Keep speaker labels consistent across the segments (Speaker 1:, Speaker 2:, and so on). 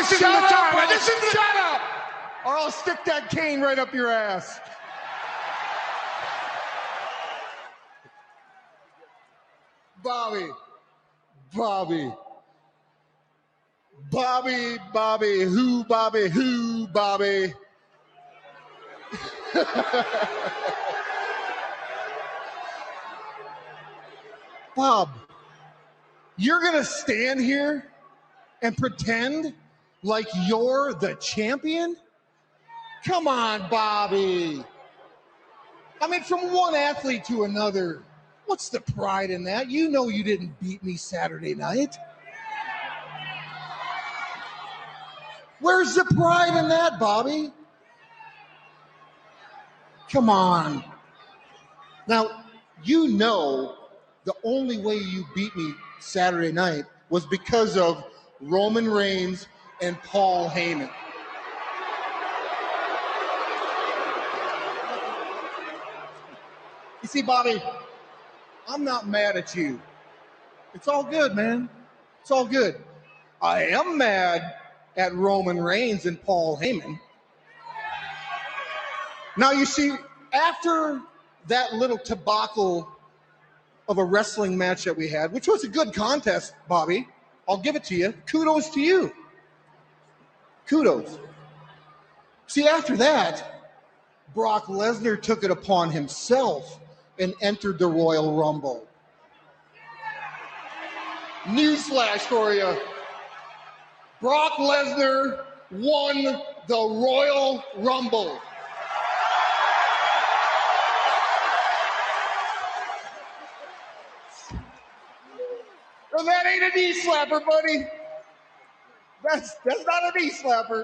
Speaker 1: this isn't the time.
Speaker 2: Bro.
Speaker 1: This isn't
Speaker 2: Shut up! Or I'll stick that cane right up your ass. Bobby. Bobby. Bobby, Bobby, who, Bobby, who, Bobby. Bob, you're going to stand here and pretend like you're the champion? Come on, Bobby. I mean, from one athlete to another, what's the pride in that? You know you didn't beat me Saturday night. Where's the pride in that, Bobby? Come on. Now, you know the only way you beat me Saturday night was because of Roman Reigns and Paul Heyman. You see, Bobby, I'm not mad at you. It's all good, man. It's all good. I am mad at Roman Reigns and Paul Heyman. Now, you see, after that little debacle of a wrestling match that we had, which was a good contest, Bobby, I'll give it to you. Kudos to you. Kudos. See, after that, Brock Lesnar took it upon himself and entered the Royal Rumble. Newsflash for you. Brock Lesnar won the Royal Rumble. Well, that ain't a knee slapper, buddy. That's not a knee slapper.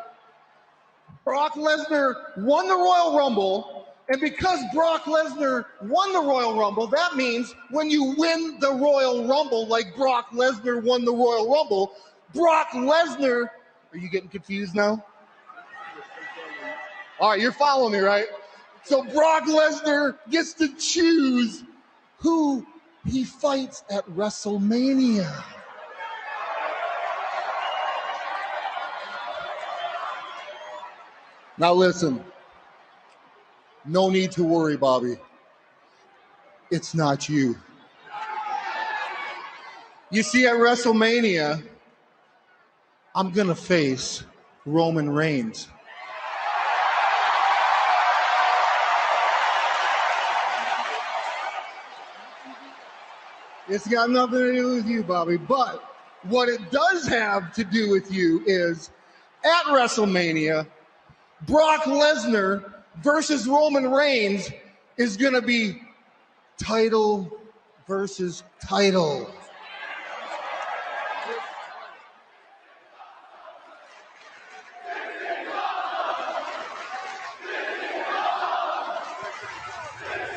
Speaker 2: Brock Lesnar won the Royal Rumble, and because Brock Lesnar won the Royal Rumble, that means when you win the Royal Rumble like Brock Lesnar won the Royal Rumble, Brock Lesnar, are you getting confused now? All right, you're following me, right? So Brock Lesnar gets to choose who he fights at WrestleMania. Now listen, no need to worry, Bobby. It's not you. You see, at WrestleMania, I'm going to face Roman Reigns. It's got nothing to do with you, Bobby. But what it does have to do with you is at WrestleMania, Brock Lesnar versus Roman Reigns is going to be title versus title.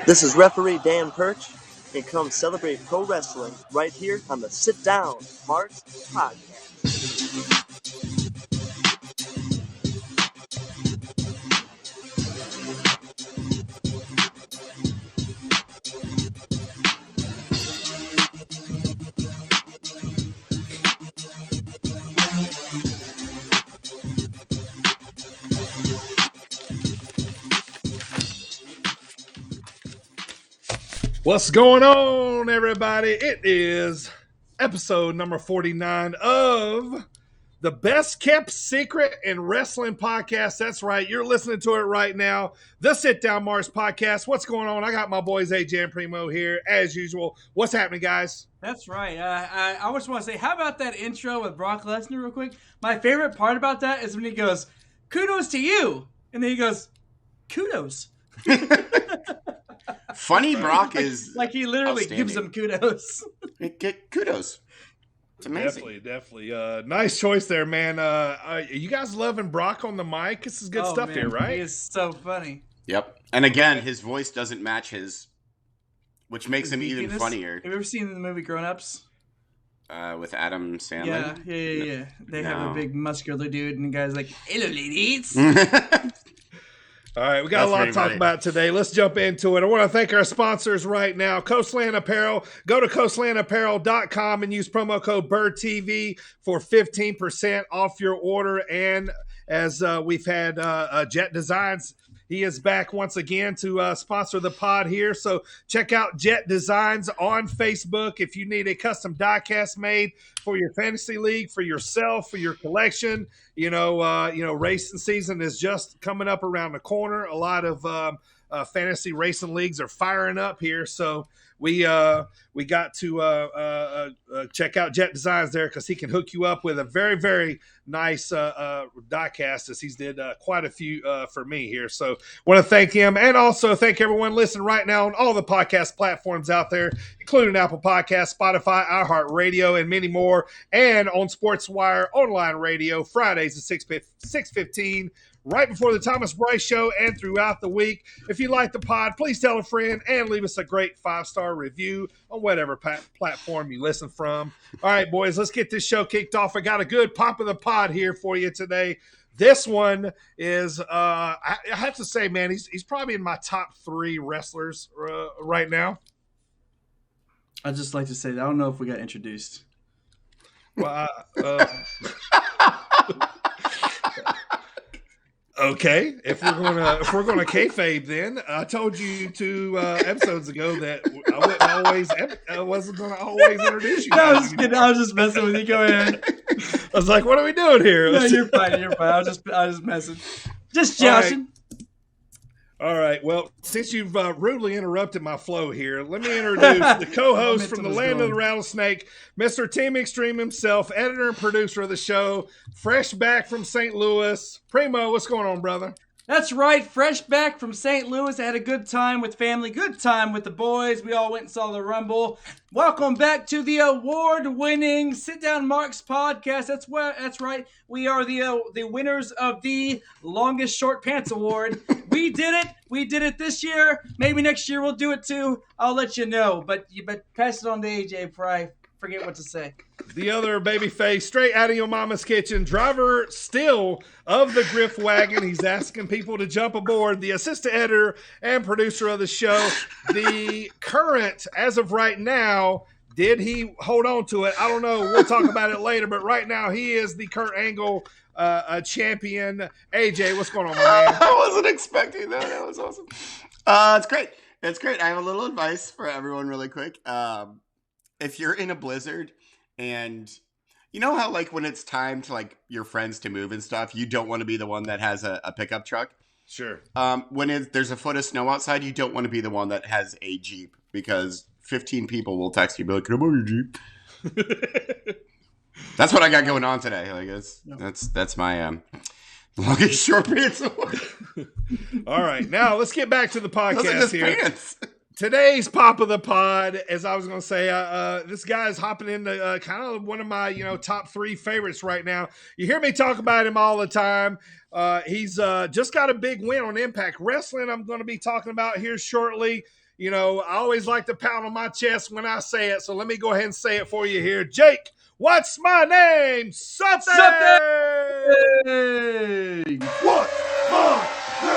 Speaker 3: This is referee Dan Perch, and come celebrate pro wrestling right here on the Sit Down Hart Podcast.
Speaker 4: What's going on, everybody? It is episode number 49 of the Best Kept Secret in Wrestling Podcast. That's right. You're listening to it right now. The Sit Down Mars Podcast. What's going on? I got my boys AJ and Primo here, as usual. What's happening, guys?
Speaker 5: That's right. I just want to say, how about that intro with Brock Lesnar real quick? My favorite part about that is when he goes, kudos to you. And then he goes, kudos.
Speaker 1: Funny Brock is
Speaker 5: like he literally gives him kudos.
Speaker 1: Kudos. It's amazing.
Speaker 4: Definitely. Nice choice there, man. You guys loving Brock on the mic? This is good stuff
Speaker 5: man.
Speaker 4: here, right?
Speaker 5: He is so funny.
Speaker 1: Yep. And again, his voice doesn't match his, which makes him even funnier.
Speaker 5: Have you ever seen the movie Grown Ups?
Speaker 1: With Adam Sandler?
Speaker 5: Yeah. They have a big muscular dude, and the guy's like, hello, ladies.
Speaker 4: All right, we got a lot to talk about today. Let's jump into it. I want to thank our sponsors right now, Coastland Apparel. Go to coastlandapparel.com and use promo code BIRDTV for 15% off your order. And as we've had Jet Designs, he is back once again to sponsor the pod here. So check out Jet Designs on Facebook if you need a custom diecast made for your fantasy league, for yourself, for your collection. Racing season is just coming up around the corner. A lot of fantasy racing leagues are firing up here. So we got to check out Jet Designs there because he can hook you up with a very, very nice diecast, as he's did quite a few for me here. So want to thank him, and also thank everyone listening right now on all the podcast platforms out there, including Apple Podcasts, Spotify, iHeartRadio, and many more, and on SportsWire Online Radio, Fridays at 6:15. Right before the Thomas Bryce Show and throughout the week. If you like the pod, please tell a friend and leave us a great 5-star review on whatever platform you listen from. All right, boys, let's get this show kicked off. I got a good pop of the pod here for you today. This one is, I have to say, man, he's probably in my top 3 wrestlers right now.
Speaker 5: I'd just like to say that I don't know if we got introduced.
Speaker 4: Well, okay, if we're gonna kayfabe, then I told you 2 episodes ago that I wasn't gonna always introduce you.
Speaker 5: No, I was just kidding. I was just messing with you. Go ahead.
Speaker 4: I was like, "What are we doing here?"
Speaker 5: No, you're fine. You're fine. I was just messing, just joshing.
Speaker 4: All right. Well, since you've rudely interrupted my flow here, let me introduce the co-host from the land of the rattlesnake, Mr. Team Extreme himself, editor and producer of the show, fresh back from St. Louis. Primo, what's going on, brother?
Speaker 5: That's right. Fresh back from St. Louis. I had a good time with family, good time with the boys. We all went and saw the Rumble. Welcome back to the award-winning Sit Down Marks podcast. That's right. We are the winners of the longest short pants award. We did it. We did it this year. Maybe next year we'll do it too. I'll let you know. But pass it on to AJ before I forget what to say.
Speaker 4: The other babyface, straight out of your mama's kitchen, driver still of the Griff Wagon. He's asking people to jump aboard. The assistant editor and producer of the show. The current, as of right now, did he hold on to it? I don't know. We'll talk about it later. But right now, he is the Kurt Angle champion. AJ, what's going on, my man?
Speaker 1: I wasn't expecting that. That was awesome. It's great. It's great. I have a little advice for everyone really quick. If you're in a blizzard and you know how like when it's time to like your friends to move and stuff, you don't want to be the one that has a pickup truck.
Speaker 4: Sure.
Speaker 1: When there's a foot of snow outside, you don't want to be the one that has a Jeep because 15 people will text you, be like, "Come on, your Jeep." That's what I got going on today. Like that's my longest short pants.
Speaker 4: All right, now let's get back to the podcast here.
Speaker 1: Pants.
Speaker 4: Today's pop of the pod, as I was going to say, this guy's hopping into kind of one of my, top 3 favorites right now. You hear me talk about him all the time. He's just got a big win on Impact Wrestling. I'm going to be talking about here shortly. I always like to pound on my chest when I say it, so let me go ahead and say it for you here. Jake, what's my name? Something! What's my name?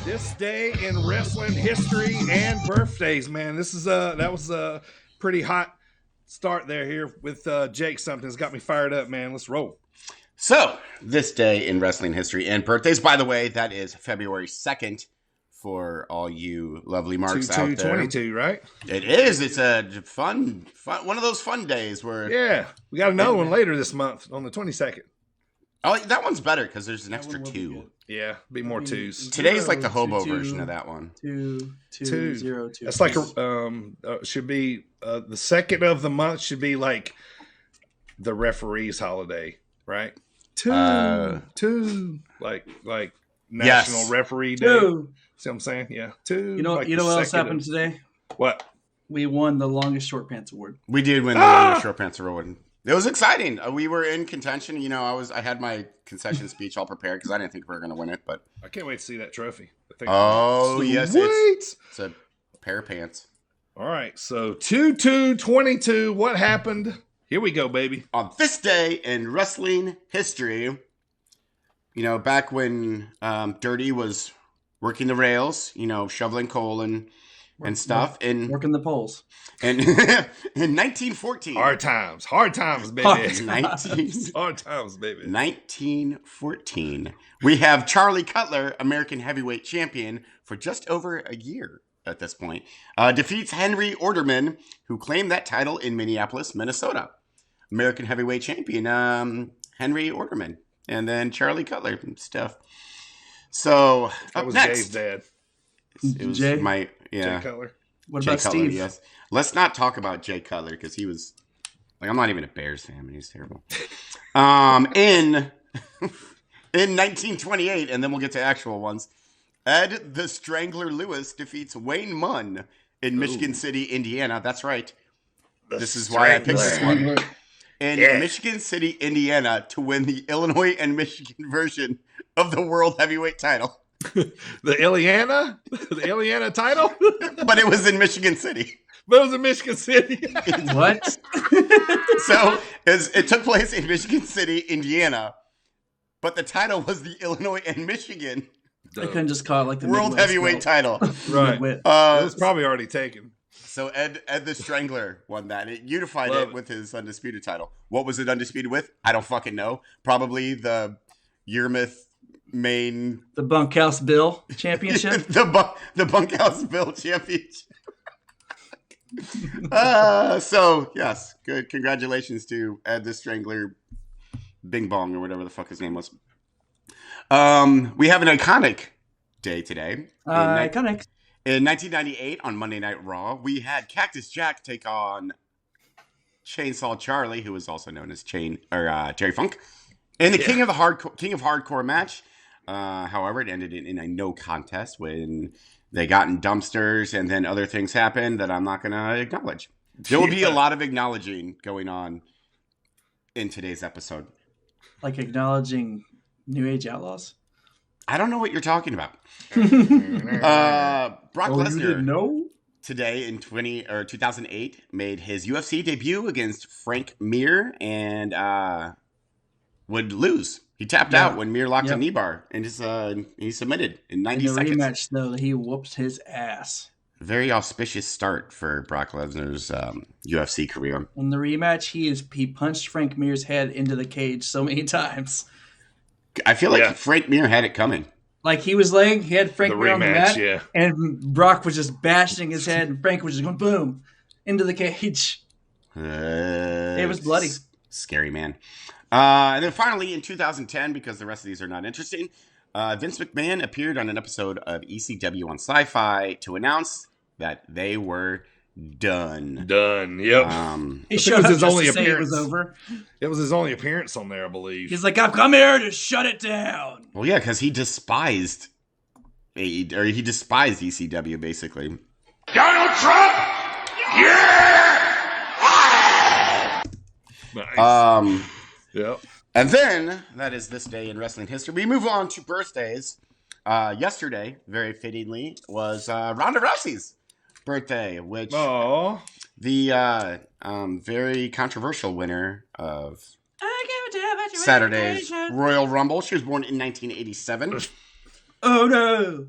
Speaker 4: This day in wrestling history and birthdays, man. That was a pretty hot start here with Jake. Something's got me fired up, man. Let's roll.
Speaker 1: So, this day in wrestling history and birthdays, by the way, that is February 2nd for all you lovely marks out there.
Speaker 4: 22, right?
Speaker 1: It is. It's a fun, one of those fun days where...
Speaker 4: Yeah, we got another one later this month on the 22nd.
Speaker 1: Oh, that one's better because there's an extra 2.
Speaker 4: Yeah, be more 2s.
Speaker 1: Today's like the hobo version of that one.
Speaker 5: 2.
Speaker 4: That's like should be the 2nd of the month should be like the referee's holiday, right? 2 like National Referee Day. 2. See what I'm saying? Yeah, 2.
Speaker 5: You know what else happened today?
Speaker 4: What?
Speaker 5: We won the longest short pants award.
Speaker 1: We did win the longest short pants award. It was exciting. We were in contention. I had my concession speech all prepared because I didn't think we were going to win it. But
Speaker 4: I can't wait to see that trophy.
Speaker 1: Oh, yes. It's a pair of pants.
Speaker 4: All right, so 2/2/22. What happened? Here we go, baby.
Speaker 1: On this day in wrestling history, back when Dirty was working the rails, shoveling coal and stuff.
Speaker 5: Working the poles.
Speaker 1: And in 1914.
Speaker 4: Hard times, baby. Hard times, baby.
Speaker 1: 1914. We have Charlie Cutler, American heavyweight champion, for just over a year at this point. Defeats Henry Orderman, who claimed that title in Minneapolis, Minnesota. American heavyweight champion, Henry Orderman. And then Charlie Cutler and stuff. So,
Speaker 4: that was
Speaker 1: next.
Speaker 4: Jay's dad.
Speaker 1: It was
Speaker 5: Jay?
Speaker 1: Jay
Speaker 4: Cutler.
Speaker 5: What
Speaker 1: Jay
Speaker 5: about
Speaker 1: Cutler,
Speaker 5: Steve?
Speaker 1: yes. Let's not talk about Jay Cutler because he was I'm not even a Bears fan, and he's terrible. In 1928, and then we'll get to actual ones. Ed the Strangler Lewis defeats Wayne Munn in Michigan City, Indiana. That's right. This is why I picked this one. In Michigan City, Indiana, to win the Illinois and Michigan version of the World Heavyweight title.
Speaker 4: The Ileana title?
Speaker 1: But it was in Michigan City.
Speaker 4: But it was in Michigan City.
Speaker 5: What?
Speaker 1: So it took place in Michigan City, Indiana. But the title was the Illinois and Michigan
Speaker 5: I couldn't just call it like the
Speaker 1: World
Speaker 5: Midwest
Speaker 1: Heavyweight title.
Speaker 4: Right.
Speaker 5: Midwest.
Speaker 4: It was probably already taken.
Speaker 1: So Ed the Strangler won that. It unified it with his undisputed title. What was it undisputed with? I don't fucking know. Probably the Yarmouth, Maine...
Speaker 5: The Bunkhouse Bill Championship?
Speaker 1: the Bunkhouse Bill Championship. So, yes. Good. Congratulations to Ed the Strangler Bing Bong or whatever the fuck his name was. We have an iconic day today.
Speaker 5: Iconic.
Speaker 1: In 1998, on Monday Night Raw, we had Cactus Jack take on Chainsaw Charlie, who was also known as Terry Funk, in the King of Hardcore match. However, it ended in a no contest when they got in dumpsters, and then other things happened that I'm not going to acknowledge. There will be a lot of acknowledging going on in today's episode.
Speaker 5: Like acknowledging New Age Outlaws?
Speaker 1: I don't know what you're talking about. Brock Lesnar today in 2008 made his UFC debut against Frank Mir and would lose. He tapped out when Mir locked a knee bar and he submitted in 90 seconds.
Speaker 5: In the rematch, though, he whooped his ass.
Speaker 1: Very auspicious start for Brock Lesnar's UFC career.
Speaker 5: In the rematch, he punched Frank Mir's head into the cage so many times.
Speaker 1: I feel like Frank Mir had it coming.
Speaker 5: Like he had Frank Mir on the mat, and Brock was just bashing his head, and Frank was just going boom into the cage. It was bloody.
Speaker 1: Scary, man. And then finally, in 2010, because the rest of these are not interesting, Vince McMahon appeared on an episode of ECW on Sci-Fi to announce that they were done.
Speaker 4: Yep.
Speaker 5: He showed up his only appearance. It was over.
Speaker 4: It was his only appearance on there, I believe.
Speaker 5: He's like, I've come here to shut it down.
Speaker 1: Well, yeah, because he despised ECW, basically.
Speaker 6: Donald Trump! Yeah!
Speaker 4: Nice. Yep.
Speaker 1: And then, that is this day in wrestling history. We move on to birthdays. Yesterday, very fittingly, was Ronda Rousey's birthday, which the very controversial winner of Saturday's Royal Rumble. She was born in 1987.
Speaker 5: Oh, no.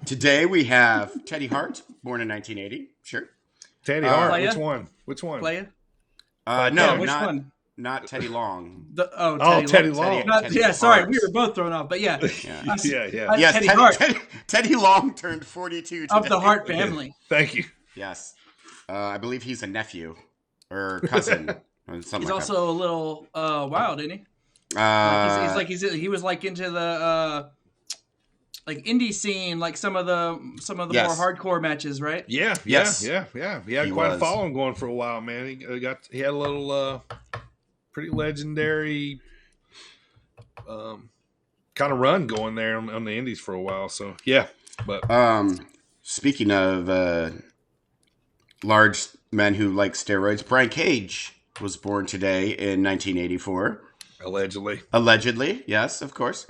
Speaker 1: Today, we have Teddy Hart, born in 1980. Sure.
Speaker 4: Teddy Hart, which one?
Speaker 5: Playa?
Speaker 1: No,
Speaker 5: which one?
Speaker 1: Not Teddy Long.
Speaker 4: Teddy Long.
Speaker 5: Sorry, we were both thrown off, but yeah.
Speaker 1: Yes,
Speaker 5: Teddy Hart.
Speaker 1: Teddy Long turned 42 today.
Speaker 5: Of the Hart family.
Speaker 4: Thank you.
Speaker 1: Yes. I believe he's a nephew or cousin. Or something
Speaker 5: he's
Speaker 1: like
Speaker 5: also a little wild, isn't he? He was like into the like indie scene, like some of the more hardcore matches, right?
Speaker 4: Yeah. He had quite a following going for a while, man. He had a little pretty legendary kind of run going there on the indies for a while. So yeah, but
Speaker 1: speaking of large men who like steroids, Brian Cage was born today in 1984. Allegedly, yes, of course.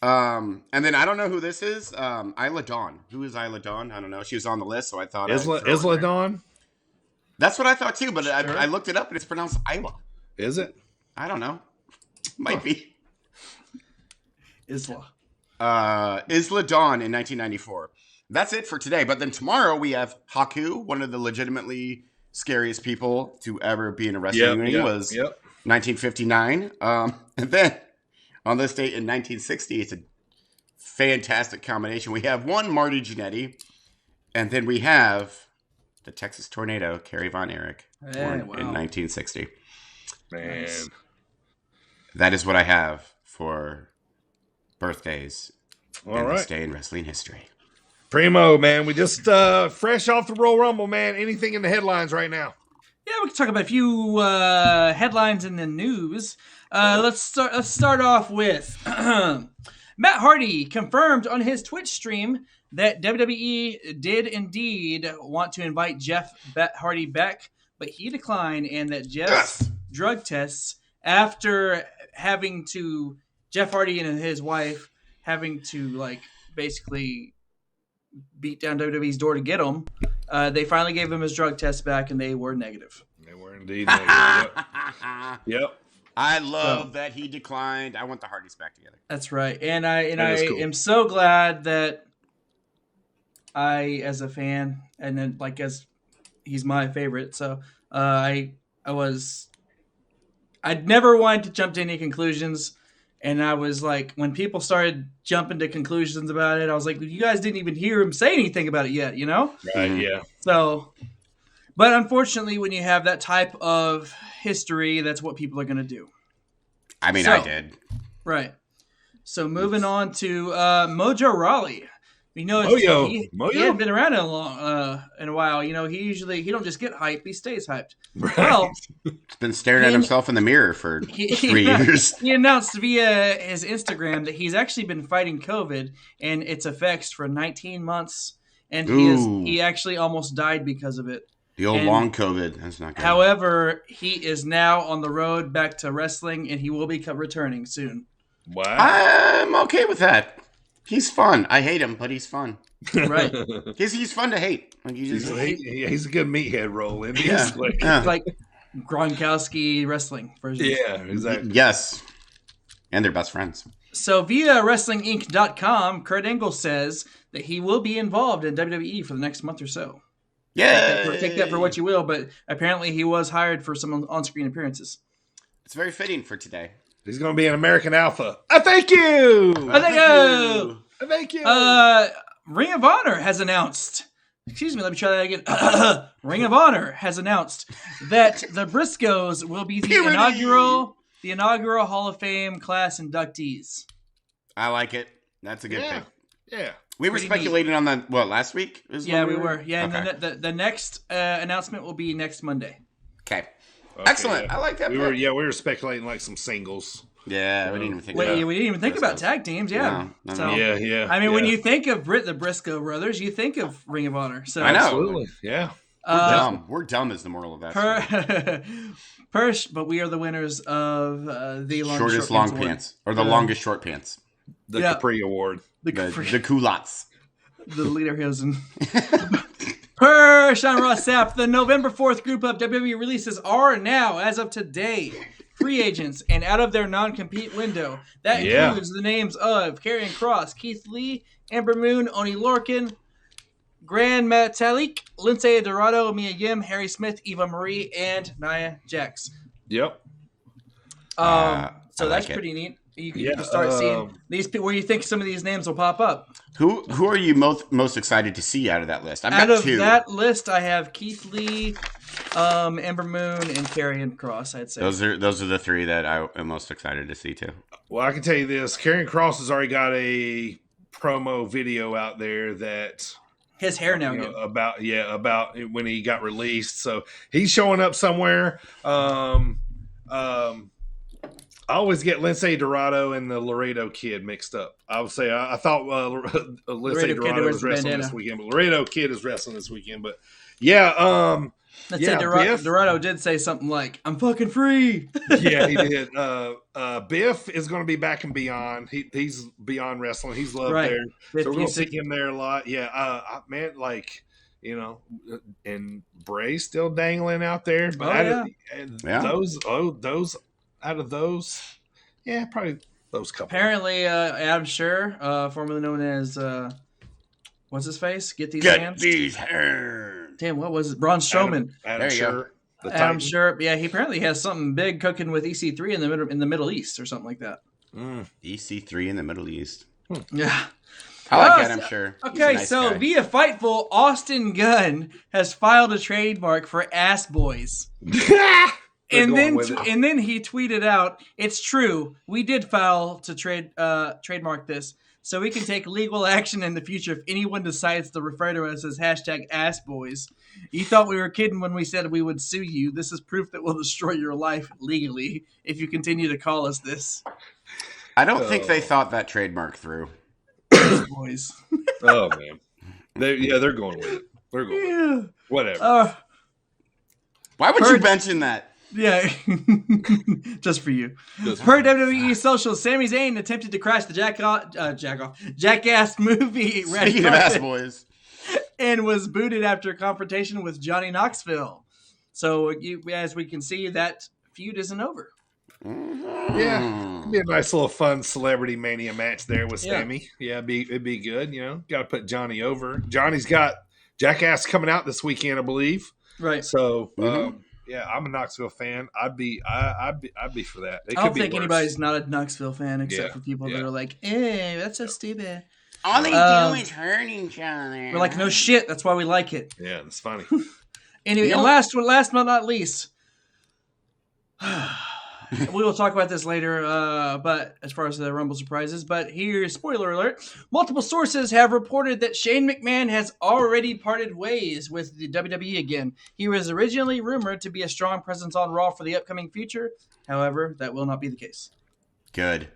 Speaker 1: And then I don't know who this is. Isla Dawn. Who is Isla Dawn? I don't know. She was on the list, so I thought
Speaker 4: Isla Dawn?
Speaker 1: That's what I thought too, but
Speaker 4: Sure.
Speaker 1: I looked it up and it's pronounced Isla.
Speaker 4: Is it?
Speaker 1: I don't know. Might be.
Speaker 5: Isla.
Speaker 1: Isla Dawn in 1994. That's it for today. But then tomorrow we have Haku, one of the legitimately scariest people to ever be in a wrestling ring. Was 1959. And then on this date in 1960, it's a fantastic combination. We have one Marty Jannetty, and then we have the Texas Tornado, Kerry Von Erich, born in 1960.
Speaker 4: Man.
Speaker 1: Nice. That is what I have for birthdays and this day in wrestling history.
Speaker 4: Primo, man, we just fresh off the Royal Rumble, man. Anything in the headlines right now?
Speaker 5: Yeah, we can talk about a few headlines in the news. Let's start off with Matt Hardy confirmed on his Twitch stream that WWE did indeed want to invite Jeff Hardy back, but he declined, and that Jeff's drug tests after having to Jeff Hardy and his wife having to basically beat down WWE's door to get him. They finally gave him his drug tests back, and they were negative.
Speaker 4: They were indeed negative. Yep.
Speaker 1: I love that he declined. I want the Hardys back together.
Speaker 5: That's right, and I
Speaker 4: cool.
Speaker 5: am so glad that I, as a fan, and then as he's my favorite, so I'd never wanted to jump to any conclusions. And I was like, when people started jumping to conclusions about it, I was like, you guys didn't even hear him say anything about it yet, you know?
Speaker 4: Right, yeah.
Speaker 5: So, but unfortunately, when you have that type of history, that's what people are going to do.
Speaker 1: I mean, I did.
Speaker 5: Right. So moving on to Mojo Raleigh. He hadn't been around in a while. You know, he don't just get hype; he stays hyped.
Speaker 4: Right.
Speaker 5: Well,
Speaker 1: he's been staring at himself in the mirror for 3 years.
Speaker 5: He announced via his Instagram that he's actually been fighting COVID and its effects for 19 months, and he actually almost died because of it.
Speaker 1: The old long COVID. That's not good.
Speaker 5: However, he is now on the road back to wrestling, and he will be returning soon.
Speaker 4: Wow.
Speaker 1: I'm okay with that. He's fun. I hate him, but he's fun.
Speaker 5: Right.
Speaker 1: He's fun to hate.
Speaker 4: He's a good meathead roll in.
Speaker 1: Yeah.
Speaker 5: Like Gronkowski wrestling version.
Speaker 4: Yeah, exactly.
Speaker 1: Yes. And they're best friends.
Speaker 5: So via WrestlingInc.com, Kurt Angle says that he will be involved in WWE for the next month or so.
Speaker 1: Yeah.
Speaker 5: Take that for what you will, but apparently he was hired for some on-screen appearances.
Speaker 1: It's very fitting for today.
Speaker 4: He's going to be an American Alpha. Thank you.
Speaker 5: Thank you. Ring of Honor has announced. Excuse me, let me try that again. Ring of Honor has announced that the Briscoes will be the inaugural Hall of Fame class inductees.
Speaker 1: I like it. That's a good pick.
Speaker 4: Yeah.
Speaker 1: We were speculating on that, last week?
Speaker 5: Yeah, we were. Yeah,
Speaker 1: okay.
Speaker 5: And then the next announcement will be next Monday.
Speaker 1: Okay. Excellent.
Speaker 4: Yeah.
Speaker 1: I like that.
Speaker 4: We were speculating some singles.
Speaker 1: Yeah, we didn't even think about it.
Speaker 5: We didn't even think about tag teams, yeah.
Speaker 1: No.
Speaker 5: So,
Speaker 4: yeah.
Speaker 5: I mean, when you think of the Briscoe brothers, you think of Ring of Honor. So
Speaker 1: I know.
Speaker 4: Absolutely. Yeah.
Speaker 1: We're dumb. We're dumb is the moral of that.
Speaker 5: But we are the winners of the longest
Speaker 1: shortest
Speaker 5: short
Speaker 1: long pants. Or the longest short pants.
Speaker 4: The Capri Award.
Speaker 1: The culottes.
Speaker 5: The Lederhosen. Per Sean Ross Sapp, the November 4th group of WWE releases are now, as of today, free agents and out of their non-compete window. That includes the names of Karrion Kross, Keith Lee, Amber Moon, Oni Lorcan, Gran Metalik, Lindsay Dorado, Mia Yim, Harry Smith, Eva Marie, and Nia Jax.
Speaker 4: Yep.
Speaker 5: So that's pretty neat. You can start seeing these people where you think some of these names will pop up.
Speaker 1: Who are you most excited to see out of that list?
Speaker 5: Out of that list, I have Keith Lee, Amber Moon, and Karrion Kross. I'd say
Speaker 1: those are the three that I am most excited to see too.
Speaker 4: Well, I can tell you this: Karrion Kross has already got a promo video out there that
Speaker 5: his hair now
Speaker 4: about when he got released. So he's showing up somewhere. I always get Lindsay Dorado and the Laredo Kid mixed up. I would say I thought Lindsay Dorado was wrestling this weekend, but Laredo Kid is wrestling this weekend. But yeah,
Speaker 5: Let's say Dorado did say something like, "I'm fucking free."
Speaker 4: Yeah, he did. Biff is going to be back and beyond. He's beyond wrestling. He's loved there.
Speaker 5: Biff,
Speaker 4: so we're going to see him there a lot. Yeah, man, like, you know, and Bray's still dangling out there. But those out of those, yeah, probably those couple.
Speaker 5: Apparently, Adam Scherr, formerly known as what's his face? Get these hands. Damn, what was it? Braun Strowman.
Speaker 4: Adam Scherr.
Speaker 5: Adam Scherr. Yeah, he apparently has something big cooking with EC3 in the Middle East or something like that.
Speaker 1: EC3 in the Middle East.
Speaker 5: Yeah.
Speaker 1: I like Adam Scherr.
Speaker 5: Okay, nice so guy. Via Fightful, Austin Gunn has filed a trademark for Ass Boys. And then he tweeted out, "It's true. We did file to trademark this, so we can take legal action in the future if anyone decides to refer to us as #AssBoys. You thought we were kidding when we said we would sue you. This is proof that we'll destroy your life legally if you continue to call us this."
Speaker 1: I don't think they thought that trademark through.
Speaker 5: Ass Boys.
Speaker 4: Oh man, they're going with it. They're going with it. Whatever.
Speaker 5: Why
Speaker 1: would you mention that?
Speaker 5: Yeah, just for you. Per WWE social, Sami Zayn attempted to crash the Jackass movie.
Speaker 1: Speaking of Ass Boys,
Speaker 5: and was booted after a confrontation with Johnny Knoxville. So, as we can see, that feud isn't over.
Speaker 4: Yeah, it'd be a nice little fun celebrity mania match there with Sammy. Yeah, it'd be good. You know, got to put Johnny over. Johnny's got Jackass coming out this weekend, I believe.
Speaker 5: Right.
Speaker 4: So. Yeah, I'm a Knoxville fan. I'd be for that.
Speaker 5: I don't think anybody's not a Knoxville fan except for people that are like, "Hey, that's so stupid."
Speaker 1: All they do is hurt each other.
Speaker 5: We're like, no shit. That's why we like it.
Speaker 4: Yeah, it's funny.
Speaker 5: Anyway, and last but not least, we will talk about this later. But as far as the Rumble surprises, but here's spoiler alert: multiple sources have reported that Shane McMahon has already parted ways with the WWE again. He was originally rumored to be a strong presence on Raw for the upcoming future. However, that will not be the case.
Speaker 1: Good.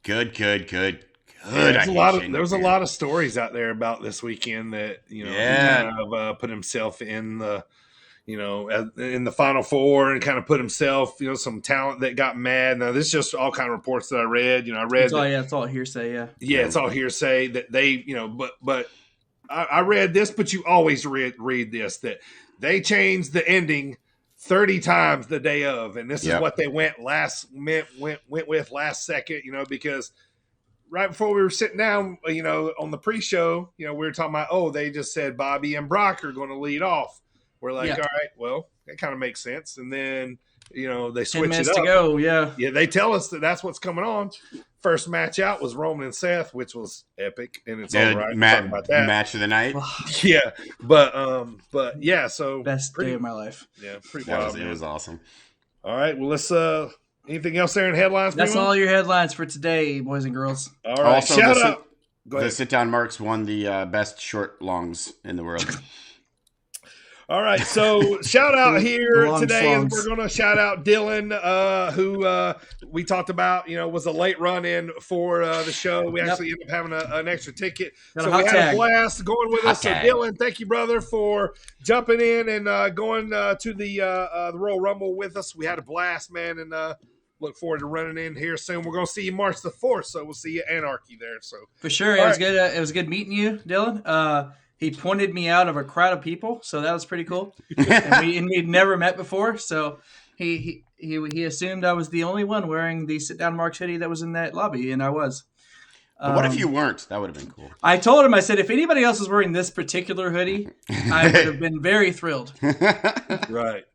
Speaker 4: There was a lot of stories out there about this weekend that he kind of put himself in the. In the Final Four and kind of put himself, some talent that got mad. Now, this is just all kind of reports that I read.
Speaker 5: It's all hearsay, yeah.
Speaker 4: Yeah, it's all hearsay that they, but I read this, but you always read this, that they changed the ending 30 times the day of. And this is what they went with last second, because right before we were sitting down, on the pre-show, we were talking about, they just said Bobby and Brock are going to lead off. We're like, all right, well, that kind of makes sense. And then, they switch it up.
Speaker 5: To go, yeah.
Speaker 4: Yeah, they tell us that that's what's coming on. First match out was Roman and Seth, which was epic, and it's all right. About that.
Speaker 1: Match of the night.
Speaker 4: Yeah, but yeah, so
Speaker 5: best day of my life.
Speaker 4: Yeah, pretty wild.
Speaker 1: It was awesome.
Speaker 4: All right, well, let's anything else there in headlines?
Speaker 5: That's all your headlines for today, boys and girls.
Speaker 4: All right, also, shout out.
Speaker 1: The sit down marks won the best short longs in the world.
Speaker 4: All right, so shout out here today, and we're going to shout out Dylan, who we talked about, was a late run-in for the show. We actually ended up having an extra ticket. So we had a blast going with us. So Dylan, thank you, brother, for jumping in and going to the Royal Rumble with us. We had a blast, man, and look forward to running in here soon. We're going to see you March the 4th, so we'll see you Anarchy there. So
Speaker 5: for sure, it was good. It was good meeting you, Dylan. He pointed me out of a crowd of people, so that was pretty cool. and we'd never met before, so he assumed I was the only one wearing the sit-down Marks hoodie that was in that lobby, and I was.
Speaker 1: But what if you weren't? That would have been cool.
Speaker 5: I told him, I said, if anybody else was wearing this particular hoodie, I would have been very thrilled.
Speaker 4: Right.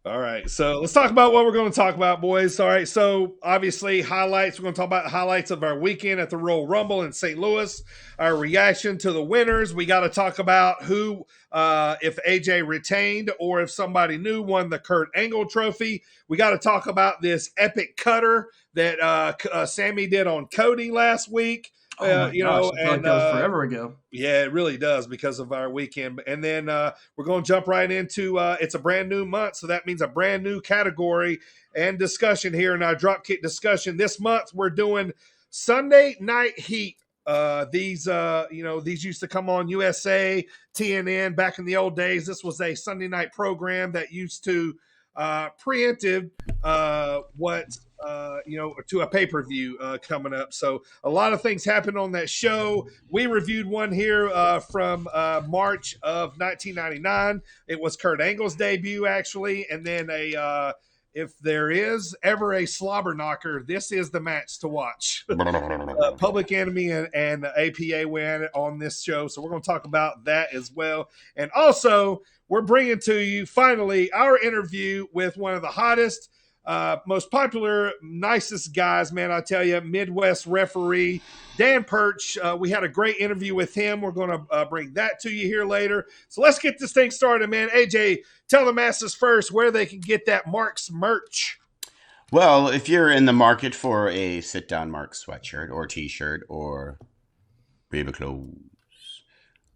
Speaker 4: All right, so let's talk about what we're going to talk about, boys. All right, so obviously highlights. We're going to talk about the highlights of our weekend at the Royal Rumble in St. Louis, our reaction to the winners. We got to talk about who, if AJ retained or if somebody new won the Kurt Angle trophy. We got to talk about this epic cutter that Sammy did on Cody last week.
Speaker 5: Gosh, and that was forever ago.
Speaker 4: Yeah, it really does because of our weekend. And then we're going to jump right into it's a brand new month, so that means a brand new category and discussion here in our Dropkick discussion. This month we're doing Sunday Night Heat These used to come on USA, TNN back in the old days. This was a Sunday night program that used to preemptive to a pay-per-view coming up. So a lot of things happened on that show. We reviewed one here from March of 1999. It was Kurt Angle's debut, actually, and then if there is ever a slobber knocker, this is the match to watch. Public Enemy and APA win on this show. So we're going to talk about that as well. And also, we're bringing to you, finally, our interview with one of the hottest, most popular, nicest guys, man, I tell you, Midwest referee, Dan Perch. We had a great interview with him. We're going to bring that to you here later. So let's get this thing started, man. AJ, tell the masses first where they can get that Marks merch.
Speaker 1: Well, if you're in the market for a sit-down Marks sweatshirt or t-shirt or baby clothes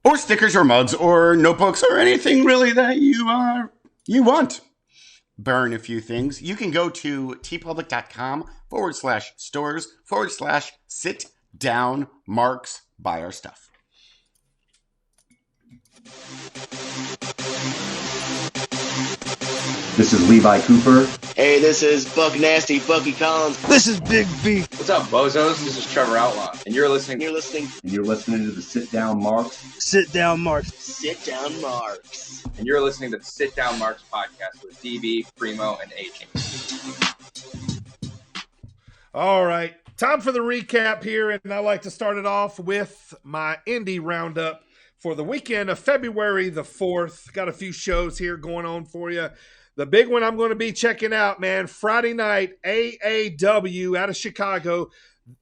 Speaker 1: or stickers or mugs or notebooks or anything really that you want, burn a few things, you can go to tpublic.com/stores/sit-down Marks. Buy our stuff.
Speaker 7: This is Levi Cooper.
Speaker 3: Hey, this is Buck Nasty, Bucky Collins.
Speaker 8: This is Big B.
Speaker 9: What's up, bozos? This is Trevor Outlaw, and you're listening
Speaker 3: And
Speaker 7: you're listening to the Sit Down Marks.
Speaker 8: Sit Down Marks.
Speaker 3: Sit Down Marks.
Speaker 9: and you're listening to the Sit Down Marks podcast with DB, Primo, and AJ.
Speaker 4: All right, time for the recap here, and I like to start it off with my indie roundup for the weekend of February the 4th. Got a few shows here going on for you. The big one I'm going to be checking out, man, Friday night, AAW out of Chicago.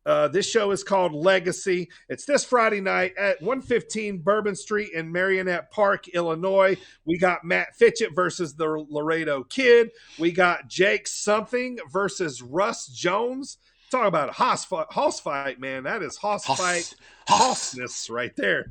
Speaker 4: This show is called Legacy. It's this Friday night at 115 Bourbon Street in Marionette Park, Illinois. We got Matt Fitchett versus the Laredo Kid. We got Jake Something versus Russ Jones. Talk about a hoss fight, man. That is hossness right there.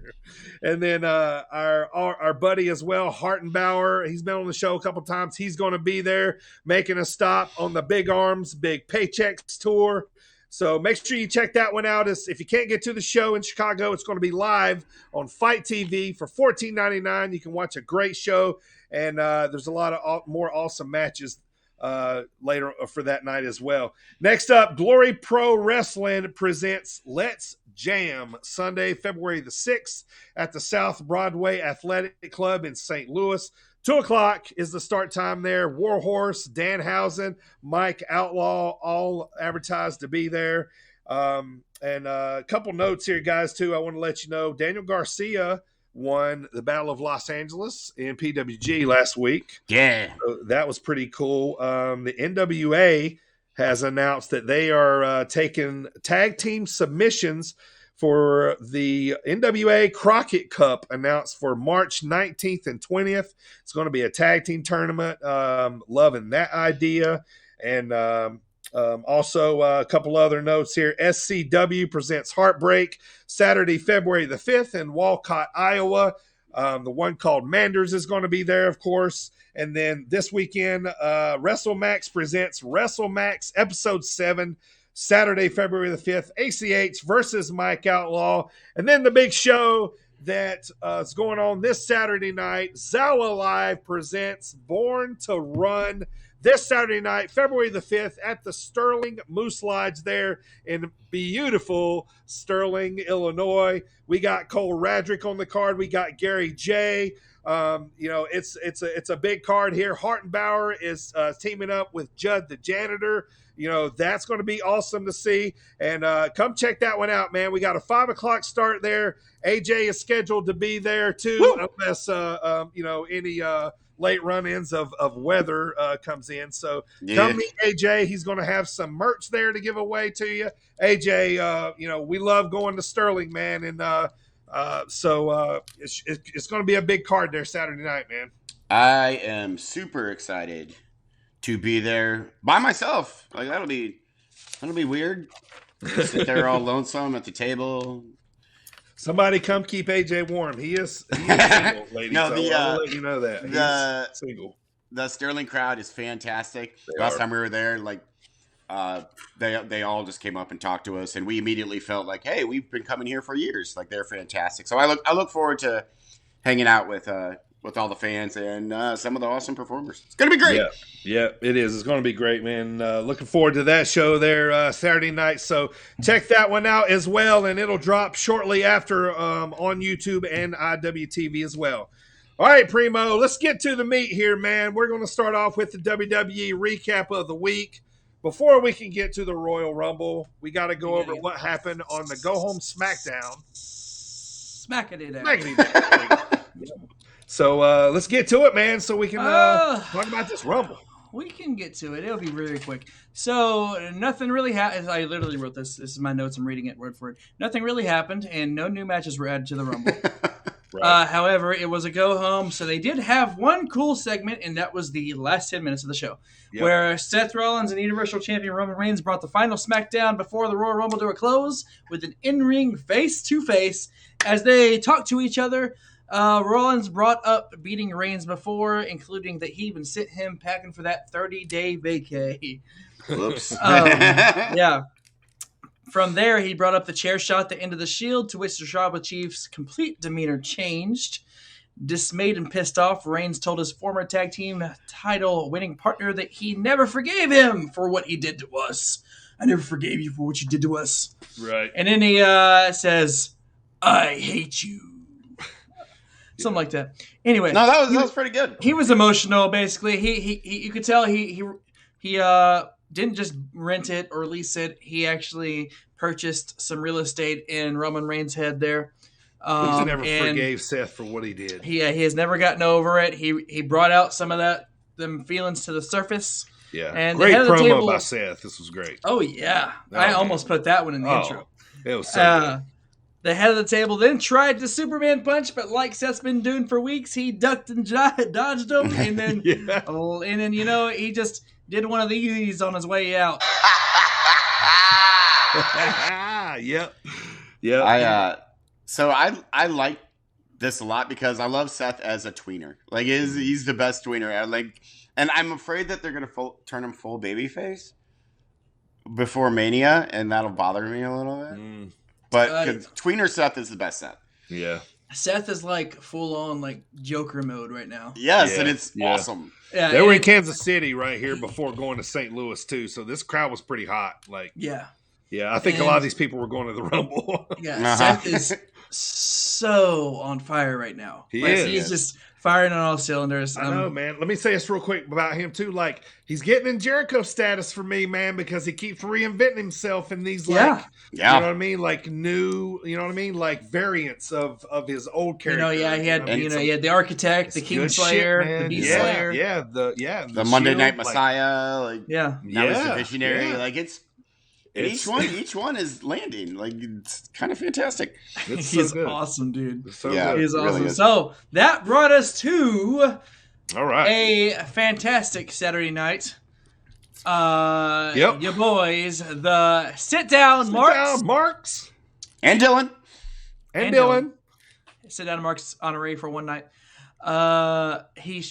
Speaker 4: And then our buddy as well, Hartenbauer. He's been on the show a couple times. He's going to be there making a stop on the Big Arms, Big Paychecks tour. So make sure you check that one out. If you can't get to the show in Chicago, it's going to be live on Fight TV for $14.99. You can watch a great show, and there's a lot of more awesome matches later for that night as well. Next up, Glory Pro Wrestling presents Let's Jam Sunday, February the 6th at the South Broadway Athletic Club in St. Louis. 2:00 is the start time there. Warhorse, Dan Hausen, Mike Outlaw, all advertised to be there. And a couple notes here, guys, too. I want to let you know Daniel Garcia won the Battle of Los Angeles in PWG last week.
Speaker 1: Yeah.
Speaker 4: So that was pretty cool. The NWA has announced that they are taking tag team submissions for the NWA Crockett Cup, announced for March 19th and 20th. It's going to be a tag team tournament. Loving that idea. And also a couple other notes here. SCW presents Heartbreak Saturday, February the 5th in Walcott, Iowa. The one called Manders is going to be there, of course. And then this weekend, WrestleMax presents WrestleMax Episode 7, Saturday, February the 5th, ACH versus Mike Outlaw. And then the big show that is going on this Saturday night, Zawa Live presents Born to Run this Saturday night, February the 5th, at the Sterling Moose Lodge there in beautiful Sterling, Illinois. We got Cole Radrick on the card. We got Gary J. It's a big card here. Hartenbauer is teaming up with Judd the Janitor. That's going to be awesome to see. And come check that one out, man. We got a 5:00 start there. AJ is scheduled to be there too. Woo! Unless any late run-ins of weather comes in. So Come meet AJ. He's going to have some merch there to give away to you. AJ, we love going to Sterling, man. And so it's going to be a big card there Saturday night, man.
Speaker 1: I am super excited to be there by myself. Like that'll be weird. Sit there all lonesome at the table.
Speaker 4: Somebody come keep AJ warm. He is single, ladies.
Speaker 1: No,
Speaker 4: I'll let you know that. He's single.
Speaker 1: The Sterling crowd is fantastic. Last time we were there, like they all just came up and talked to us, and we immediately felt like, hey, we've been coming here for years. Like, they're fantastic. So I look forward to hanging out with all the fans and some of the awesome performers. It's gonna be great.
Speaker 4: Yeah, it is. It's gonna be great, man. Looking forward to that show there Saturday night. So check that one out as well, and it'll drop shortly after on YouTube and IWTV as well. All right, Primo, let's get to the meat here, man. We're going to start off with the WWE recap of the week. Before we can get to the Royal Rumble, we got to go over what happened on the Go Home SmackDown.
Speaker 5: Smackity down.
Speaker 4: So let's get to it, man, so we can talk about this Rumble.
Speaker 5: We can get to it. It'll be really quick. So nothing really happened. I literally wrote this. This is my notes. I'm reading it word for word. Nothing really happened, and no new matches were added to the Rumble. Right. However, it was a go-home, so they did have one cool segment, and that was the last 10 minutes of the show, where Seth Rollins and Universal Champion Roman Reigns brought the final SmackDown before the Royal Rumble to a close with an in-ring face-to-face as they talked to each other. Rollins brought up beating Reigns before, including that he even sent him packing for that 30-day vacay.
Speaker 1: Whoops.
Speaker 5: Yeah. From there, he brought up the chair shot at the end of the Shield, to which the Tribal Chief's complete demeanor changed. Dismayed and pissed off, Reigns told his former tag team title winning partner that he never forgave him for what he did to us. I never forgave you for what you did to us.
Speaker 4: Right.
Speaker 5: And then he says, I hate you. Something like that. Anyway.
Speaker 1: No, that was pretty good.
Speaker 5: He was emotional, basically. He you could tell he didn't just rent it or lease it. He actually purchased some real estate in Roman Reigns' head there.
Speaker 4: He's never forgave Seth for what he did.
Speaker 5: He has never gotten over it. He brought out some of them feelings to the surface.
Speaker 4: Yeah,
Speaker 5: and
Speaker 4: great promo by Seth. This was great.
Speaker 5: Oh yeah, I almost put that one in the intro.
Speaker 4: It was so good.
Speaker 5: The head of the table then tried the Superman punch, but like Seth's been doing for weeks, he ducked and dodged him, and then he just did one of these on his way out.
Speaker 4: Yep.
Speaker 1: So I like this a lot because I love Seth as a tweener. Like he's the best tweener. And I'm afraid that they're gonna turn him full babyface before Mania, and that'll bother me a little bit. But tweener Seth is the best Seth.
Speaker 4: Yeah.
Speaker 5: Seth is like full on like Joker mode right now.
Speaker 1: Yes, and it's awesome.
Speaker 5: Yeah,
Speaker 4: they were in Kansas City right here before going to St. Louis too, so this crowd was pretty hot. I think a lot of these people were going to the Rumble.
Speaker 5: Seth is so on fire right now. He's just firing on all cylinders.
Speaker 4: I know, man. Let me say this real quick about him too. Like, he's getting in Jericho status for me, man, because he keeps reinventing himself in these you know what I mean, like new, you know what I mean, like variants of his old character.
Speaker 5: He had he had the Architect, the Kingslayer, the Beast Slayer,
Speaker 1: the Monday Night Messiah, now he's the Visionary. Like each one is landing. Like, it's kind of fantastic.
Speaker 5: He's awesome, dude.
Speaker 4: He's awesome.
Speaker 5: Really so that brought us to
Speaker 4: a
Speaker 5: fantastic Saturday night. Your boys, the Sit Down Marks.
Speaker 1: And Dylan.
Speaker 5: Sit Down Marks honoree for one night.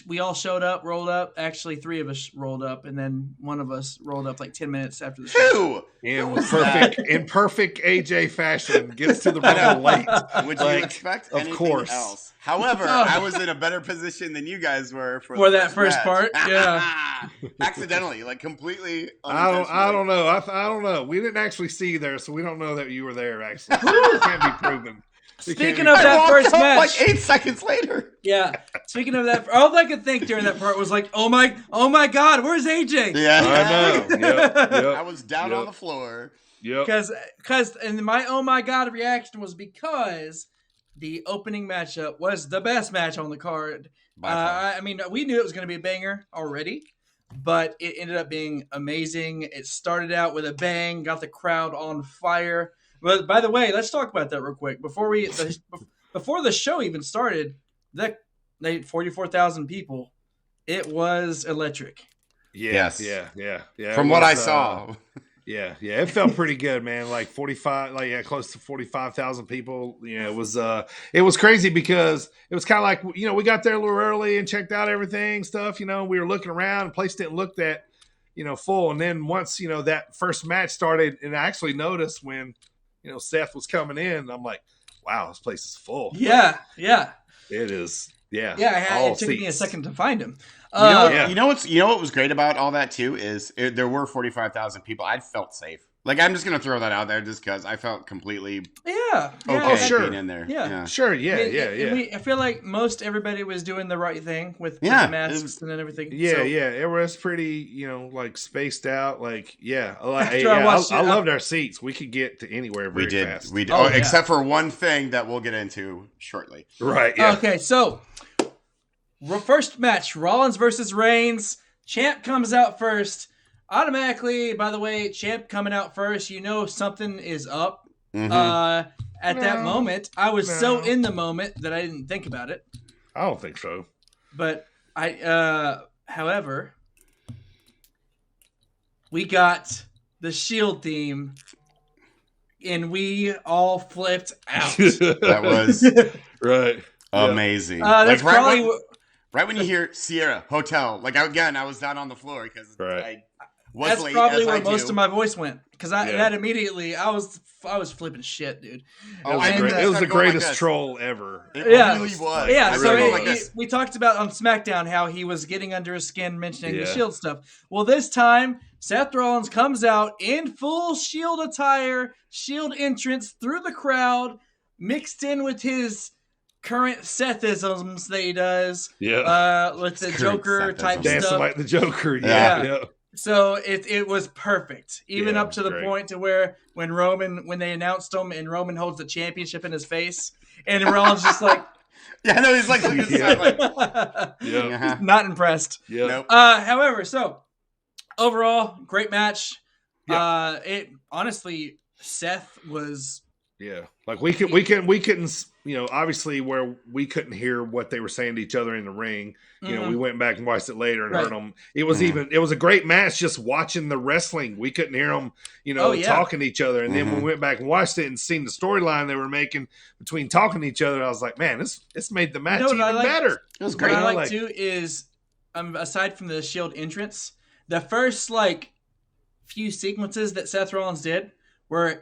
Speaker 5: We all showed up, rolled up. Actually, 3 of us rolled up, and then one of us rolled up like 10 minutes after the show.
Speaker 4: In perfect AJ fashion, gets to the Rumble late.
Speaker 1: Would you expect anything else? However, I was in a better position than you guys were for
Speaker 5: that first part. Yeah,
Speaker 1: accidentally, like completely.
Speaker 4: I don't know. I don't know. We didn't actually see you there, so we don't know that you were there. Actually, it can't be proven.
Speaker 5: Speaking of that first match,
Speaker 1: like 8 seconds later.
Speaker 5: Yeah. Speaking of that, all I could think during that part was like, "Oh my God, where's AJ?"
Speaker 1: Yeah,
Speaker 4: I know. Yep.
Speaker 1: I was down on the floor.
Speaker 4: Yep.
Speaker 5: Because my "oh my God" reaction was because the opening matchup was the best match on the card. I mean, we knew it was going to be a banger already, but it ended up being amazing. It started out with a bang, got the crowd on fire. But by the way, let's talk about that real quick. Before the show even started, they 44,000 people. It was electric.
Speaker 1: Yes.
Speaker 4: Yeah.
Speaker 1: From what I saw.
Speaker 4: Yeah. It felt pretty good, man. Like 45, close to 45,000 people. Yeah, it was crazy because it was kind of like, we got there a little early and checked out everything, stuff. We were looking around. The place didn't look that, full. And then once, that first match started, and I actually noticed when, Seth was coming in, I'm like, wow, this place is full.
Speaker 5: Yeah, yeah.
Speaker 4: It is. Yeah.
Speaker 5: Yeah, it took me a second to find him.
Speaker 1: You know what was great about all that too is there were 45,000 people. I felt safe. Like, I'm just gonna throw that out there just because I felt completely okay being in there.
Speaker 5: Yeah.
Speaker 4: Sure. Yeah.
Speaker 5: I feel like most everybody was doing the right thing with the masks and everything.
Speaker 4: Yeah, it was pretty, like spaced out. Like, I loved our seats. We could get to anywhere very fast.
Speaker 1: We did. Except for one thing that we'll get into shortly.
Speaker 4: Right. Yeah.
Speaker 5: Okay, so first match: Rollins versus Reigns. Champ comes out first. Automatically, by the way, Champ coming out first, something is up. At that moment, I was so in the moment that I didn't think about it.
Speaker 4: I don't think so.
Speaker 5: But however, we got the Shield theme, and we all flipped out.
Speaker 1: That was
Speaker 4: right.
Speaker 1: Amazing.
Speaker 5: That's probably
Speaker 1: right when you hear Sierra Hotel. Like, again, I was down on the floor because
Speaker 5: that's probably where most of my voice went, because that immediately I was flipping shit, dude.
Speaker 4: It was the greatest troll ever.
Speaker 1: It really was.
Speaker 5: Yeah, so we talked about on SmackDown how he was getting under his skin mentioning the Shield stuff. Well, this time Seth Rollins comes out in full Shield attire, Shield entrance through the crowd, mixed in with his current Sethisms that he does. With the Joker type
Speaker 4: dancing
Speaker 5: stuff,
Speaker 4: like the Joker. Yeah.
Speaker 5: So it was perfect, even up to the point to where when they announced him and Roman holds the championship in his face, and Rollins just like,
Speaker 1: he's like,
Speaker 5: not impressed.
Speaker 1: Yeah. Nope.
Speaker 5: However, so overall, great match.
Speaker 4: Yeah.
Speaker 5: It honestly, Seth was.
Speaker 4: Yeah, like we couldn't, obviously where we couldn't hear what they were saying to each other in the ring. We went back and watched it later and heard them. It was it was a great match just watching the wrestling. We couldn't hear them, talking to each other. And then when we went back and watched it and seen the storyline they were making between talking to each other, I was like, man, this made the match even better.
Speaker 1: It was great.
Speaker 5: What I like too is, aside from the Shield entrance, the first few sequences that Seth Rollins did were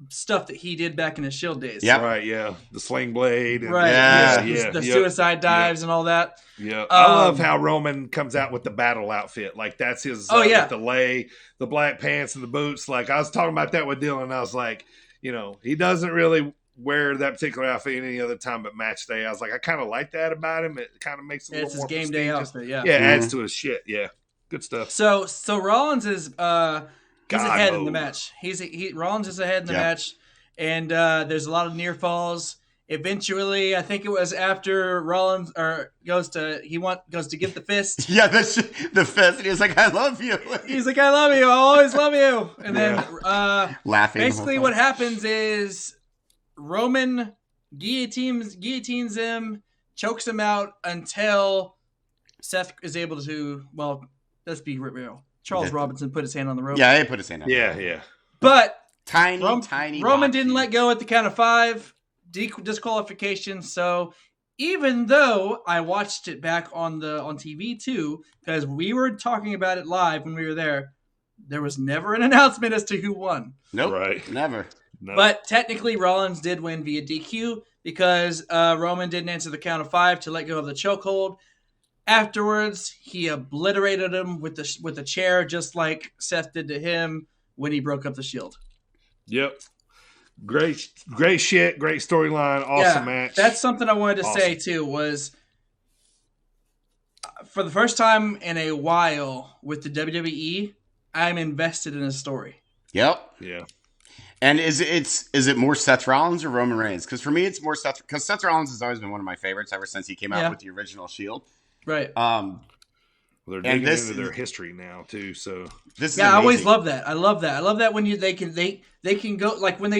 Speaker 5: stuff that he did back in his Shield days.
Speaker 1: Yeah,
Speaker 4: right. Yeah, the sling blade. And,
Speaker 5: the suicide dives and all that.
Speaker 4: Yeah, I love how Roman comes out with the battle outfit. Like, that's his. With the black pants and the boots. Like, I was talking about that with Dylan. I was like, he doesn't really wear that particular outfit any other time but match day. I was like, I kind of like that about him. It kind of makes it a little more
Speaker 5: game day outfit. Yeah,
Speaker 4: adds to his shit. Yeah, good stuff.
Speaker 5: So Rollins is he's ahead in the match. Rollins is ahead in the match, and there's a lot of near falls. Eventually, I think it was after Rollins goes to give the fist.
Speaker 1: Yeah, the fist. And he was like, "I love you."
Speaker 5: He's like, "I love you. I'll always love you." And then
Speaker 1: laughing.
Speaker 5: Basically, what happens is Roman guillotines him, chokes him out until Seth is able to. Well, let's be real. Charles Robinson put his hand on the rope.
Speaker 1: Yeah, he put his hand on
Speaker 4: the rope. Yeah.
Speaker 5: But
Speaker 1: tiny
Speaker 5: Roman didn't let go at the count of 5. Disqualification. So even though I watched it back on TV too, because we were talking about it live when we were there was never an announcement as to who won.
Speaker 1: Nope.
Speaker 4: Right.
Speaker 1: Never.
Speaker 4: No.
Speaker 5: But technically Rollins did win via DQ because Roman didn't answer the count of 5 to let go of the chokehold. Afterwards, he obliterated him with the chair, just like Seth did to him when he broke up the Shield.
Speaker 4: Yep. Great shit. Great storyline. Awesome match.
Speaker 5: That's something I wanted to say too, was for the first time in a while with the WWE, I'm invested in a story.
Speaker 1: Yep.
Speaker 4: Yeah.
Speaker 1: And is it more Seth Rollins or Roman Reigns? Because for me, it's more because Seth Rollins has always been one of my favorites ever since he came out with the original Shield.
Speaker 5: Right.
Speaker 4: They're digging into their history now too. So
Speaker 1: this is
Speaker 5: I always love that. I love that when they can go, like when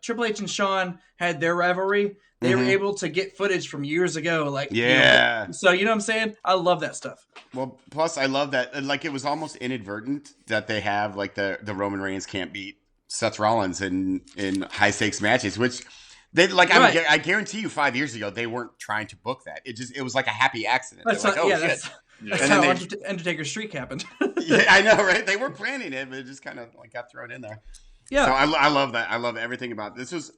Speaker 5: Triple H and Shawn had their rivalry, they were able to get footage from years ago. Like, so you know what I'm saying? I love that stuff.
Speaker 1: Well, plus I love that, like, it was almost inadvertent that they have like the Roman Reigns can't beat Seth Rollins in high stakes matches, which they like. I guarantee you, 5 years ago they weren't trying to book that. It was like a happy accident.
Speaker 5: Shit. That's
Speaker 1: And
Speaker 5: how
Speaker 1: then
Speaker 5: Undertaker's streak happened.
Speaker 1: Yeah, I know, right? They were planning it, but it just kind of like got thrown in there.
Speaker 5: Yeah.
Speaker 1: So I love that. I love everything about this. Was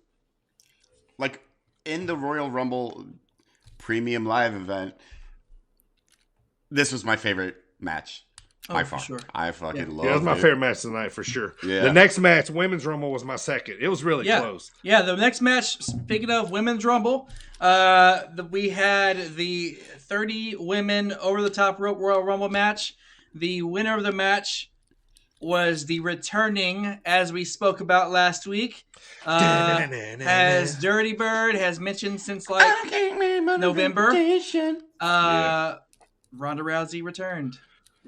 Speaker 1: like in the Royal Rumble Premium Live event. This was my favorite match by far.
Speaker 5: For sure.
Speaker 1: I fucking love it.
Speaker 4: Yeah, it was my favorite match tonight for sure.
Speaker 1: Yeah.
Speaker 4: The next match, Women's Rumble, was my second. It was really close.
Speaker 5: Yeah, the next match, speaking of Women's Rumble, we had the 30 women over-the-top rope Royal Rumble match. The winner of the match was the returning, as we spoke about last week, as Dirty Bird has mentioned since like November. Ronda Rousey returned.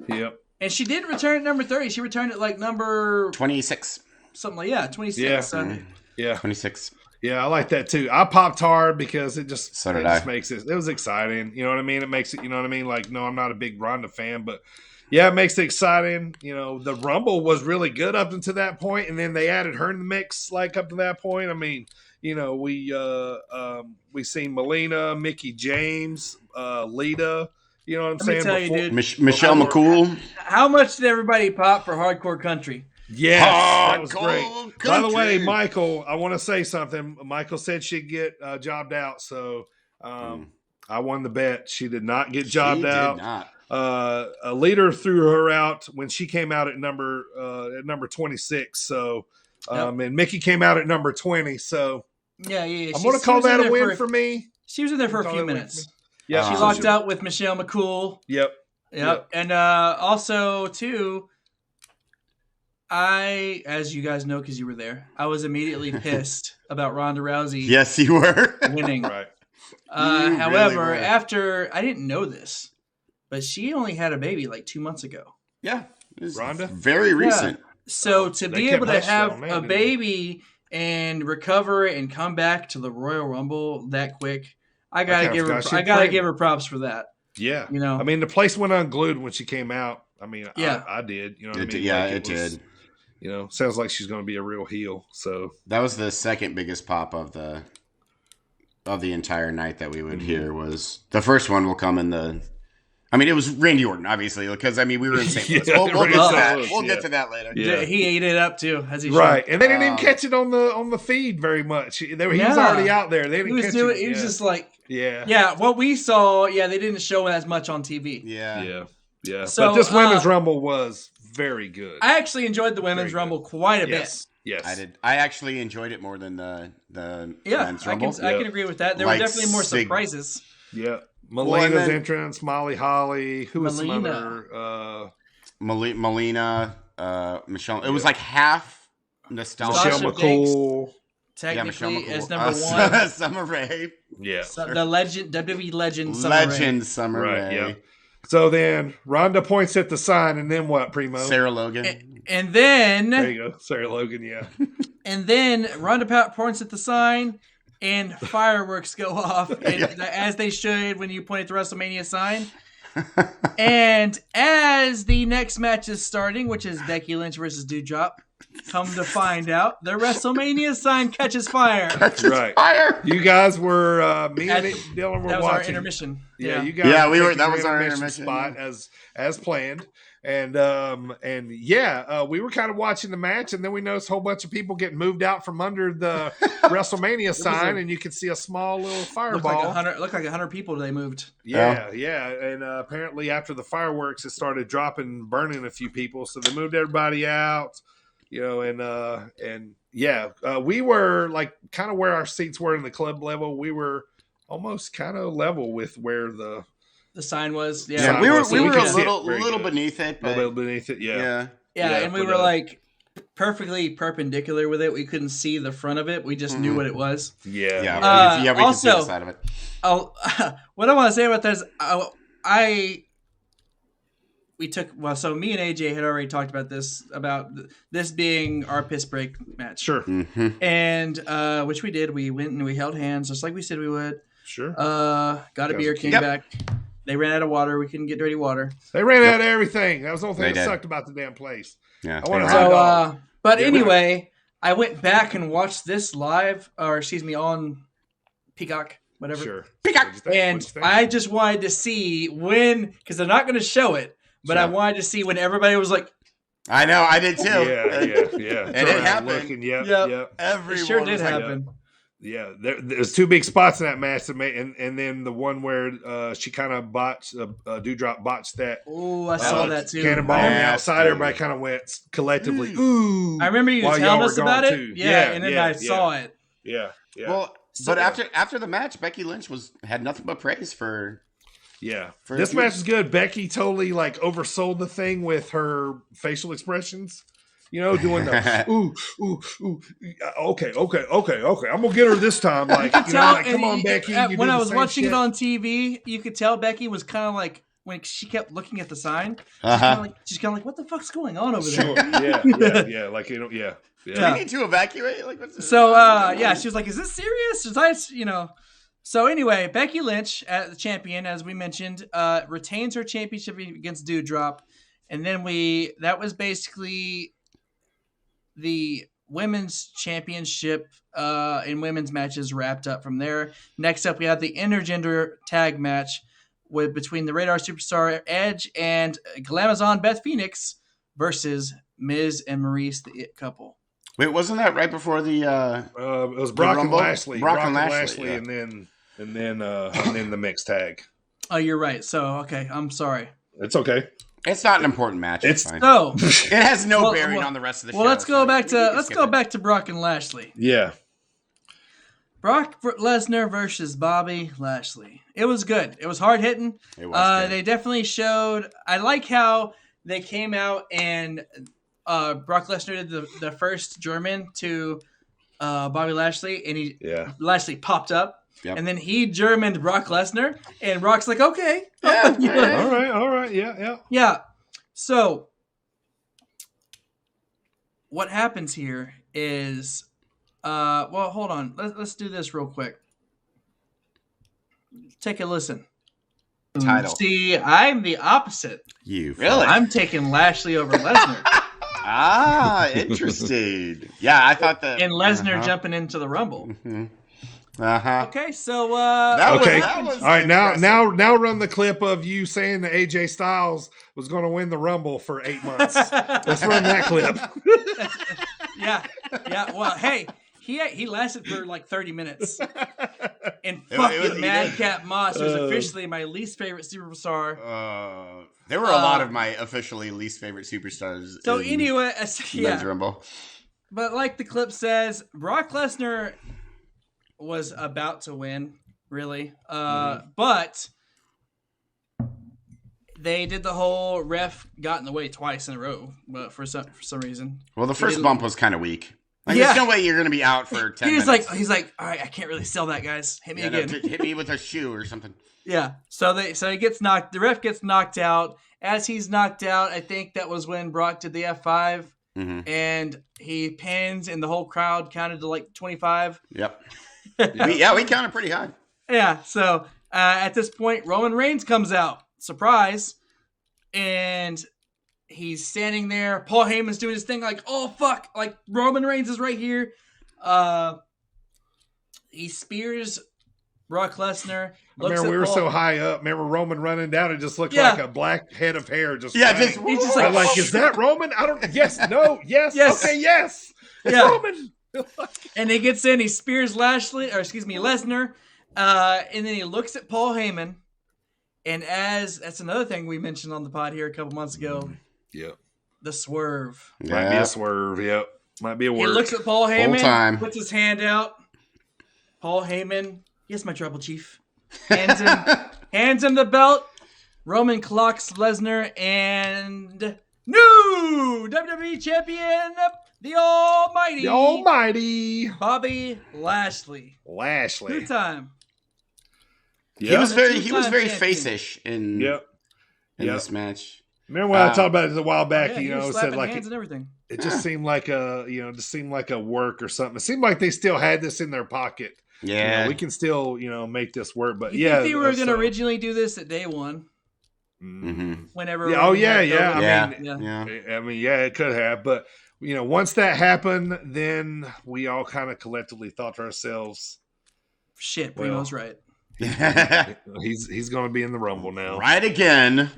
Speaker 4: Yep.
Speaker 5: And she did return at number 30. She returned at like number
Speaker 1: 26.
Speaker 5: Something like 26.
Speaker 4: Yeah. Yeah.
Speaker 1: 26.
Speaker 4: Yeah, I like that too. I popped hard because it just makes it. It was exciting. You know what I mean? It makes it. You know what I mean? Like, no, I'm not a big Ronda fan, but yeah, it makes it exciting. You know, the Rumble was really good up until that point, and then they added her in the mix like up to that point. I mean, you know, we seen Melina, Mickey James, Lita. You know what I'm saying?
Speaker 5: Tell you, dude.
Speaker 1: Michelle McCool.
Speaker 5: How much did everybody pop for Hardcore Country?
Speaker 4: Yes, that was great.
Speaker 1: Country.
Speaker 4: By the way, Michael, I want to say something. Michael said she'd get jobbed out, so I won the bet. She did not get jobbed out.
Speaker 1: Did not.
Speaker 4: A leader threw her out when she came out at number 26. So, and Mickey came out at number 20. So,
Speaker 5: yeah.
Speaker 4: I'm going to call that a win for me.
Speaker 5: She was in there for a few minutes.
Speaker 4: Yeah,
Speaker 5: she locked out with Michelle McCool.
Speaker 4: Yep.
Speaker 5: And also too, as you guys know because you were there, I was immediately pissed about Ronda Rousey.
Speaker 1: Yes, you were
Speaker 5: winning.
Speaker 4: Right.
Speaker 5: However, after I didn't know this, but she only had a baby like 2 months ago.
Speaker 1: Yeah,
Speaker 4: Ronda,
Speaker 1: very recent.
Speaker 5: Yeah. So to be able to have a baby and recover and come back to the Royal Rumble that quick, I gotta give her props for that.
Speaker 4: Yeah,
Speaker 5: you know,
Speaker 4: I mean, the place went unglued when she came out. I mean, I did. You know what I mean?
Speaker 1: Yeah,
Speaker 4: like
Speaker 1: it did.
Speaker 4: You know, sounds like she's going to be a real heel. So
Speaker 1: that was the second biggest pop of the entire night that we would hear. Was the first one will come in the. I mean, it was Randy Orton, obviously, because I mean we were in St. Louis. We'll get to that later.
Speaker 5: Yeah. He ate it up too, as he
Speaker 4: right,
Speaker 5: should.
Speaker 4: And they didn't even catch it on the feed very much. He was already out there. They didn't catch it.
Speaker 5: He was just like,
Speaker 4: yeah.
Speaker 5: What we saw, they didn't show as much on TV.
Speaker 4: Yeah.
Speaker 5: So,
Speaker 4: but this women's rumble was very good.
Speaker 5: I actually enjoyed the women's rumble quite a bit.
Speaker 1: Yes, I did. I actually enjoyed it more than the men's rumble.
Speaker 5: I can agree with that. There were definitely more surprises.
Speaker 4: Yeah. Melina's entrance, Molly Holly, who was some other
Speaker 1: Melina, Michelle. It was like half nostalgia.
Speaker 4: Michelle McCool.
Speaker 5: Technically, as number one.
Speaker 1: Summer Rae.
Speaker 4: Yeah.
Speaker 5: The legend, WWE legend Summer
Speaker 1: Summer Rae.
Speaker 4: Yeah. So then Ronda points at the sign, and then what, Primo?
Speaker 1: Sarah Logan.
Speaker 5: And then
Speaker 4: there you go, Sarah Logan. Yeah.
Speaker 5: And then Ronda points at the sign. And fireworks go off, as they should when you point at the WrestleMania sign. And as the next match is starting, which is Becky Lynch versus Doudrop, come to find out, the WrestleMania sign catches fire.
Speaker 1: Fire!
Speaker 4: You guys were, me and Dylan were watching.
Speaker 5: That was our intermission.
Speaker 4: Yeah, you guys.
Speaker 1: Yeah, we were. That was our intermission
Speaker 4: spot as planned. And we were kind of watching the match, and then we noticed a whole bunch of people getting moved out from under the WrestleMania sign, and you could see a small little fireball.
Speaker 5: Looked like 100 people they moved.
Speaker 4: Yeah. And apparently after the fireworks, it started burning a few people, so they moved everybody out. You know, we were like kind of where our seats were in the club level. We were almost kind of level with where the
Speaker 5: sign was.
Speaker 1: Yeah, we were a little beneath it. But...
Speaker 4: A little beneath it,
Speaker 5: yeah, and we were like perfectly perpendicular with it. We couldn't see the front of it. We just knew what it was.
Speaker 1: Yeah. We could see the side of it.
Speaker 5: What I want to say about this, so me and AJ had already talked about this being our piss break match.
Speaker 4: Sure.
Speaker 1: Mm-hmm.
Speaker 5: And which we did. We went and we held hands just like we said we would.
Speaker 4: Sure.
Speaker 5: Got a beer, came back. They ran out of water. We couldn't get dirty water.
Speaker 4: They ran out of everything. That was the only thing that sucked about the damn place.
Speaker 1: Yeah.
Speaker 5: Anyway, I went back and watched this live, on Peacock. whatever.
Speaker 4: Sure.
Speaker 5: And I just wanted to see when, because they're not going to show it, but I wanted to see when everybody was like,
Speaker 1: I know, I did too.
Speaker 4: Yeah.
Speaker 1: And it happened.
Speaker 4: Yep.
Speaker 1: Everyone
Speaker 5: it sure did
Speaker 1: was like,
Speaker 5: happen.
Speaker 4: Yeah, there's two big spots in that match that made, and then the one where she kind of botched, Doudrop botched that.
Speaker 5: Oh, I saw that too.
Speaker 4: Cannonball on the outside. Everybody kind of went collectively, ooh.
Speaker 5: I remember you telling us about it.
Speaker 4: Too.
Speaker 5: Yeah, and then I saw it.
Speaker 4: Yeah.
Speaker 1: Well, but after the match, Becky Lynch had nothing but praise for.
Speaker 4: Yeah, this match is good. Becky totally like oversold the thing with her facial expressions. You know, doing the ooh, okay. I'm gonna get her this time. Like, you know, like, come on, Becky.
Speaker 5: When I was watching it on TV, you could tell Becky was kind of like when she kept looking at the sign. She's kind of like, what the fuck's going on over there?
Speaker 4: Yeah. Like, you know, yeah.
Speaker 1: Do we need to evacuate? Like, what's this?
Speaker 5: So, she was like, is this serious? So anyway, Becky Lynch, the champion, as we mentioned, retains her championship against Doudrop, and then that was basically the women's championship in women's matches wrapped up from there. Next up, we have the intergender tag match between the Radar Superstar Edge and Glamazon Beth Phoenix versus Miz and Maurice, the It Couple.
Speaker 1: Wait, wasn't that right before the?
Speaker 4: It was Brock and Lashley.
Speaker 1: Brock and Lashley,
Speaker 4: and then the mixed tag.
Speaker 5: Oh, you're right. So okay, I'm sorry.
Speaker 4: It's okay.
Speaker 1: It's not an important match. It's fine.
Speaker 5: No,
Speaker 1: it has no bearing on the rest of the show.
Speaker 5: Well, let's go back to Brock and Lashley.
Speaker 4: Yeah.
Speaker 5: Brock Lesnar versus Bobby Lashley. It was good. It was hard hitting.
Speaker 1: It was good.
Speaker 5: They definitely showed. I like how they came out and Brock Lesnar did the first German to Bobby Lashley, and Lashley popped up.
Speaker 1: Yep.
Speaker 5: And then he Germaned Brock Lesnar, and Brock's like, okay.
Speaker 4: Yeah. All right.
Speaker 5: Yeah. So, what happens here is, well, hold on. Let's do this real quick. Take a listen.
Speaker 1: Title.
Speaker 5: See, I'm the opposite.
Speaker 1: You really?
Speaker 5: I'm taking Lashley over Lesnar.
Speaker 1: Interesting. Yeah, I thought that.
Speaker 5: And Lesnar jumping into the Rumble.
Speaker 1: Mm-hmm.
Speaker 5: Okay, so
Speaker 1: that was
Speaker 4: all right. Now run the clip of you saying that AJ Styles was going to win the Rumble for 8 months. Let's run that clip.
Speaker 5: Yeah. Well, hey, he lasted for like 30 minutes. And fucking Madcap Moss was officially my least favorite superstar.
Speaker 1: There were a lot of my officially least favorite superstars.
Speaker 5: So anyway,
Speaker 1: Men's Rumble.
Speaker 5: But like the clip says, Brock Lesnar was about to win, really. But they did the whole ref got in the way twice in a row, but for some reason.
Speaker 1: Well, the first bump was kind of weak. Like, there's no way you're going to be out for 10 minutes.
Speaker 5: He's like, all right, I can't really sell that, guys. Hit me again.
Speaker 1: No, hit me with a shoe or something.
Speaker 5: Yeah. So he gets knocked. The ref gets knocked out. As he's knocked out, I think that was when Brock did the F5. Mm-hmm. And he pins, and the whole crowd counted to like 25.
Speaker 1: Yep. we counted pretty high.
Speaker 5: Yeah. So at this point, Roman Reigns comes out. Surprise. And he's standing there. Paul Heyman's doing his thing like, oh, fuck. Like, Roman Reigns is right here. He spears Brock Lesnar.
Speaker 4: Remember, we were so high up. Remember Roman running down? It just looked like a black head of hair. He's just like, is that Roman? I don't. Yes. No. Yes. Okay. Yes. It's Roman.
Speaker 5: And he gets in. He spears Lesnar. And then he looks at Paul Heyman. And that's another thing we mentioned on the pod here a couple months ago.
Speaker 4: Yep.
Speaker 5: The swerve.
Speaker 4: Might be a swerve. Yep. Might be a word.
Speaker 5: He looks at Paul Heyman. Puts his hand out. Paul Heyman. Yes, my tribal chief. Hands him the belt. Roman clocks Lesnar and new WWE champion, the Almighty Bobby Lashley. Good time.
Speaker 1: Yep. He was very face-ish in this match.
Speaker 4: Remember when I talked about it a while back?
Speaker 5: Said like hands and everything.
Speaker 4: It just seemed like a work or something. It seemed like they still had this in their pocket.
Speaker 1: Yeah,
Speaker 4: we can still make this work. But
Speaker 5: you think they were going to originally do this at day one?
Speaker 1: Mm-hmm.
Speaker 5: Whenever.
Speaker 4: Yeah, I mean, it could have. But once that happened, then we all kind of collectively thought to ourselves,
Speaker 5: "Shit, Primo's right."
Speaker 4: He's going to be in the Rumble now.
Speaker 1: Right again.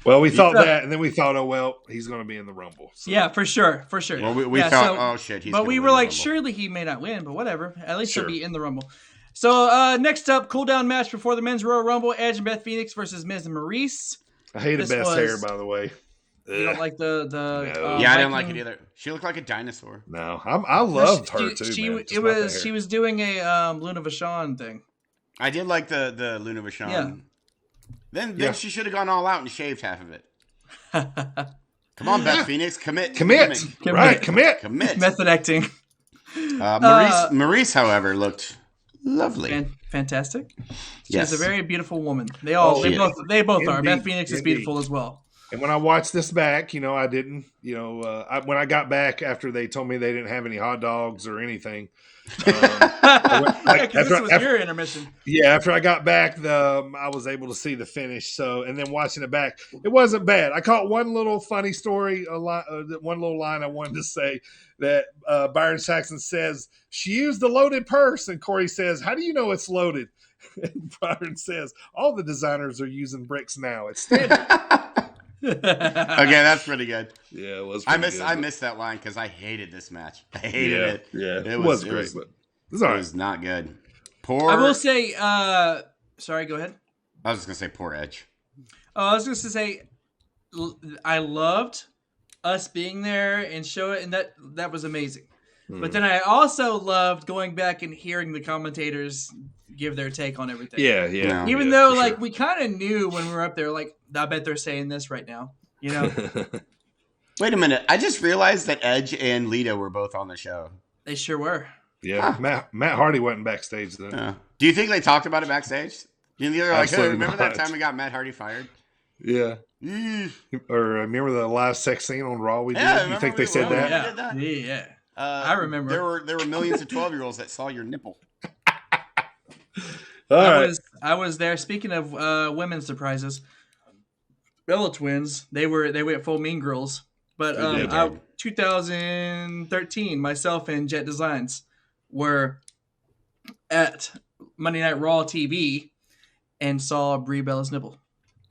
Speaker 4: Well, we thought that, and then we thought, oh well, he's going to be in the Rumble. So.
Speaker 5: Yeah, for sure.
Speaker 1: Well, we thought, oh shit,
Speaker 5: but we were like, surely he may not win, but whatever. At least he'll be in the Rumble. So next up, cool down match before the Men's Royal Rumble: Edge and Beth Phoenix versus Miz and Maurice.
Speaker 4: I hated Beth's hair, by the way.
Speaker 5: You don't like the
Speaker 1: no. Yeah, I didn't like it either. She looked like a dinosaur.
Speaker 4: No, I loved her too.
Speaker 5: She was doing a Luna Vachon thing.
Speaker 1: I did like the Luna Vachon. Yeah. Then she should have gone all out and shaved half of it. Come on, Beth Phoenix, commit.
Speaker 4: Right, commit.
Speaker 5: Method acting.
Speaker 1: Maurice, however, looked lovely.
Speaker 5: Fantastic. She's a very beautiful woman. They both are. Beth Phoenix is beautiful as well.
Speaker 4: And when I watched this back, I didn't, when I got back after they told me they didn't have any hot dogs or anything.
Speaker 5: This was your intermission.
Speaker 4: Yeah, after I got back, I was able to see the finish. So, and then watching it back, it wasn't bad. I caught one little funny story, one little line I wanted to say that Byron Saxton says, she used a loaded purse. And Corey says, how do you know it's loaded? And Byron says, all the designers are using bricks now. It's standard.
Speaker 1: Okay, that's pretty good.
Speaker 4: Yeah, it was.
Speaker 1: I missed that line because I hated this match. I hated it.
Speaker 4: Yeah, it was great, but
Speaker 1: it was not good.
Speaker 5: I will say. Sorry, go ahead.
Speaker 1: I was just gonna say poor Edge.
Speaker 5: I was just gonna say, I loved us being there and show it, and that was amazing. But then I also loved going back and hearing the commentators give their take on everything.
Speaker 4: Yeah.
Speaker 5: Even though, we kind of knew when we were up there, I bet they're saying this right now.
Speaker 1: Wait a minute. I just realized that Edge and Lita were both on the show.
Speaker 5: They sure were.
Speaker 4: Yeah. Huh. Matt Hardy wasn't backstage, though.
Speaker 1: Do you think they talked about it backstage? You think they're like, hey, remember that time we got Matt Hardy fired?
Speaker 4: Yeah. Or remember the live sex scene on Raw we did? You think they said that?
Speaker 5: Yeah. I remember.
Speaker 1: There were millions of 12-year-olds that saw your nipple.
Speaker 5: I was there. Speaking of women's surprises, Bella Twins. They went full Mean Girls. But 2013, myself and Jet Designs were at Monday Night Raw TV and saw Brie Bella's nipple.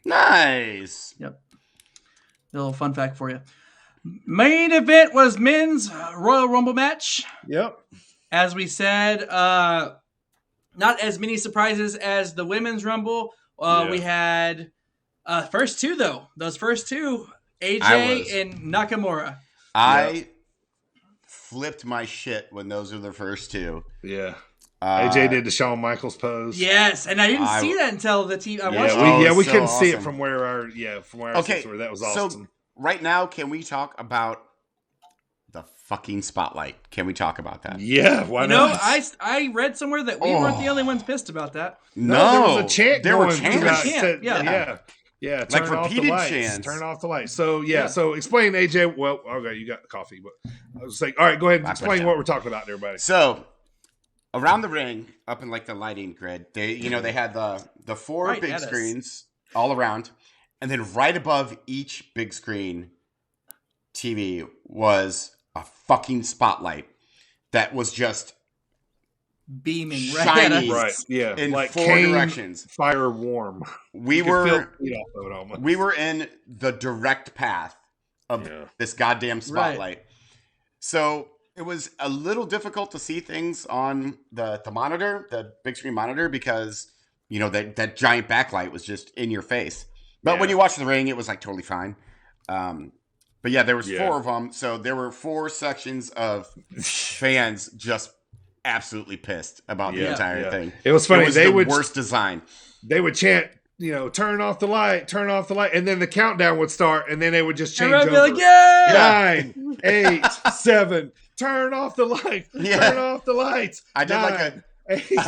Speaker 1: Nice.
Speaker 5: Yep. A little fun fact for you. Main event was men's Royal Rumble match.
Speaker 4: Yep.
Speaker 5: As we said, not as many surprises as the women's Rumble. We had first two, though. Those first two, AJ and Nakamura.
Speaker 1: I flipped my shit when those were the first two.
Speaker 4: Yeah. AJ did the Shawn Michaels pose.
Speaker 5: Yes, and I didn't see that until the TV.
Speaker 4: We couldn't see it from where our seats were. That was awesome.
Speaker 1: So right now, can we talk about the fucking spotlight? Can we talk about that?
Speaker 4: Yeah, why not?
Speaker 5: I read somewhere that we weren't the only ones pissed about that.
Speaker 1: No,
Speaker 4: there was a chant.
Speaker 1: There were
Speaker 4: chants.
Speaker 1: Yeah,
Speaker 4: turn off the lights.
Speaker 1: Chants.
Speaker 4: Turn off the lights. So so explain, AJ. Well, okay, you got the coffee, but I was saying, all right, go ahead and explain what we're talking about, to everybody.
Speaker 1: So around the ring, up in the lighting grid, they had the four big screens all around, and then right above each big screen TV was a fucking spotlight that was just
Speaker 5: beaming
Speaker 1: shiny,
Speaker 4: right? Yeah,
Speaker 1: in
Speaker 4: like
Speaker 1: four directions.
Speaker 4: Fire warm.
Speaker 1: We were in the direct path of this goddamn spotlight. Right. So it was a little difficult to see things on the monitor, the big screen monitor, because that giant backlight was just in your face. But when you watch the ring, it was totally fine. But yeah, there was four of them. So there were four sections of fans just absolutely pissed about the entire thing.
Speaker 4: It was funny.
Speaker 1: It was the worst design.
Speaker 4: They would chant, turn off the light, and then the countdown would start, and then they would just change over.
Speaker 5: Be like, yeah!
Speaker 4: 9, 8, 7, turn off the light, turn off the lights.
Speaker 1: I did
Speaker 4: 9, 8.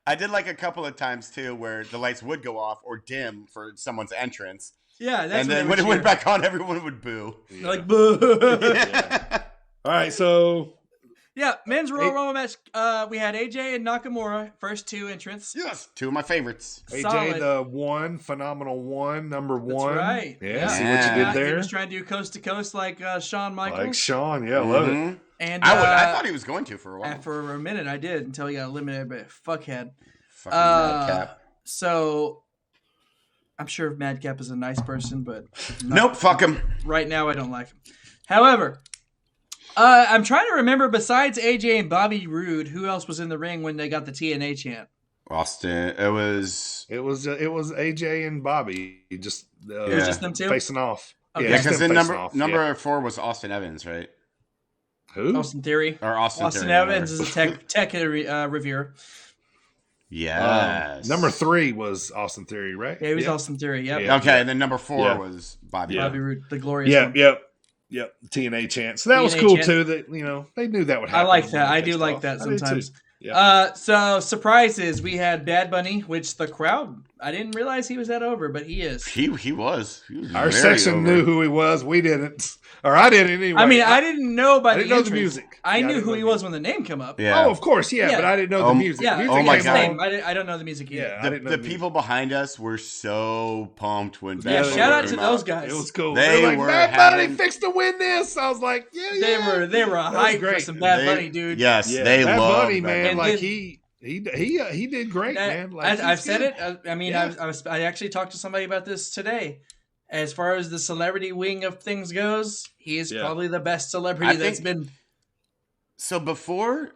Speaker 1: I did a couple of times too, where the lights would go off or dim for someone's entrance.
Speaker 5: Yeah, that's
Speaker 1: and then when it went back on, everyone would boo.
Speaker 5: Like boo.
Speaker 4: All right, so.
Speaker 5: Yeah, men's Royal Rumble match. We had AJ and Nakamura, first two entrants.
Speaker 1: Yes, two of my favorites.
Speaker 4: AJ, the phenomenal number one.
Speaker 5: That's right.
Speaker 4: Yeah, see what you did there?
Speaker 5: He was trying to do coast to coast like Shawn Michaels.
Speaker 4: Like Shawn, I love it.
Speaker 5: And
Speaker 1: I thought he was going to for a while.
Speaker 5: For a minute, I did, until he got eliminated by Fuckhead.
Speaker 1: Fucking Madcap.
Speaker 5: So I'm sure Madcap is a nice person, but
Speaker 1: Nope, fuck him.
Speaker 5: Right now, I don't like him. However, I'm trying to remember. Besides AJ and Bobby Roode, who else was in the ring when they got the TNA chant?
Speaker 1: Austin. It was
Speaker 4: AJ and Bobby.
Speaker 5: It was just them two
Speaker 4: facing off.
Speaker 5: Okay.
Speaker 1: Yeah, because then number 4 was Austin Evans, right?
Speaker 4: Who?
Speaker 5: Austin Theory.
Speaker 1: Or Austin Theory,
Speaker 5: Evans is a tech reviewer.
Speaker 1: Yes.
Speaker 4: Number 3 was Austin Theory, right?
Speaker 5: Yeah, he was Austin Theory. Yep.
Speaker 1: Yeah. Okay, and then number 4 was Bobby.
Speaker 5: Bobby Roode, the glorious one.
Speaker 4: Yep. TNA chant. So that was cool too. That they knew that would happen.
Speaker 5: I like that. I do like that sometimes.
Speaker 4: Yeah.
Speaker 5: So surprises. We had Bad Bunny, which the crowd, I didn't realize he was that over, but he is.
Speaker 1: He was.
Speaker 4: Our section knew who he was. We didn't. Or I didn't anyway.
Speaker 5: I mean, I didn't know by the
Speaker 4: know the music.
Speaker 5: I knew who he was when the name came up.
Speaker 1: Yeah.
Speaker 4: Oh, of course, but I didn't know the music.
Speaker 5: Yeah.
Speaker 4: Music
Speaker 1: Oh my
Speaker 5: his
Speaker 1: God.
Speaker 5: name. I don't know the music either.
Speaker 4: Yeah,
Speaker 1: The people behind us were so pumped when
Speaker 5: Yeah,
Speaker 1: Bad
Speaker 5: shout
Speaker 1: Bunny
Speaker 5: out to
Speaker 1: came
Speaker 5: those guys.
Speaker 4: It was cool.
Speaker 1: They
Speaker 4: were like,
Speaker 1: were
Speaker 4: Bad Bunny
Speaker 1: having-
Speaker 4: fixed to win this. I was like,
Speaker 5: They were hyped for some Bad Bunny, dude.
Speaker 1: Yes, they
Speaker 4: Bad
Speaker 1: loved
Speaker 4: Bunny, man.
Speaker 5: And
Speaker 4: Like
Speaker 5: then-
Speaker 4: he did great, man. Like,
Speaker 5: I've said
Speaker 4: good.
Speaker 5: it. I mean, I actually talked to somebody about this today. As far as the celebrity wing of things goes, he is probably the best celebrity that's been.
Speaker 1: So before,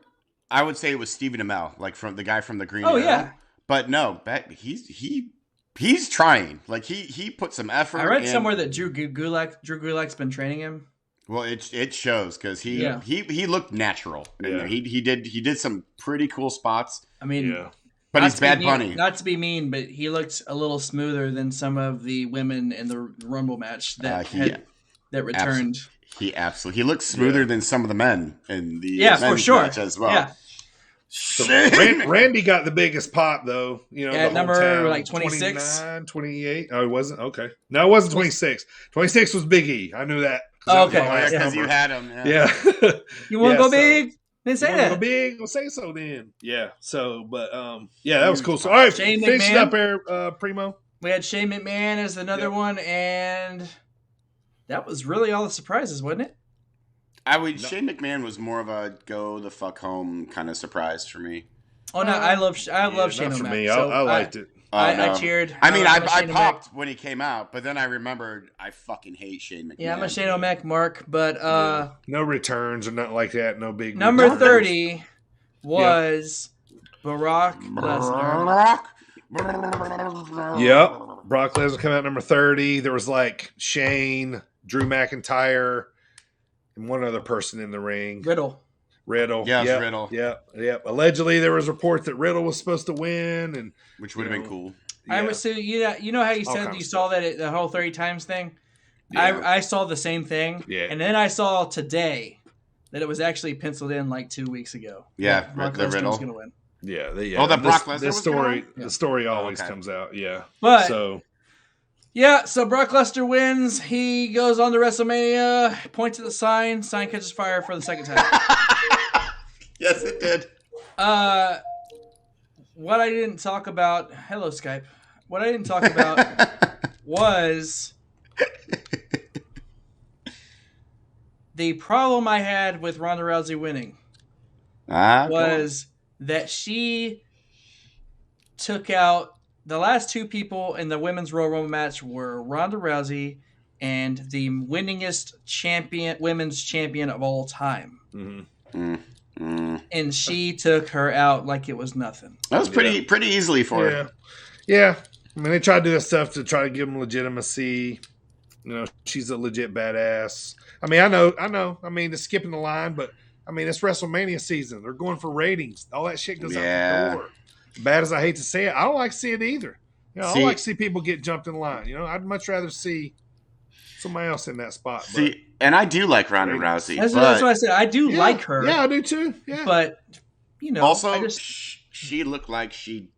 Speaker 1: I would say it was Stephen Amell, like from the guy from the Green
Speaker 5: Oh,
Speaker 1: Arrow.
Speaker 5: yeah.
Speaker 1: But no, he's trying. Like he put some effort.
Speaker 5: I read somewhere that Drew Gulak's been training him.
Speaker 1: Well, it shows because he looked natural.
Speaker 4: Yeah.
Speaker 1: And he did some pretty cool spots.
Speaker 5: I mean,
Speaker 1: but he's Bad Bunny.
Speaker 5: Not to be mean, but he looked a little smoother than some of the women in the Rumble match that returned.
Speaker 1: He looked smoother than some of the men in the
Speaker 5: for sure
Speaker 1: match as well.
Speaker 5: Yeah.
Speaker 4: So Randy got the biggest pop, though. You know,
Speaker 5: at
Speaker 4: the whole
Speaker 5: number
Speaker 4: town,
Speaker 5: like 26,
Speaker 4: 28. Oh, it wasn't? Okay. No, it wasn't 26. 26 was Big E. I knew that.
Speaker 5: Oh, okay.
Speaker 1: Because you had him.
Speaker 4: Yeah.
Speaker 5: You want to go big? Then say that.
Speaker 4: Go big. Well, say so then. Yeah. So, but that was cool. So, all right,
Speaker 5: Shane
Speaker 4: finish it
Speaker 5: McMahon.
Speaker 4: up here, Primo.
Speaker 5: We had Shane McMahon as another one, and that was really all the surprises, wasn't it?
Speaker 1: Shane McMahon was more of a go the fuck home kind of surprise for me.
Speaker 5: Oh no, I love Shane
Speaker 4: For
Speaker 5: O'Mac.
Speaker 4: me,
Speaker 5: So
Speaker 4: I liked it.
Speaker 5: I cheered.
Speaker 1: I mean, I
Speaker 5: Shane
Speaker 1: popped
Speaker 5: O'Mac.
Speaker 1: when he came out, but then I remembered I fucking hate Shane McMahon.
Speaker 5: Yeah, I'm a Shane O'Mac mark, but
Speaker 4: no returns or nothing like that. No big
Speaker 5: number
Speaker 4: returns.
Speaker 5: 30 was Brock Lesnar.
Speaker 4: Yep. Brock Lesnar coming out number 30. There was like Shane, Drew McIntyre, and one other person in the ring.
Speaker 5: Riddle.
Speaker 1: Yeah,
Speaker 4: yep.
Speaker 1: Riddle.
Speaker 4: Yep. Allegedly, there was reports that Riddle was supposed to win, and
Speaker 1: Which would have been cool.
Speaker 5: I was so you know how you said you saw that the whole 30 times thing.
Speaker 1: Yeah.
Speaker 5: I saw the same thing.
Speaker 4: Yeah.
Speaker 5: And then I saw today that it was actually penciled in like 2 weeks ago.
Speaker 1: Yeah,
Speaker 5: Brock
Speaker 1: the
Speaker 5: Lesnar
Speaker 1: Riddle.
Speaker 5: was going to win.
Speaker 4: Yeah.
Speaker 1: Oh, that Brock Lesnar
Speaker 4: this
Speaker 1: was
Speaker 4: story.
Speaker 1: gonna win?
Speaker 4: The story always
Speaker 1: okay.
Speaker 4: comes out. Yeah.
Speaker 5: But
Speaker 4: so
Speaker 5: so Brock Lesnar wins. He goes on to WrestleMania, points at the sign catches fire for the second time.
Speaker 1: Yes, it did.
Speaker 5: What I didn't talk about, hello Skype. What I didn't talk about was the problem I had with Ronda Rousey winning was that she took out the last two people in the women's Royal Rumble match were Ronda Rousey and the winningest women's champion of all time.
Speaker 4: Mm-hmm.
Speaker 5: And she took her out like it was nothing.
Speaker 1: That was pretty easily for her.
Speaker 4: Yeah. I mean, they tried to do that stuff to try to give them legitimacy. You know, she's a legit badass. I mean, I know. I mean, it's skipping the line, but I mean, it's WrestleMania season. They're going for ratings. All that shit goes out the door. Bad as I hate to say it, I don't like to see it either. You know, I don't like to see people get jumped in line. You know, I'd much rather see somebody else in that spot.
Speaker 1: And I do like Ronda Rousey.
Speaker 5: That's what I said. I do like her.
Speaker 4: Yeah, I do too. Yeah.
Speaker 5: But, you know.
Speaker 1: Also, she looked like she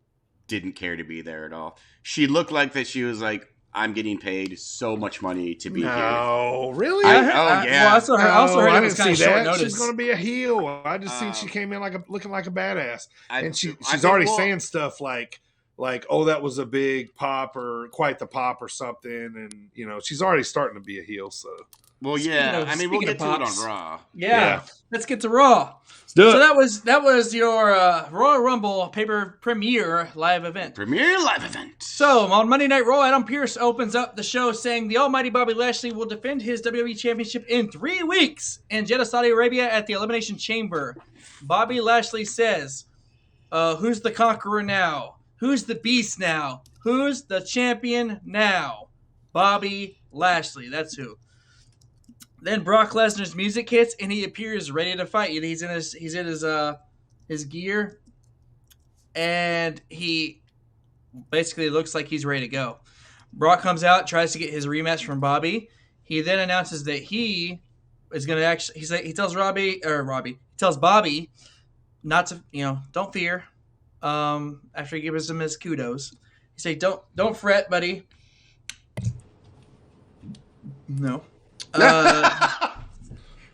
Speaker 1: didn't care to be there at all. She looked like that she was like, I'm getting paid so much money to be here.
Speaker 4: Oh, really?
Speaker 1: Yeah.
Speaker 5: Well, I also heard
Speaker 4: I
Speaker 5: it was
Speaker 4: didn't
Speaker 5: kind
Speaker 4: see
Speaker 5: of short
Speaker 4: that.
Speaker 5: notice.
Speaker 4: She's going to be a heel. I just think she came in looking like a badass. And she's already saying stuff like, like, oh, that was a big pop or quite the pop or something. And, she's already starting to be a heel. So,
Speaker 1: Well, yeah. I mean, we'll get to it on Raw.
Speaker 5: Yeah. Let's get to Raw. So that was your Royal Rumble paper premiere live event. So on Monday Night Raw, Adam Pearce opens up the show saying the almighty Bobby Lashley will defend his WWE Championship in 3 weeks in Jeddah, Saudi Arabia at the Elimination Chamber. Bobby Lashley says, who's the conqueror now? Who's the beast now? Who's the champion now? Bobby Lashley. That's who. Then Brock Lesnar's music hits and he appears ready to fight. He's in his gear, and he basically looks like he's ready to go. Brock comes out, tries to get his rematch from Bobby. He then announces that he is going to actually. He tells Bobby not to, don't fear. After he gives him his kudos, he say, "Don't fret, buddy." No.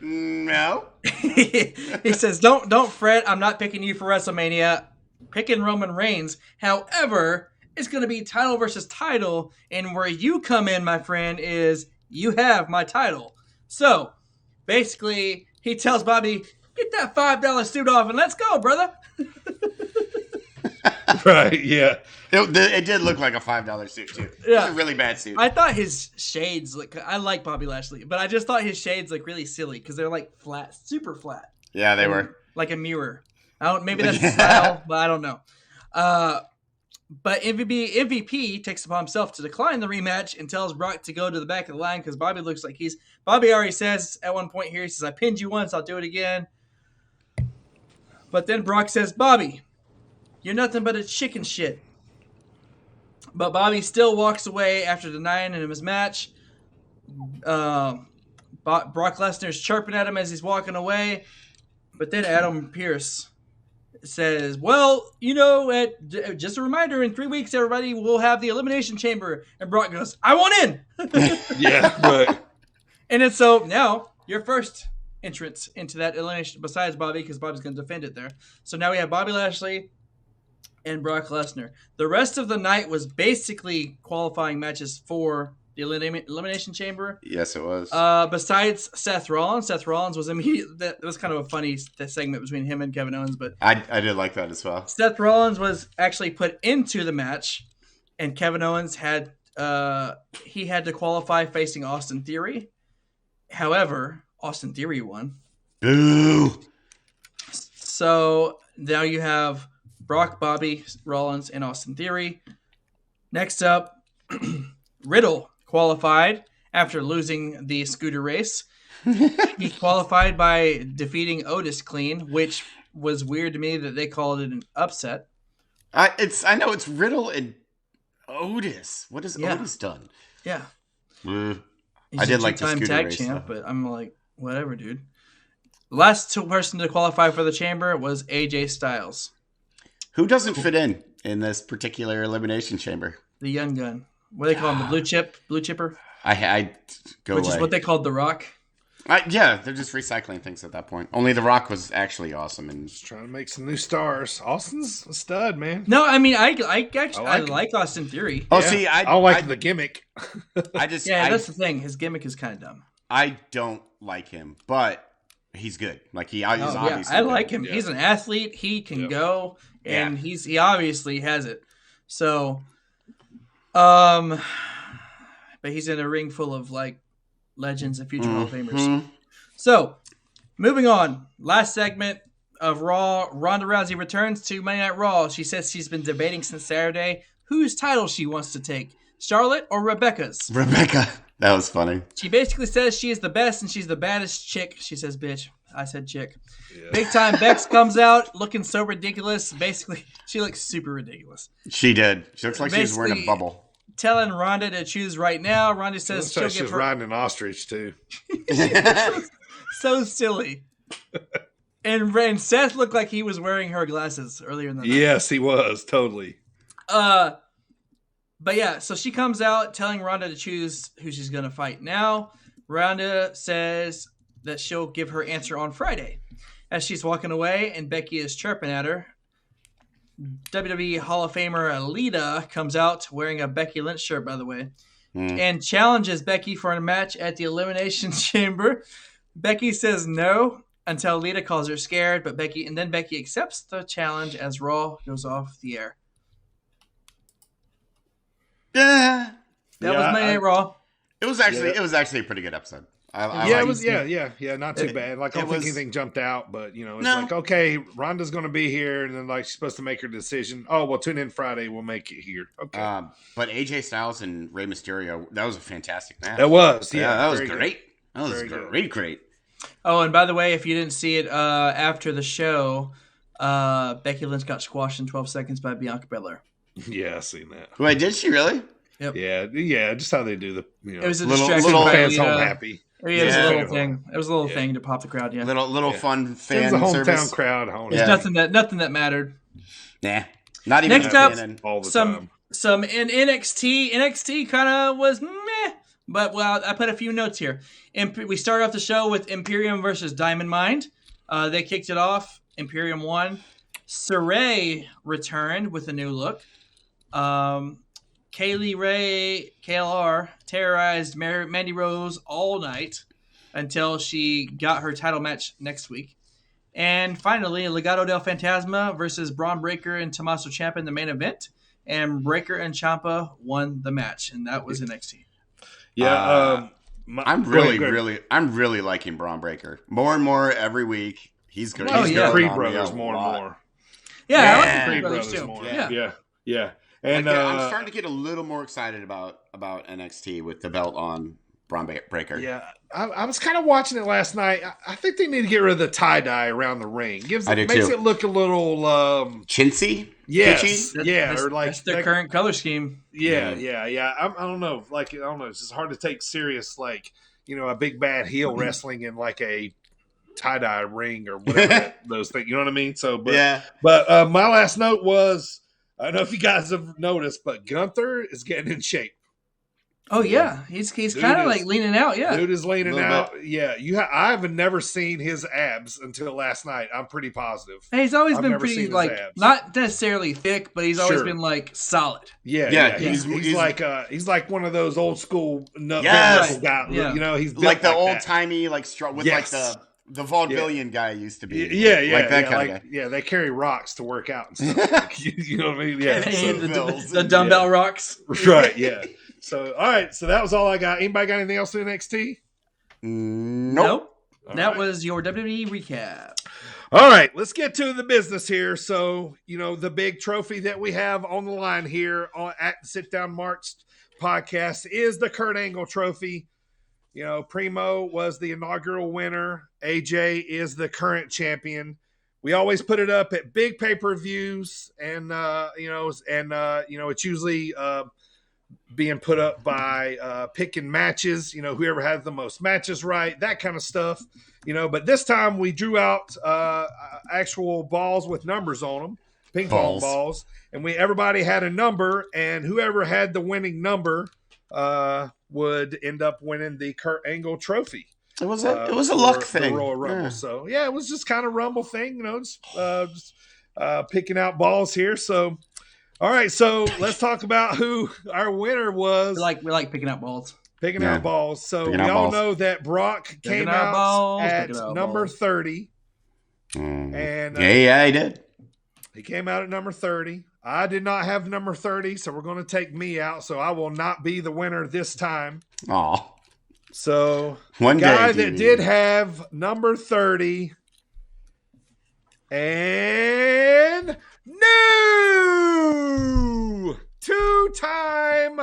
Speaker 1: No.
Speaker 5: He says, "Don't fret. I'm not picking you for WrestleMania. Picking Roman Reigns. However, it's going to be title versus title, and where you come in, my friend, is you have my title." So, basically, he tells Bobby, "Get that $5 suit off and let's go, brother."
Speaker 4: Right, yeah.
Speaker 1: It did look like a $5 suit, too.
Speaker 5: Yeah.
Speaker 1: It was a really bad suit.
Speaker 5: I thought his shades, I like Bobby Lashley, but I just thought his shades look really silly because they're like flat, super flat.
Speaker 1: Yeah, they were.
Speaker 5: Like a mirror. Maybe that's the style, but I don't know. But MVP takes upon himself to decline the rematch and tells Brock to go to the back of the line because Bobby looks like Bobby already says at one point here, he says, "I pinned you once, I'll do it again." But then Brock says, "Bobby, you're nothing but a chicken shit." But Bobby still walks away after denying him his match. Brock Lesnar's chirping at him as he's walking away. But then Adam Pearce says, "Well, just a reminder, in 3 weeks, everybody will have the Elimination Chamber." And Brock goes, "I want in."
Speaker 4: Yeah, right.
Speaker 5: And then so now your first entrance into that elimination, besides Bobby, because Bobby's going to defend it there. So now we have Bobby Lashley and Brock Lesnar. The rest of the night was basically qualifying matches for the Elimination Chamber.
Speaker 1: Yes, it was.
Speaker 5: Besides Seth Rollins. Seth Rollins was immediate. That was kind of a funny segment between him and Kevin Owens, but
Speaker 1: I did like that as well.
Speaker 5: Seth Rollins was actually put into the match, and Kevin Owens had to qualify facing Austin Theory. However, Austin Theory won.
Speaker 1: Boo!
Speaker 5: So now you have Brock, Bobby, Rollins, and Austin Theory. Next up, Riddle qualified after losing the scooter race. He qualified by defeating Otis clean, which was weird to me that they called it an upset.
Speaker 1: I know it's Riddle and Otis. What has Otis done?
Speaker 5: Yeah.
Speaker 1: I did like the scooter
Speaker 5: tag
Speaker 1: race,
Speaker 5: champ, but I'm like, whatever, dude. The last person to qualify for the chamber was AJ Styles.
Speaker 1: Who doesn't fit in this particular elimination chamber?
Speaker 5: The young gun. What do they call him? The blue chipper?
Speaker 1: I go
Speaker 5: Which
Speaker 1: away.
Speaker 5: is what they called The Rock.
Speaker 1: Yeah, they're just recycling things at that point. Only The Rock was actually awesome and
Speaker 4: just trying to make some new stars. Austin's a stud, man.
Speaker 5: No, I mean I like Austin Theory.
Speaker 1: Oh, yeah. See, I
Speaker 4: don't like the gimmick.
Speaker 5: That's the thing. His gimmick is kind of dumb.
Speaker 1: I don't like him, but he's good. Like he's obviously.
Speaker 5: I like him. Yeah. He's an athlete. He can go, and he obviously has it. So, but he's in a ring full of like legends and future Hall of Famers. So, moving on. Last segment of Raw. Ronda Rousey returns to Monday Night Raw. She says she's been debating since Saturday whose title she wants to take, Charlotte or Rebecca's.
Speaker 1: Rebecca. That was funny.
Speaker 5: She basically says she is the best and she's the baddest chick. She says, bitch. I said chick. Yeah. Big Time Bex comes out looking so ridiculous. Basically, she looks super ridiculous.
Speaker 1: She did. She looks like she was wearing a bubble.
Speaker 5: Telling Ronda to choose right now. Ronda says she'll give her...
Speaker 4: riding an ostrich, too.
Speaker 5: So silly. And Seth looked like he was wearing her glasses earlier in the night.
Speaker 4: Yes, he was. Totally.
Speaker 5: But yeah, so she comes out telling Ronda to choose who she's going to fight now. Ronda says that she'll give her answer on Friday. As she's walking away and Becky is chirping at her, WWE Hall of Famer Alita comes out wearing a Becky Lynch shirt, by the way, and challenges Becky for a match at the Elimination Chamber. Becky says no until Alita calls her scared, but Becky accepts the challenge as Raw goes off the air.
Speaker 1: Yeah.
Speaker 5: That was Monday Night Raw.
Speaker 1: It was actually a pretty good episode.
Speaker 4: Not too bad. Like, I don't think anything jumped out, but it's like, okay, Ronda's going to be here, and then like she's supposed to make her decision. Oh, well, tune in Friday. We'll make it here. Okay.
Speaker 1: But AJ Styles and Rey Mysterio, that was a fantastic match.
Speaker 4: That was,
Speaker 1: that was great. That was great.
Speaker 5: Oh, and by the way, if you didn't see it after the show, Becky Lynch got squashed in 12 seconds by Bianca Belair.
Speaker 4: Yeah, I seen that.
Speaker 1: Wait, did she really?
Speaker 5: Yep.
Speaker 4: Yeah, just how they do the.
Speaker 5: It was a distraction.
Speaker 4: Little fans home happy.
Speaker 5: Yeah, it was a little thing. It was a little thing to pop the crowd. Yeah,
Speaker 1: little fun fan
Speaker 4: service. It was a hometown
Speaker 1: service.
Speaker 4: crowd.
Speaker 5: It's nothing that mattered.
Speaker 1: Nah, not even.
Speaker 5: Next up,
Speaker 4: all the time.
Speaker 5: Some in NXT. NXT kind of was meh, but I put a few notes here. We started off the show with Imperium versus Diamond Mine. They kicked it off. Imperium won. Saray returned with a new look. Kaylee Ray, KLR, terrorized Mandy Rose all night until she got her title match next week. And finally, Legado del Fantasma versus Braun Breaker and Tommaso Ciampa in the main event. And Breaker and Ciampa won the match, and that was NXT.
Speaker 1: Yeah, I'm really liking Braun Breaker more and more every week. He's good.
Speaker 4: He's the Creed Brothers more and more.
Speaker 5: Yeah, I like the Creed Brothers too.
Speaker 4: More. Yeah. And
Speaker 1: I'm starting to get a little more excited about NXT with the belt on Braun Breaker.
Speaker 4: Yeah, I was kind of watching it last night. I think they need to get rid of the tie-dye around the ring. Makes it look a little
Speaker 1: chintzy.
Speaker 4: Yes,
Speaker 5: that's their current color scheme.
Speaker 4: Yeah. I don't know. Like, I don't know. It's just hard to take serious. Like, a big bad heel wrestling in like a tie-dye ring or whatever those things. You know what I mean? So, but my last note was. I don't know if you guys have noticed, but Gunther is getting in shape.
Speaker 5: Oh yeah, he's kind of like leaning out. Yeah,
Speaker 4: dude is leaning out. Bit. Yeah, I have never seen his abs until last night. I'm pretty positive.
Speaker 5: Hey, he's always been pretty like not necessarily thick, but he's always been like solid.
Speaker 4: Yeah. He's like one of those old school guys.
Speaker 5: Yeah.
Speaker 4: He's
Speaker 1: like the old timey like with like the vaudevillian guy used to be.
Speaker 4: Like that kind of guy. Yeah, they carry rocks to work out and stuff. You know what I mean? Yeah.
Speaker 5: The dumbbell rocks.
Speaker 4: Right, yeah. So, all right. So that was all I got. Anybody got anything else in NXT?
Speaker 1: Nope.
Speaker 5: That was your WWE recap.
Speaker 4: All right. Let's get to the business here. So, the big trophy that we have on the line here at the Sit Down Marks podcast is the Kurt Angle trophy. Primo was the inaugural winner. AJ is the current champion. We always put it up at big pay-per-views, and it's usually being put up by picking matches. Whoever has the most matches right, that kind of stuff. But this time we drew out actual balls with numbers on them, ping pong balls, and everybody had a number, and whoever had the winning number would end up winning the Kurt Angle trophy.
Speaker 1: It was a luck thing.
Speaker 4: The Royal Rumble. Yeah. So it was just kind of Rumble thing, just picking out balls here. So, all right, so let's talk about who our winner was.
Speaker 5: We like picking out balls.
Speaker 4: Picking out balls. So we all know that Brock came out at number 30. And
Speaker 1: he did.
Speaker 4: He came out at number 30. I did not have number 30, so we're going to take me out. So I will not be the winner this time.
Speaker 1: Aw.
Speaker 4: So one guy that did have number 30 and new two-time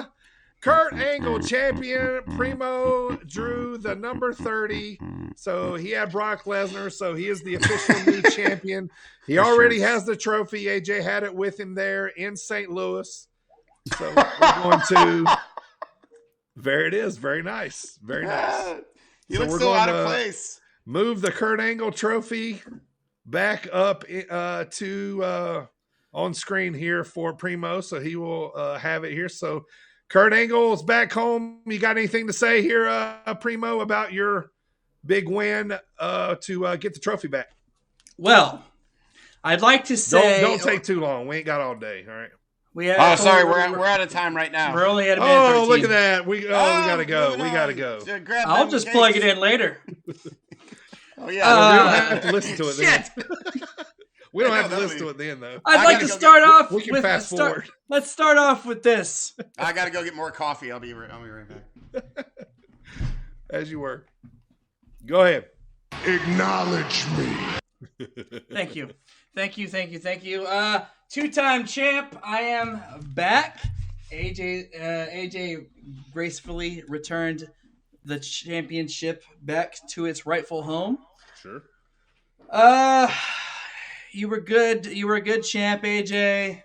Speaker 4: Kurt Angle champion Primo drew the number 30. So he had Brock Lesnar. So he is the official new champion. He already has the trophy. AJ had it with him there in St. Louis. So we're going to. There it is. Very nice. Very nice.
Speaker 1: You look so out of place.
Speaker 4: Move the Kurt Angle trophy back up to on screen here for Primo. So he will have it here. So Kurt Angle is back home. You got anything to say here, Primo, about your big win to get the trophy back?
Speaker 5: Well, I'd like to say...
Speaker 4: Don't take too long. We ain't got all day, all right?
Speaker 1: Sorry, we're out of time right now.
Speaker 5: We're only at a minute 13.
Speaker 4: Look at that. We gotta go. We gotta go.
Speaker 5: I'll just plug it in later.
Speaker 4: We don't have to listen to it then. We don't have to listen to it then, though.
Speaker 5: I'd like to start off.
Speaker 4: We can fast forward.
Speaker 5: Let's start off with this.
Speaker 1: I gotta go get more coffee. I'll be right back.
Speaker 4: As you were. Go ahead.
Speaker 6: Acknowledge me.
Speaker 5: Thank you. Two-time champ. I am back. AJ gracefully returned the championship back to its rightful home.
Speaker 4: Sure.
Speaker 5: You were good. You were a good champ, AJ.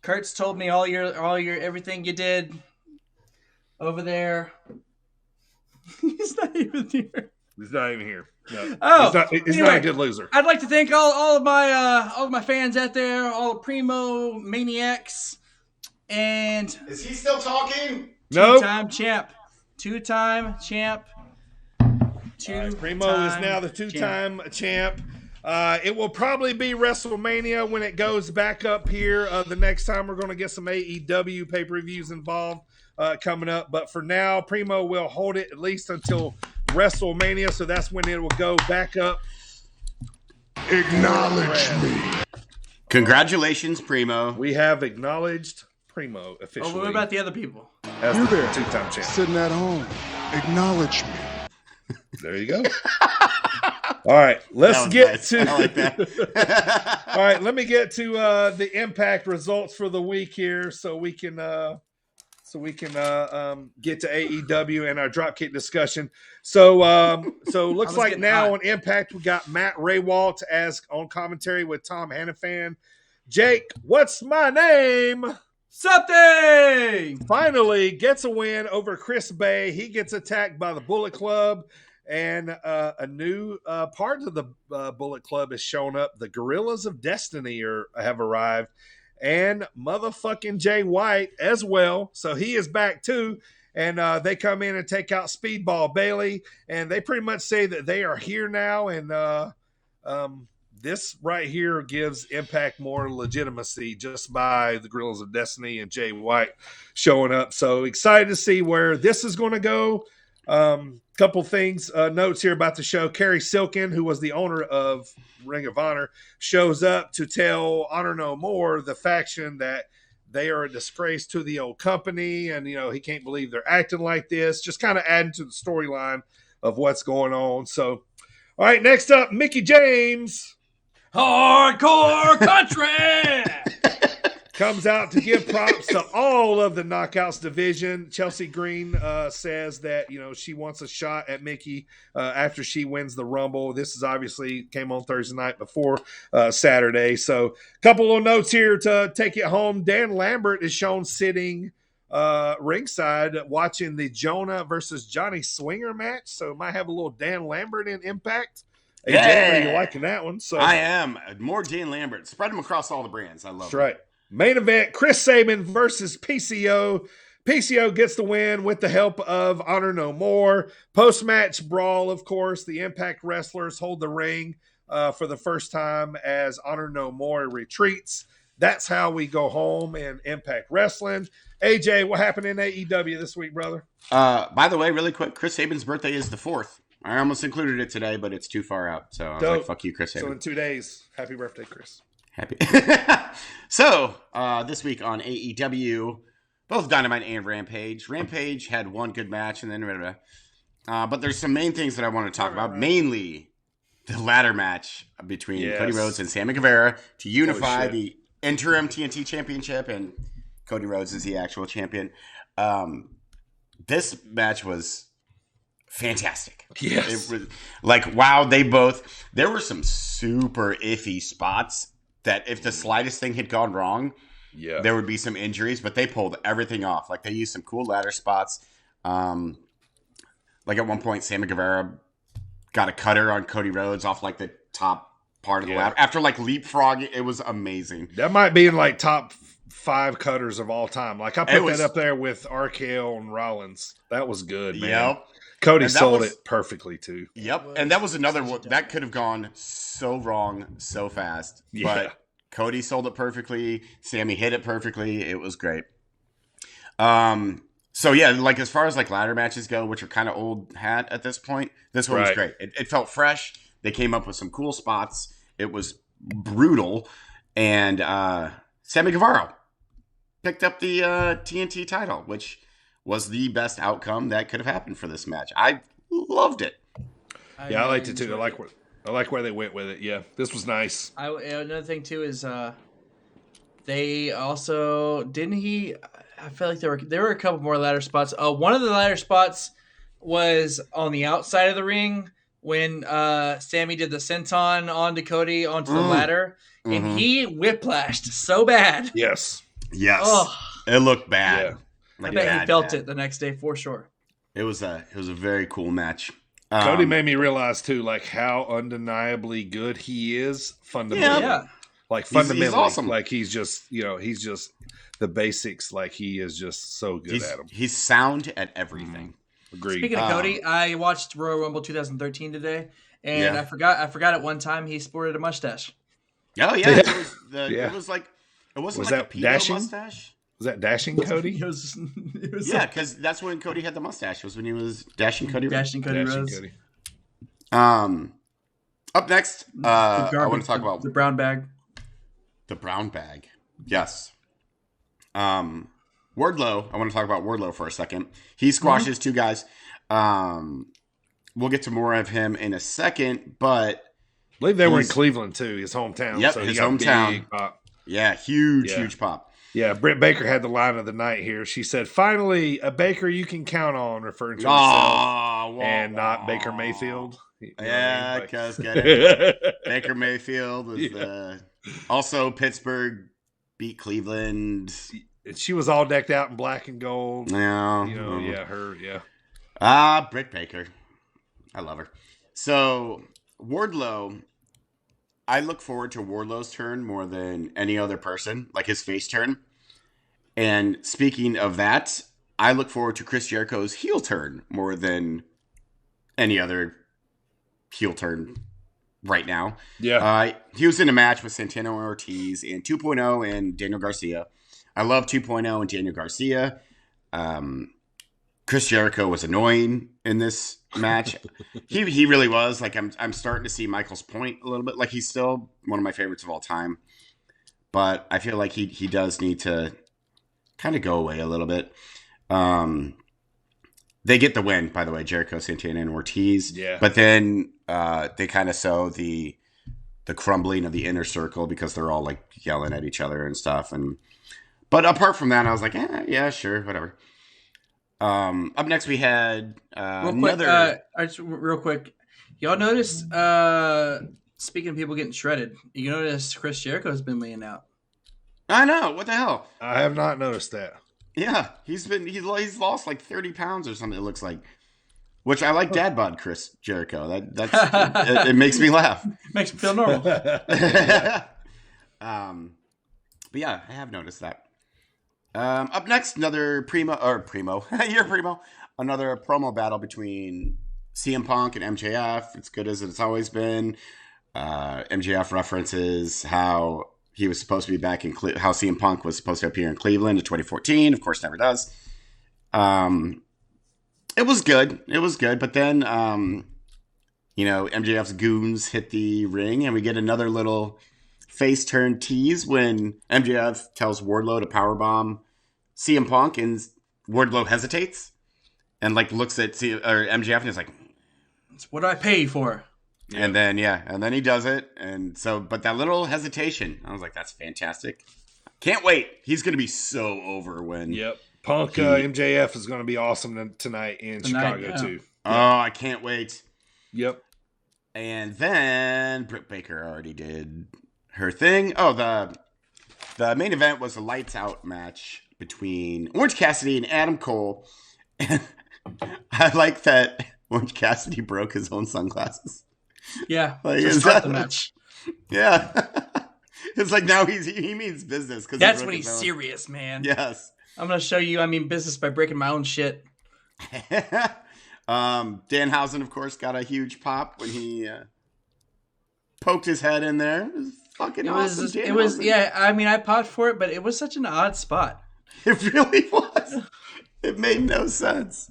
Speaker 5: Kurt's told me all your everything you did over there. He's not even here.
Speaker 4: He's not even here. No.
Speaker 5: Oh,
Speaker 4: he's not a good loser.
Speaker 5: I'd like to thank all of my fans out there, all the Primo maniacs, and
Speaker 1: is he still talking?
Speaker 4: No.
Speaker 5: Two-time champ.
Speaker 4: Primo is now the two-time champ. It will probably be WrestleMania when it goes back up here. The next time we're going to get some AEW pay-per-views involved coming up. But for now, Primo will hold it at least until WrestleMania. So that's when it will go back up.
Speaker 6: Acknowledge me.
Speaker 1: Congratulations, Primo.
Speaker 4: We have acknowledged Primo officially.
Speaker 5: Oh, what about the other people?
Speaker 4: As the two-time champ.
Speaker 6: Sitting at home. Acknowledge me.
Speaker 4: There you go. All right, let's get to.
Speaker 1: I like that.
Speaker 4: All right, let me get to the Impact results for the week here, so we can get to AEW and our Dropkick discussion. So looks like now on Impact we got Matt Raywalt as on commentary with Tom Hannafan. Jake, what's my name?
Speaker 5: Something.
Speaker 4: Finally gets a win over Chris Bay. He gets attacked by the Bullet Club. And a new part of the Bullet Club has shown up. The Gorillas of Destiny have arrived. And motherfucking Jay White as well. So he is back too. And they come in and take out Speedball Bailey. And they pretty much say that they are here now. And this right here gives Impact more legitimacy just by the Gorillas of Destiny and Jay White showing up. So excited to see where this is going to go. Couple things, notes here about the show. Kerry Silkin, who was the owner of Ring of Honor, shows up to tell Honor No More, the faction, that they are a disgrace to the old company. And, he can't believe they're acting like this. Just kind of adding to the storyline of what's going on. So, all right, next up, Mickie James.
Speaker 5: Hardcore country.
Speaker 4: Comes out to give props to all of the Knockouts division. Chelsea Green says that, she wants a shot at Mickie after she wins the Rumble. This is obviously came on Thursday night before Saturday. So a couple of notes here to take it home. Dan Lambert is shown sitting ringside watching the Jonah versus Johnny Swinger match. So might have a little Dan Lambert in Impact. Hey, Jay, you're liking that one. So
Speaker 1: I am. More Dan Lambert. Spread them across all the brands. I love it.
Speaker 4: That's right. Main event, Chris Sabin versus PCO. PCO gets the win with the help of Honor No More. Post-match brawl, of course. The Impact wrestlers hold the ring for the first time as Honor No More retreats. That's how we go home in Impact Wrestling. AJ, what happened in AEW this week, brother?
Speaker 1: By the way, really quick, Chris Sabin's birthday is the 4th. I almost included it today, but it's too far out. So I was like, fuck you, Chris Sabin.
Speaker 4: So in 2 days, happy birthday, Chris.
Speaker 1: Happy. So, this week on AEW, both Dynamite and Rampage. Rampage had one good match and then but there's some main things that I want to talk about. Mainly the ladder match between Cody Rhodes and Sammy Guevara to unify the interim TNT championship, and Cody Rhodes is the actual champion. This match was fantastic.
Speaker 4: Yes.
Speaker 1: It was like, wow, there were some super iffy spots that if the slightest thing had gone wrong, there would be some injuries, but they pulled everything off. Like, they used some cool ladder spots. Like, at one point, Sammy Guevara got a cutter on Cody Rhodes off, like, the top part of the ladder. After, like, leapfrogging, it was amazing.
Speaker 4: That might be in, like, top 5 cutters of all time. Like I put that up there with RKO and Rollins. That was good, man.
Speaker 1: Yep.
Speaker 4: Cody sold it perfectly too.
Speaker 1: Yep. And that was another one that could have gone so wrong so fast.
Speaker 4: Yeah.
Speaker 1: But Cody sold it perfectly. Sammy hit it perfectly. It was great. So yeah, like as far as like ladder matches go, which are kind of old hat at this point, this one was great. It felt fresh. They came up with some cool spots. It was brutal. And Sammy Guevara picked up the TNT title, which was the best outcome that could have happened for this match. I loved it.
Speaker 4: I liked it too. I like where they went with it. Yeah, this was nice.
Speaker 5: Another thing too is they also I feel like there were a couple more ladder spots. One of the ladder spots was on the outside of the ring when Sammy did the senton onto Cody onto the ladder, and he whiplashed so bad.
Speaker 4: Yes.
Speaker 1: Oh, it looked bad.
Speaker 4: Yeah.
Speaker 1: Like
Speaker 5: I bet he felt it the next day for sure.
Speaker 1: It was a very cool match.
Speaker 4: Cody made me realize too, like how undeniably good he is fundamentally.
Speaker 5: Yeah.
Speaker 4: Like fundamentally,
Speaker 1: he's awesome.
Speaker 4: Like he's just the basics. Like he is just so good at them.
Speaker 1: He's sound at everything.
Speaker 4: Agreed.
Speaker 5: Speaking of Cody, I watched Royal Rumble 2013 2013 today, and I forgot at one time he sported a mustache.
Speaker 1: Oh yeah, it was like it wasn't like a pedo mustache.
Speaker 4: Was that Dashing Cody?
Speaker 5: It was
Speaker 1: because that's when Cody had the mustache. It was when he was Dashing Cody.
Speaker 5: Rose.
Speaker 1: Up next, I want to talk about
Speaker 5: the brown bag.
Speaker 1: The brown bag. Yes. Wardlow. I want to talk about Wardlow for a second. He squashes 2 guys. We'll get to more of him in a second, but
Speaker 4: I believe they were in Cleveland too, his hometown.
Speaker 1: Yep,
Speaker 4: so
Speaker 1: his hometown.
Speaker 4: Big pop.
Speaker 1: Yeah, huge pop.
Speaker 4: Yeah, Britt Baker had the line of the night here. She said, "Finally, a Baker you can count on," referring to herself and not Baker Mayfield.
Speaker 1: Yeah, because Baker Mayfield was also Pittsburgh beat Cleveland.
Speaker 4: She was all decked out in black and gold.
Speaker 1: Yeah, Britt Baker. I love her. So Wardlow, I look forward to Wardlow's turn more than any other person, like his face turn. And speaking of that, I look forward to Chris Jericho's heel turn more than any other heel turn right now.
Speaker 4: Yeah.
Speaker 1: He was in a match with Santana and Ortiz and 2.0 and Daniel Garcia. I love 2.0 and Daniel Garcia. Chris Jericho was annoying in this match. He really was. Like I'm starting to see Michael's point a little bit. Like he's still one of my favorites of all time, but I feel like he does need to kind of go away a little bit. They get the win, by the way, Jericho, Santana, and Ortiz.
Speaker 4: Yeah.
Speaker 1: But then they kind of sow the crumbling of the inner circle because they're all like yelling at each other and stuff. But apart from that, I was like, yeah, sure, whatever. Up next, we had
Speaker 5: real quick. Y'all notice, speaking of people getting shredded, you notice Chris Jericho's been laying out.
Speaker 1: I know. What the hell?
Speaker 4: I have not noticed that.
Speaker 1: Yeah, he's lost like 30 pounds or something. It looks like, which I like. Dad bod Chris Jericho. It makes me laugh.
Speaker 5: Makes me feel normal.
Speaker 1: But yeah, I have noticed that. Up next, another Primo. You're Primo. Another promo battle between CM Punk and MJF. It's good as it's always been. MJF references how he was supposed to be back in how CM Punk was supposed to appear in Cleveland in 2014. Of course, never does. It was good. But then, MJF's goons hit the ring, and we get another little face turn tease when MJF tells Wardlow to powerbomb CM Punk, and Wardlow hesitates and like looks at MJF and is like,
Speaker 5: "What do I pay you for?"
Speaker 1: Yeah. And then he does it, and so but that little hesitation, I was like, "That's fantastic! Can't wait! He's going to be so over when."
Speaker 4: Yep, Punk MJF is going to be awesome tonight in Chicago too.
Speaker 1: Oh, I can't wait!
Speaker 4: Yep.
Speaker 1: And then Britt Baker already did her thing. Oh, the main event was a lights out match between Orange Cassidy and Adam Cole. And I like that Orange Cassidy broke his own sunglasses.
Speaker 5: Yeah,
Speaker 1: like,
Speaker 5: is that the match?
Speaker 1: Yeah. It's like now he means business.
Speaker 5: That's when he's serious, man.
Speaker 1: Yes.
Speaker 5: I'm going to show you I mean business by breaking my own shit.
Speaker 1: Danhausen, of course, got a huge pop when he poked his head in there. It was fucking awesome.
Speaker 5: It was, yeah, I mean, I popped for it, but it was such an odd spot.
Speaker 1: It really was. It made no sense.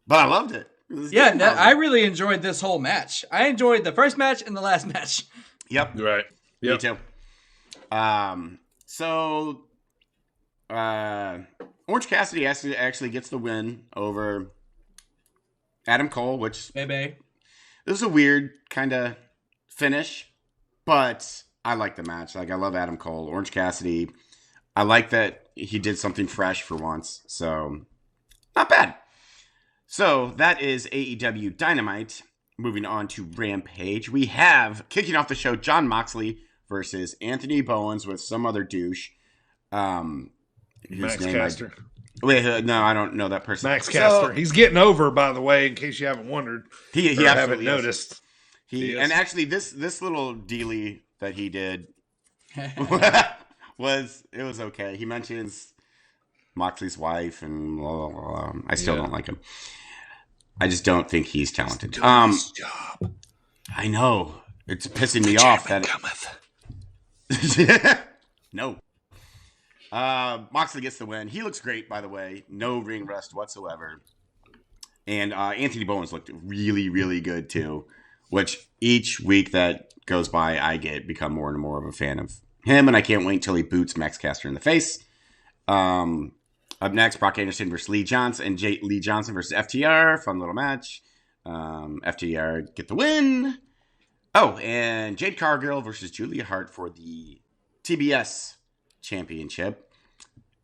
Speaker 1: But I loved it.
Speaker 5: I really enjoyed this whole match. I enjoyed the first match and the last match.
Speaker 1: Yep.
Speaker 4: Right. Yep.
Speaker 1: Me too. So, Orange Cassidy actually gets the win over Adam Cole, which
Speaker 5: Baby.
Speaker 1: This was a weird kind of finish, but I like the match. Like, I love Adam Cole. Orange Cassidy, I like that he did something fresh for once. So, not bad. So, that is AEW Dynamite. Moving on to Rampage. We have, kicking off the show, Jon Moxley versus Anthony Bowens with some other douche.
Speaker 4: Max Caster.
Speaker 1: Wait, no, I don't know that person.
Speaker 4: Max Caster. He's getting over, by the way, in case you haven't wondered.
Speaker 1: He
Speaker 4: haven't noticed.
Speaker 1: And actually, this little dealie that he did was okay. He mentions Moxley's wife, and blah, blah, blah. I still don't like him. I just don't think he's talented.
Speaker 4: His job.
Speaker 1: I know it's pissing me off that. No. Moxley gets the win. He looks great, by the way. No ring rust whatsoever. And Anthony Bowens looked really, really good too. Which each week that goes by, I become more and more of a fan of him, and I can't wait until he boots Max Caster in the face. Up next, Brock Anderson versus Lee Johnson, and Lee Johnson versus FTR. Fun little match. FTR get the win. Oh, and Jade Cargill versus Julia Hart for the TBS Championship.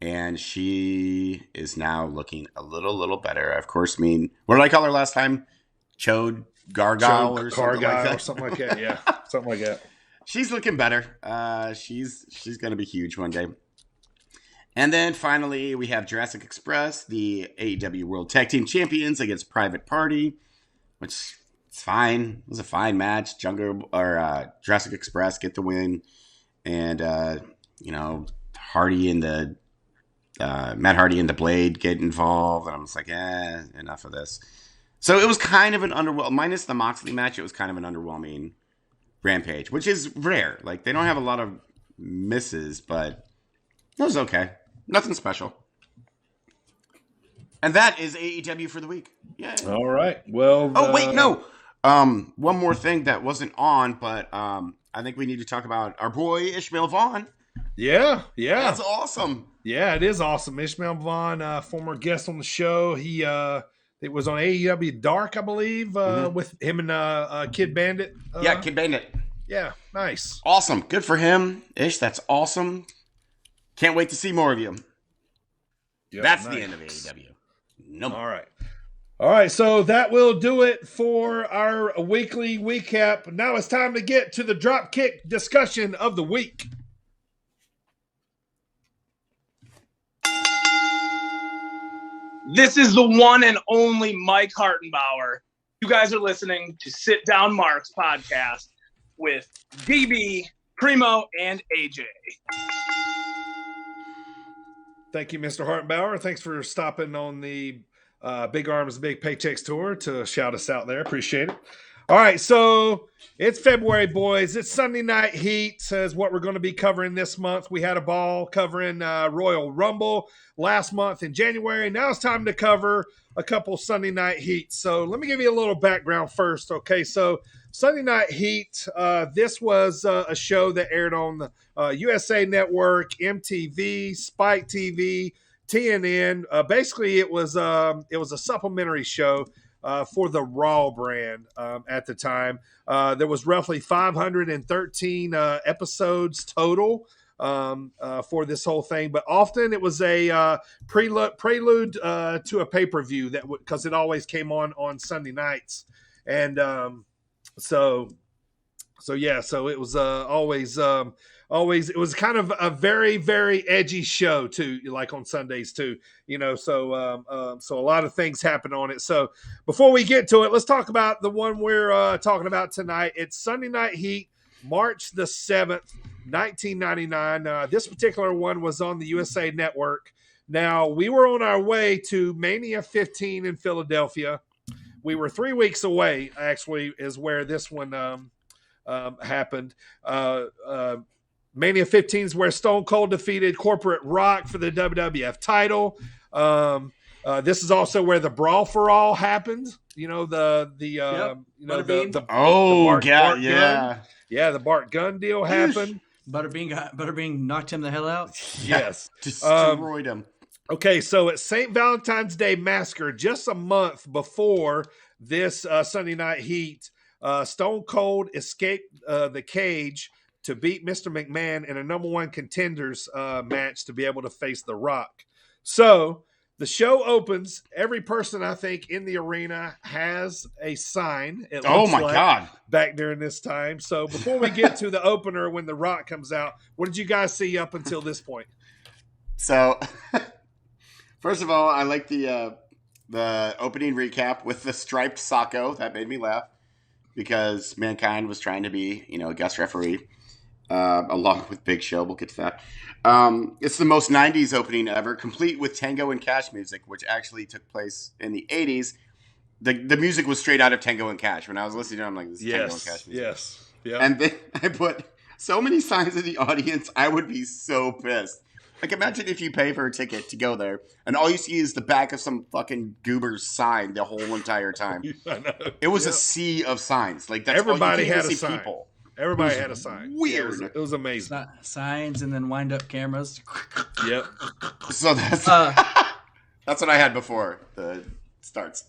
Speaker 1: And she is now looking a little better. Of course, what did I call her last time? Chode Gargyle or something like that.
Speaker 4: Or something like that, yeah. Something like that.
Speaker 1: She's looking better. She's going to be huge one day. And then finally, we have Jurassic Express, the AEW World Tag Team Champions against Private Party, which is fine. It was a fine match. Jurassic Express get the win. And, Hardy and the Matt Hardy and the Blade get involved. And I'm just like, enough of this. So it was kind of an underwhelming, minus the Moxley match, it was kind of an underwhelming Rampage, which is rare. Like, they don't have a lot of misses, but it was okay. Nothing special. And that is AEW for the week. Yeah.
Speaker 4: All right. Well.
Speaker 1: Oh, wait, no. One more thing that wasn't on, but I think we need to talk about our boy Ishmael Vaughn.
Speaker 4: Yeah.
Speaker 1: That's awesome.
Speaker 4: Yeah, it is awesome. Ishmael Vaughn, former guest on the show. He it was on AEW Dark, I believe, with him and Kid Bandit.
Speaker 1: Kid Bandit.
Speaker 4: Yeah, nice.
Speaker 1: Awesome. Good for him. Ish, that's awesome. Can't wait to see more of you. Yep, that's nice. The end of AEW. No more.
Speaker 4: All right, so that will do it for our weekly recap. Now it's time to get to the Dropkick discussion of the week.
Speaker 10: This is the one and only Mike Hartenbauer. You guys are listening to Sit Down Marks podcast with DB, Primo, and AJ.
Speaker 4: Thank you, Mr. Hartenbauer. Thanks for stopping on the Big Arms, Big Paychecks tour to shout us out there. Appreciate it. All right, so it's February, boys. It's Sunday Night Heat, is what we're going to be covering this month. We had a ball covering Royal Rumble last month in January. Now it's time to cover a couple Sunday Night Heat. So let me give you a little background first, okay? So Sunday Night Heat, this was a show that aired on the USA Network, MTV, Spike TV, TNN. Basically, it was a supplementary show for the Raw brand at the time. There was roughly 513 episodes total for this whole thing, but often it was a prelude to a pay-per-view because it always came on Sunday nights, and so it was always it was kind of a very, very edgy show too, like on Sundays too, so a lot of things happen on it. So before we get to it, let's talk about the one we're talking about tonight. It's Sunday Night Heat, March the 7th, 1999. This particular one was on the USA Network. Now, we were on our way to Mania 15 in Philadelphia. We were 3 weeks away, actually, is where this one happened. Mania 15 is where Stone Cold defeated Corporate Rock for the WWF title. This is also where the Brawl for All happened. You know, the Bart Gunn deal happened.
Speaker 5: Butterbean knocked him the hell out.
Speaker 4: Yes.
Speaker 1: Destroyed him.
Speaker 4: Okay, so at St. Valentine's Day Massacre, just a month before this Sunday Night Heat, Stone Cold escaped the cage to beat Mr. McMahon in a number one contenders match to be able to face The Rock. So the show opens. Every person, I think, in the arena has a sign.
Speaker 1: Oh, my God.
Speaker 4: Back during this time. So before we get to the opener when The Rock comes out, what did you guys see up until this point?
Speaker 1: So, first of all, I like the opening recap with the striped Sacco. That made me laugh because Mankind was trying to be, a guest referee. Along with Big Show. We'll get to that. It's the most 90s opening ever, complete with Tango and Cash music, which actually took place in the 80s. The music was straight out of Tango and Cash. When I was listening to it, I'm like, this is Tango and Cash music.
Speaker 4: Yes. Yeah.
Speaker 1: And then I put so many signs in the audience, I would be so pissed. Like, imagine if you pay for a ticket to go there, and all you see is the back of some fucking goober's sign the whole entire time.
Speaker 4: I know.
Speaker 1: It was a sea of signs. Like, that's
Speaker 4: everybody
Speaker 1: all you
Speaker 4: had a
Speaker 1: see
Speaker 4: sign.
Speaker 1: people.
Speaker 4: Everybody had a sign.
Speaker 1: Weird.
Speaker 4: It was amazing.
Speaker 5: Signs and then wind up cameras.
Speaker 4: Yep.
Speaker 1: So that's what I had before the starts.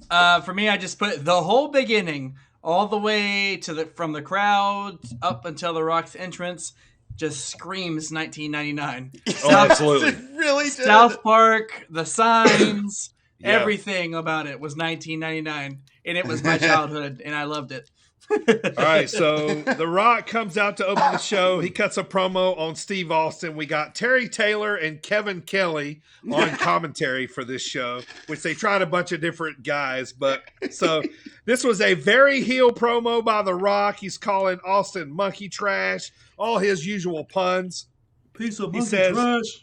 Speaker 5: For me, I just put the whole beginning all the way to from the crowd up until The Rock's entrance. Just screams 1999.
Speaker 4: Oh, absolutely.
Speaker 1: It really did.
Speaker 5: South Park, the signs, everything about it was 1999, and it was my childhood, and I loved it.
Speaker 4: All right, so The Rock comes out to open the show. He cuts a promo on Steve Austin. We got Terry Taylor and Kevin Kelly on commentary for this show, which they tried a bunch of different guys. But so this was a very heel promo by The Rock. He's calling Austin monkey trash, all his usual puns.
Speaker 5: Piece of monkey trash.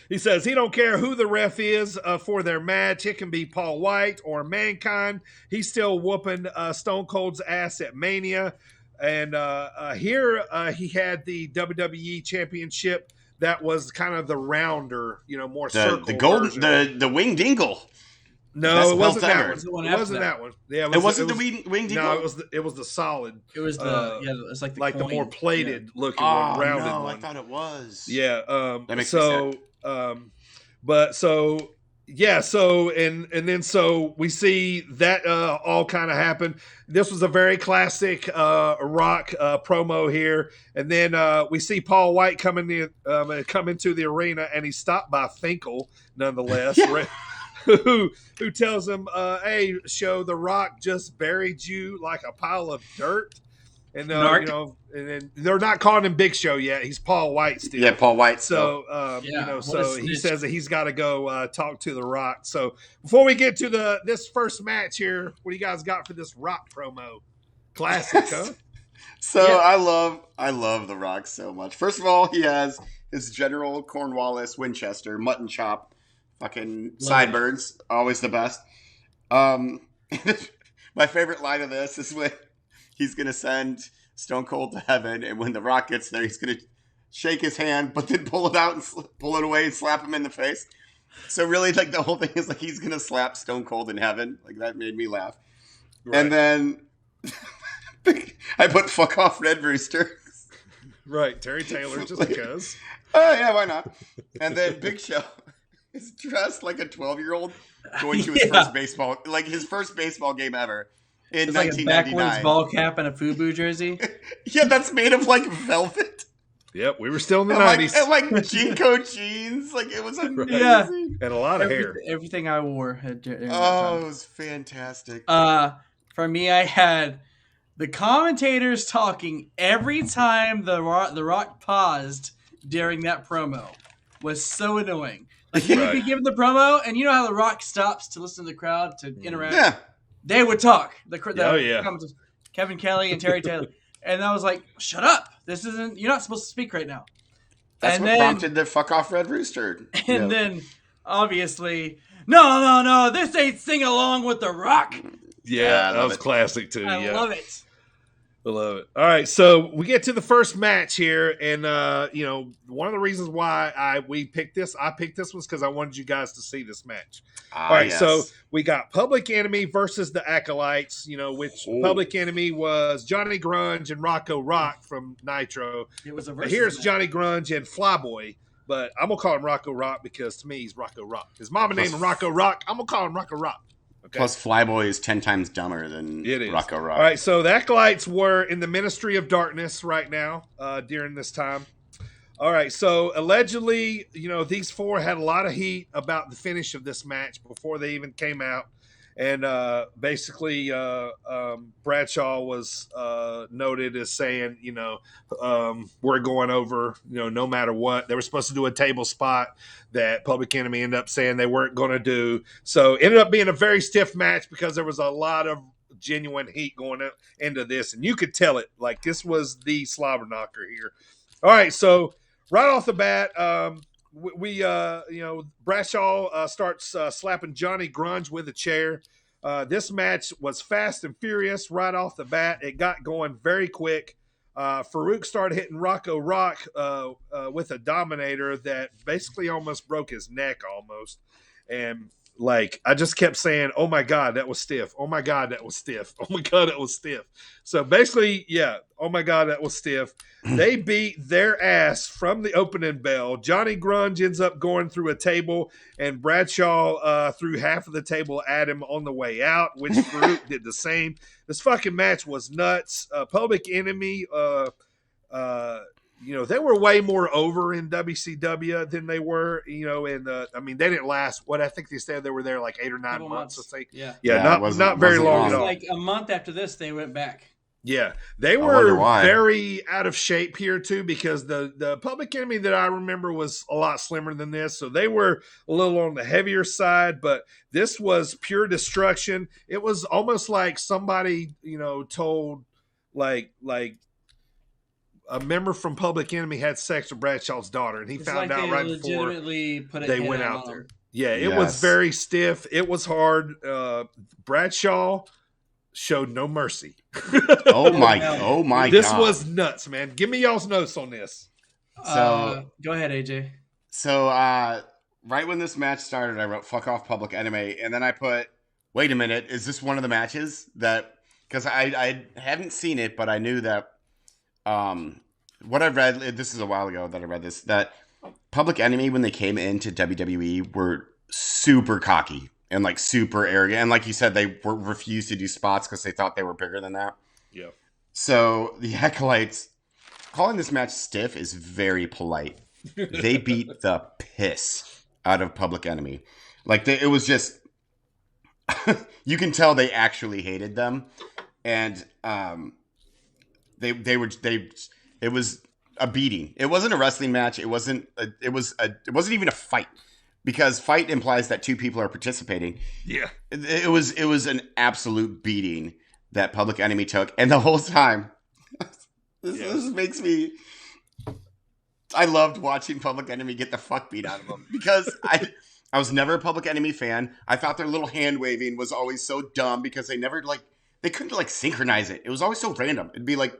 Speaker 4: He says he don't care who the ref is for their match. It can be Paul White or Mankind. He's still whooping Stone Cold's ass at Mania. And here he had the WWE Championship that was kind of the rounder, more circle.
Speaker 1: The golden, the wing dingle.
Speaker 4: No, it wasn't that one. It wasn't that one. Yeah,
Speaker 1: it wasn't the wing dingle.
Speaker 4: No, it was the solid.
Speaker 5: It was it's like
Speaker 4: the more plated looking one, rounded one.
Speaker 1: I thought it was.
Speaker 4: Yeah.
Speaker 1: That makes sense.
Speaker 4: So we see that all kind of happen. This was a very classic Rock promo here, and then we see Paul White come into the arena, and he's stopped by Finkel nonetheless. Who tells him, "Hey, show The Rock just buried you like a pile of dirt." And and they're not calling him Big Show yet. He's Paul White still.
Speaker 1: Yeah, Paul White.
Speaker 4: So, so he says that he's got to go talk to The Rock. So before we get to this first match here, what do you guys got for this Rock promo? Classic, huh?
Speaker 1: So I love The Rock so much. First of all, he has his General Cornwallis Winchester mutton chop, fucking sideburns, always the best. My favorite line of this is when he's going to send Stone Cold to heaven, and when The Rock gets there, he's going to shake his hand, but then pull it out and pull it away and slap him in the face. So really, like, the whole thing is like he's going to slap Stone Cold in heaven. Like, that made me laugh. Right. And then I put fuck off Red Rooster.
Speaker 4: Right, Terry Taylor, just because.
Speaker 1: Oh, yeah, why not? And then Big Show is dressed like a 12-year-old going to his first baseball game ever. In
Speaker 5: it's like a
Speaker 1: 1999.
Speaker 5: backwards ball cap and a FUBU jersey.
Speaker 1: Yeah, that's made of like velvet.
Speaker 4: Yep, we were still in the 90s.
Speaker 1: And like Jinko jeans. Like, it was amazing.
Speaker 5: Yeah.
Speaker 4: And a lot of hair.
Speaker 5: Everything I wore.
Speaker 1: It was fantastic.
Speaker 5: For me, I had the commentators talking every time the Rock paused during that promo. Was so annoying. Like, he would be giving the promo, and you know how the Rock stops to listen to the crowd, to interact?
Speaker 1: Yeah.
Speaker 5: They would talk.
Speaker 4: Commentators,
Speaker 5: Kevin Kelly and Terry Taylor. And I was like, shut up. You're not supposed to speak right now.
Speaker 1: That's
Speaker 5: and
Speaker 1: what
Speaker 5: then,
Speaker 1: prompted the fuck off Red Rooster.
Speaker 5: And then, obviously, no, this ain't sing along with The Rock.
Speaker 4: Yeah, that was classic too.
Speaker 5: I love it.
Speaker 4: I love it. All right, so we get to the first match here, and one of the reasons why I picked this was because I wanted you guys to see this match. All right,
Speaker 1: yes.
Speaker 4: So we got Public Enemy versus the Acolytes. Which Public Enemy was Johnny Grunge and Rocco Rock from Nitro.
Speaker 5: It was a
Speaker 4: versus. Here's match. Johnny Grunge and Flyboy, but I'm gonna call him Rocco Rock because to me he's Rocco Rock. His mama named him Rocco Rock. I'm gonna call him Rocco Rock. Okay.
Speaker 1: Plus, Flyboy is 10 times dumber than Rocco Rock.
Speaker 4: All right, so the Acolytes were in the Ministry of Darkness right now during this time. All right, so allegedly, these four had a lot of heat about the finish of this match before they even came out. And basically, Bradshaw was noted as saying, we're going over, no matter what. They were supposed to do a table spot that Public Enemy ended up saying they weren't going to do. So it ended up being a very stiff match because there was a lot of genuine heat going into this. And you could tell it. Like, this was the slobber knocker here. All right, so right off the bat, Bradshaw starts slapping Johnny Grunge with a chair. This match was fast and furious right off the bat. It got going very quick. Farouk started hitting Rocco Rock with a Dominator that basically almost broke his neck almost. And I just kept saying, oh my God, that was stiff. Oh my God, that was stiff. Oh my God, that was stiff. So basically, yeah, oh my God, that was stiff. They beat their ass from the opening bell. Johnny Grunge ends up going through a table, and Bradshaw threw half of the table at him on the way out, which Farouk did the same. This fucking match was nuts. Public Enemy, they were way more over in WCW than they were, they didn't last. What I think they said they were there like 8 or 9 months. I think.
Speaker 5: Yeah,
Speaker 4: not very long at all.
Speaker 5: Like a month after this, they went back.
Speaker 4: Yeah, they were very out of shape here too because the Public Enemy that I remember was a lot slimmer than this, so they were a little on the heavier side. But this was pure destruction. It was almost like somebody told like a member from Public Enemy had sex with Bradshaw's daughter, and he found out right before they went out there. Yeah, it was very stiff. It was hard. Bradshaw showed no mercy.
Speaker 1: Oh my God.
Speaker 4: This was nuts, man. Give me y'all's notes on this.
Speaker 5: So go ahead, AJ.
Speaker 1: So right when this match started, I wrote "fuck off Public Enemy," and then I put, "Wait a minute, is this one of the matches that?" Because I hadn't seen it, but I knew that. What I read, this is a while ago that I read this, that Public Enemy when they came into WWE were super cocky and like super arrogant, and like you said, they refused to do spots because they thought they were bigger than that.
Speaker 4: Yeah. So
Speaker 1: the Acolytes calling this match stiff is very polite. They beat the piss out of Public Enemy. Like it was just, you can tell they actually hated them, and it was a beating. It wasn't a wrestling match. It wasn't even a fight. Because fight implies that two people are participating.
Speaker 4: Yeah.
Speaker 1: It was an absolute beating that Public Enemy took. And the whole time, this makes me... I loved watching Public Enemy get the fuck beat out of them. Because I was never a Public Enemy fan. I thought their little hand waving was always so dumb because they never, they couldn't, synchronize it. It was always so random. It'd be like...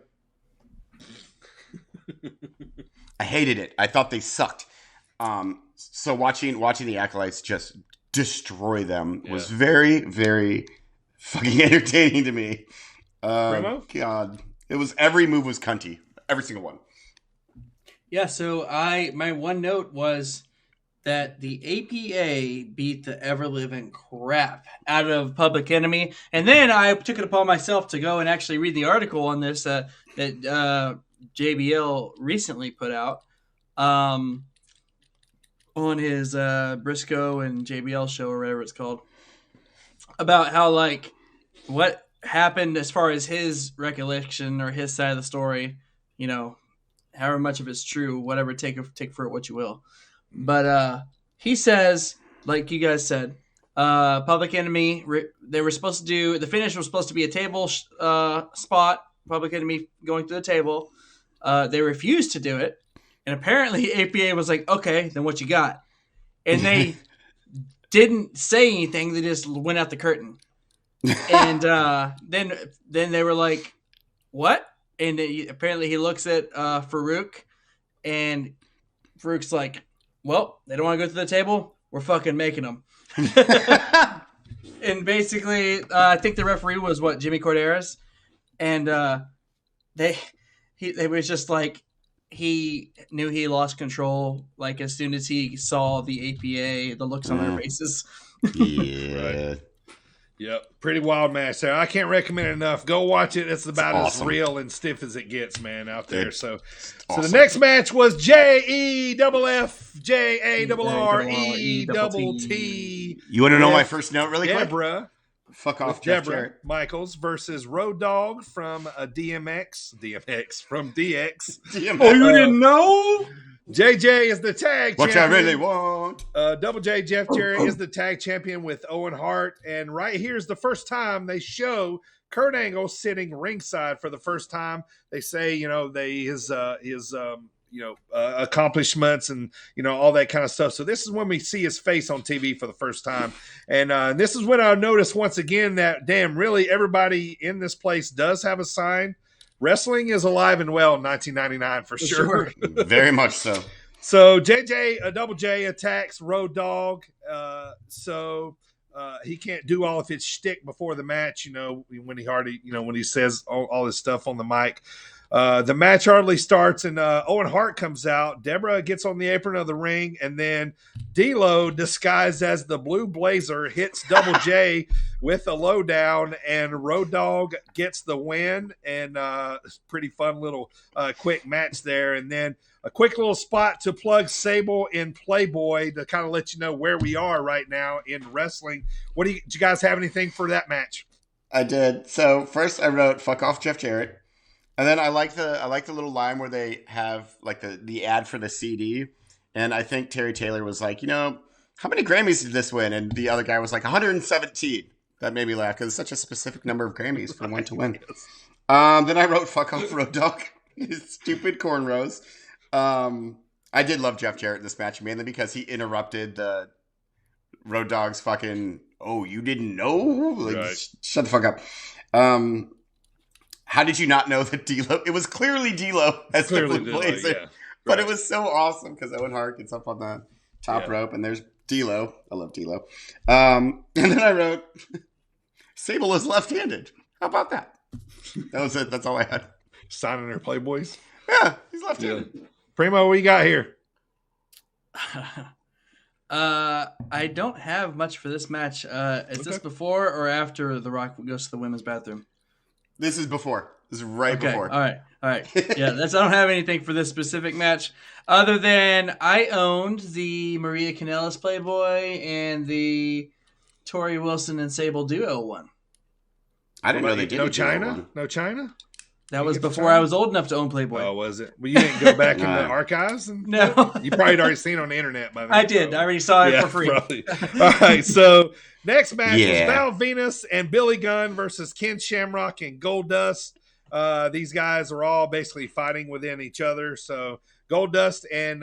Speaker 1: I hated it. I thought they sucked. So watching the Acolytes just destroy them was very, very fucking entertaining to me.
Speaker 4: Primo?
Speaker 1: God, it was every move was cunty, every single one.
Speaker 5: Yeah. So my one note was that the APA beat the ever living crap out of Public Enemy, and then I took it upon myself to go and actually read the article on this that JBL recently put out. On his Briscoe and JBL show or whatever it's called, about how what happened as far as his recollection or his side of the story, however much of it's true, whatever, take for it what you will. But he says, like you guys said, Public Enemy, they were supposed to do, the finish was supposed to be a table spot Public Enemy going through the table. They refused to do it. And apparently APA was like, okay, then what you got? And they didn't say anything. They just went out the curtain. And then they were like, what? And apparently he looks at Farouk, and Farouk's like, well, they don't want to go through the table. We're fucking making them. And basically, I think the referee was Jimmy Corderas, and they was just like, he knew he lost control. Like as soon as he saw the APA, the looks on their faces.
Speaker 1: Yeah.
Speaker 4: Right. Yep, pretty wild match there. I can't recommend it enough. Go watch it. It's about as real and stiff as it gets, man, out there. So the next match was JEFFJARRETT.
Speaker 1: You want to know my first note really quick?
Speaker 4: Deborah.
Speaker 1: Fuck off,
Speaker 4: Deborah
Speaker 1: Jarrett.
Speaker 4: Michaels versus Road Dogg from DMX from DX.
Speaker 5: Oh, you didn't know?
Speaker 4: JJ is the tag
Speaker 1: what
Speaker 4: champion.
Speaker 1: I really want.
Speaker 4: Double J Jeff Jarrett is the tag champion with Owen Hart. And right here's the first time they show Kurt Angle sitting ringside for the first time. They say, his accomplishments and, all that kind of stuff. So this is when we see his face on TV for the first time. And this is when I noticed once again that, damn, really everybody in this place does have a sign. Wrestling is alive and well in 1999 for sure.
Speaker 1: Very much so.
Speaker 4: So Double J attacks Road Dogg. He can't do all of his shtick before the match, when he says all his stuff on the mic. The match hardly starts, and Owen Hart comes out. Deborah gets on the apron of the ring, and then D-Lo, disguised as the Blue Blazer, hits Double J with a lowdown, and Road Dogg gets the win. And pretty fun little quick match there. And then a quick little spot to plug Sable in Playboy to kind of let you know where we are right now in wrestling. Did you guys have anything for that match?
Speaker 1: I did. So first I wrote "fuck off, Jeff Jarrett." And then I like the little line where they have like the ad for the CD, and I think Terry Taylor was like, how many Grammys did this win? And the other guy was like 117. That made me laugh because it's such a specific number of Grammys for one to win. Then I wrote "fuck off, Road Dogg," his stupid cornrows. I did love Jeff Jarrett in this match mainly because he interrupted the Road Dogg's fucking. Oh, you didn't know? Like,
Speaker 4: right.
Speaker 1: Shut the fuck up. How did you not know that D-Lo? It was clearly D-Lo as the Blue Blazer. Yeah. But it was so awesome because Owen Hart gets up on the top rope and there's D-Lo. I love D-Lo. And then I wrote, Sable is left-handed. How about that? That was it. That's all I had.
Speaker 4: Signing their Playboys?
Speaker 1: Yeah, he's left-handed.
Speaker 4: Yeah. Primo, what you got here?
Speaker 5: I don't have much for this match. Is this before or after The Rock goes to the women's bathroom?
Speaker 1: This is before. This is right before.
Speaker 5: All right. Yeah, I don't have anything for this specific match other than I owned the Maria Kanellis Playboy and the Tori Wilson and Sable Duo one.
Speaker 1: I didn't know they did.
Speaker 4: No China? No China?
Speaker 5: That was before I was old enough to own Playboy.
Speaker 4: Oh, was it? Well, you didn't go back in the archives?
Speaker 5: No.
Speaker 4: You probably had already seen it on the internet by then.
Speaker 5: I did. I already saw it for free.
Speaker 4: Probably. All right, so next match is Val Venus and Billy Gunn versus Ken Shamrock and Goldust. These guys are all basically fighting within each other. So Goldust and